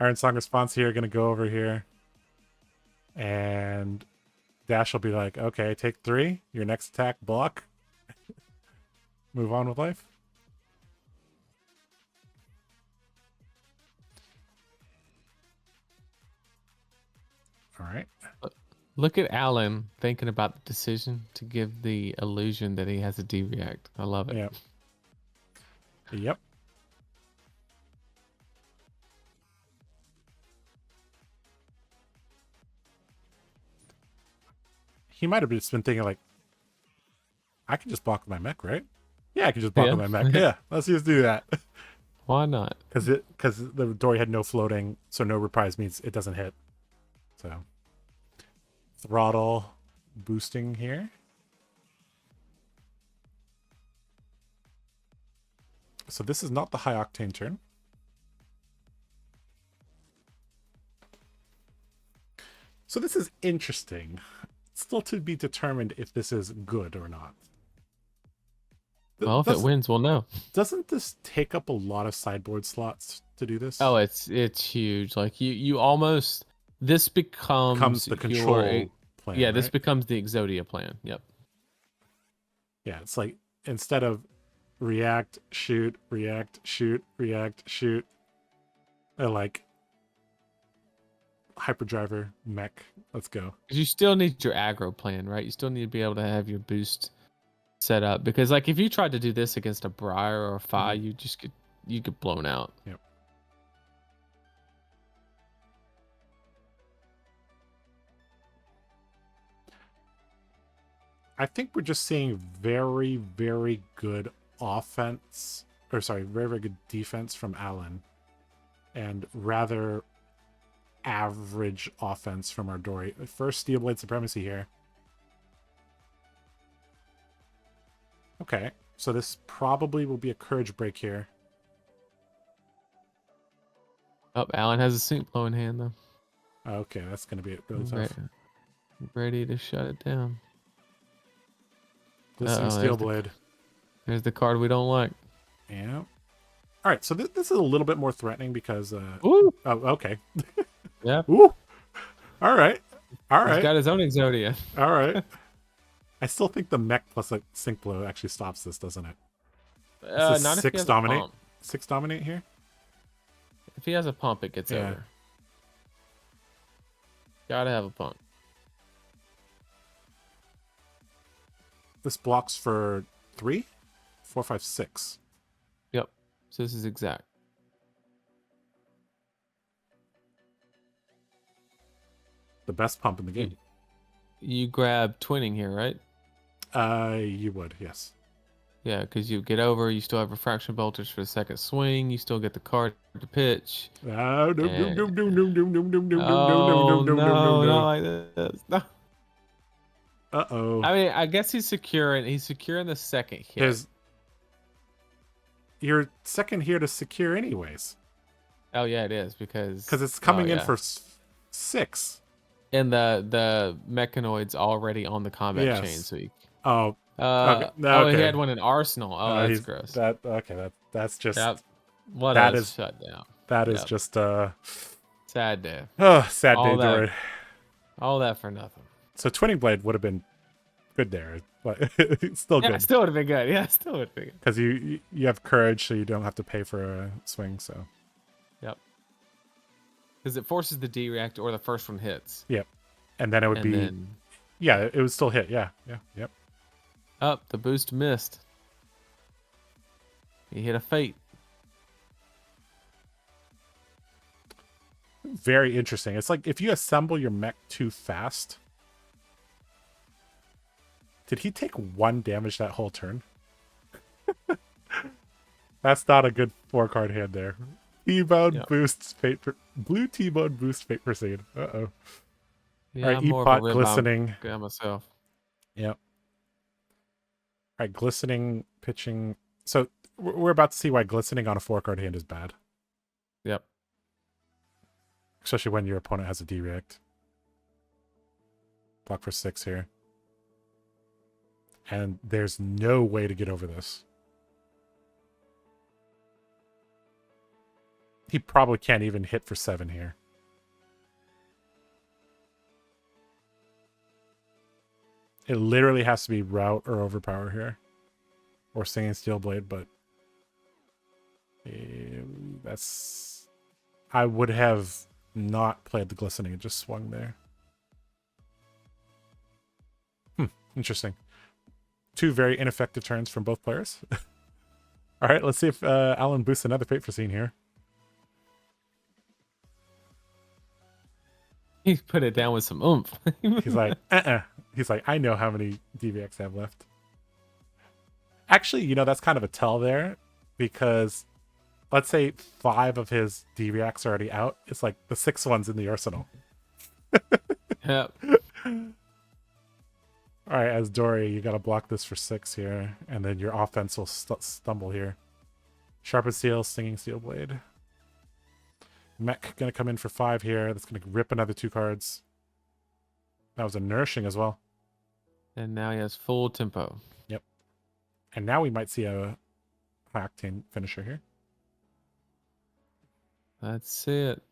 Iron Song response here, gonna go over here. And Dash will be like, okay, take 3. Your next attack, block. Move on with life. All right. Look at Alan thinking about the decision to give the illusion that he has a D-React. I love it. Yep. Yep. He might have just been thinking like, I can just block with my mech, right? Yeah, I can just block with my mech. Yeah, let's just do that. Why not? Because the Dory had no floating, so no reprise means it doesn't hit. So throttle boosting here. So this is not the high octane turn. So this is interesting. Still to be determined if this is good or not. Well, if it wins, we'll know. Doesn't this take up a lot of sideboard slots to do this? Oh, it's huge. Like you almost, this becomes the control plan. Yeah, right? this becomes the Exodia plan. Yep. Yeah, it's like instead of react, shoot, react, shoot, react, shoot, I like hyperdriver mech. Let's go. You still need your aggro plan, right? You still need to be able to have your boost set up, because like if you tried to do this against a Briar or a Fi, you get blown out. Yep. I think we're just seeing very, very good offense, or sorry, very, very good defense from Alan, and rather average offense from our Dory. First Steel Blade Supremacy here. Okay, so this probably will be a courage break here. Oh, Alan has a sync blow in hand though. Okay, that's going to be really tough. Ready to shut it down. Glistening Steel Blade. There's the card we don't like. Yeah. All right, so this is a little bit more threatening because... Ooh. Oh, okay. Yeah. Ooh. All right. All right. He's got his own Exodia. All right. I still think the mech plus a sync blow actually stops this, doesn't it? Not 6 dominate. 6 dominate here? If he has a pump, it gets over. Gotta have a pump. This blocks for 3? 4, 5, 6. Yep. So this is exact. The best pump in the game. You grab twinning here, right? You would, yes. Yeah, because you get over, you still have refraction bolters for the second swing, you still get the card to pitch. No, no, no, no, no, no, no, no, no, no, Oh, no, no, no, no, not no. like this. No. Uh-oh. I mean, I guess he's securing the second hit. Your second here to secure anyways. Oh yeah, it is because it's coming in for 6. And the mechanoid's already on the combat chain, so he... Oh. Okay. Okay. He had one in Arsenal. Oh, that's gross. That's just that is shut down. That is just sad day. Oh, sad day, Dory. All that for nothing. So twinning blade would have been good there, but it's still good. Yeah, still would have been good. Yeah, still would have been good. Because you have courage, so you don't have to pay for a swing. So. Yep. Because it forces the D react or the first one hits. Yep. And then it would be. Yeah, it would still hit. Yeah. Yep. Up, the boost missed. He hit a fate. Very interesting. It's like if you assemble your mech too fast. Did he take 1 damage that whole turn? That's not a good 4-card hand there. T-Bone boosts fate. Blue T-Bone boosts fate proceed. Uh-oh. Yeah, all right, E-Pot glistening. Got myself. Yep. All right, glistening, pitching. So we're about to see why glistening on a 4-card hand is bad. Yep. Especially when your opponent has a D-react. Block for 6 here. And there's no way to get over this. He probably can't even hit for 7 here. It literally has to be route or overpower here. Or singing steel blade, but that's... I would have not played the glistening and just swung there. Interesting. 2 very ineffective turns from both players. All right, let's see if Alan boosts another fate foreseen here. He put it down with some oomph. He's like, He's like, I know how many DVX I have left. Actually, that's kind of a tell there, because let's say 5 of his DVX are already out. It's like the 6th one's in the arsenal. Yep. All right, as Dory, you got to block this for 6 here, and then your offense will stumble here. Sharpened Steel, Stinging Steel Blade. Mech going to come in for 5 here. That's going to rip another 2 cards. That was a Nourishing as well. And now he has full tempo. Yep. And now we might see a high octane finisher here. That's it.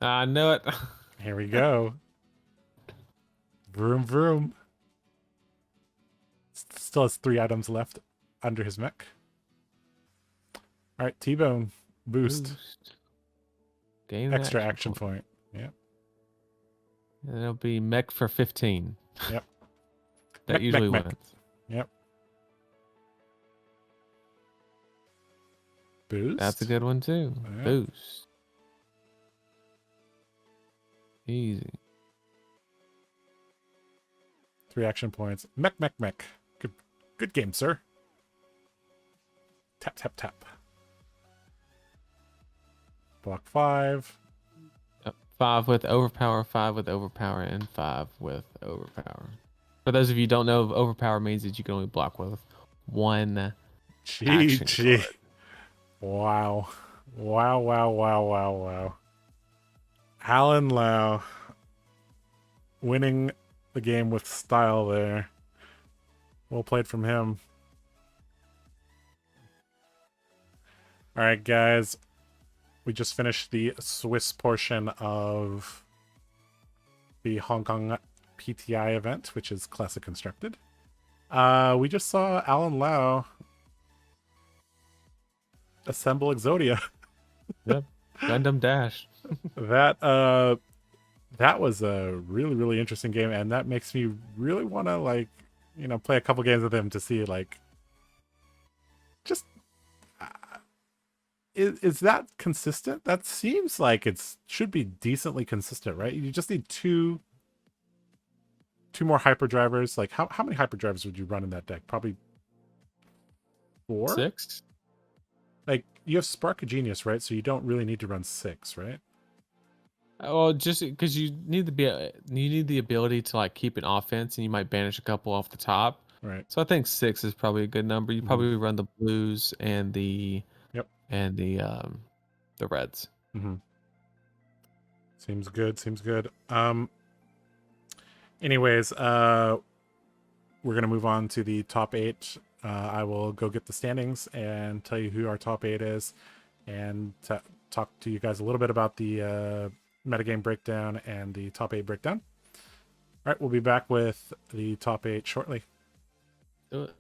I knew it. Here we go. Vroom, vroom. Still has 3 items left under his mech. All right, T-Bone boost. Gain extra action point. Yep. And it'll be mech for 15. Yep. That mech, usually mech, wins. Yep. Boost. That's a good one too. Yeah. Boost. Easy. 3 action points. Mech, mech, mech. Good game, sir. Tap, tap, tap. Block 5. 5 with overpower, 5 with overpower, and 5 with overpower. For those of you who don't know, overpower means that you can only block with 1 action card. Wow. Wow, wow, wow, wow, wow. Alan Lau winning the game with style there. Well played from him. All right, guys. We just finished the Swiss portion of the Hong Kong PTI event, which is Classic Constructed. We just saw Alan Lau assemble Exodia. Yep. Gundam Dash. That that was a really, really interesting game, and that makes me really want to, like, play a couple games with him to see, like, just is that consistent? That seems like it's should be decently consistent, right? You just need two more hyperdrivers. Like, how many hyperdrivers would you run in that deck? Probably 4. 6. Like, you have Spark of Genius, right? So you don't really need to run 6, right? Well, just because you need the ability to like keep an offense, and you might banish a couple off the top. Right. So I think 6 is probably a good number. You probably run the blues and the the reds. Seems good. Seems good. Anyways, we're gonna move on to the top 8. I will go get the standings and tell you who our top 8 is, and talk to you guys a little bit about the metagame breakdown and the top 8 breakdown. All right, we'll be back with the top 8 shortly. Do it.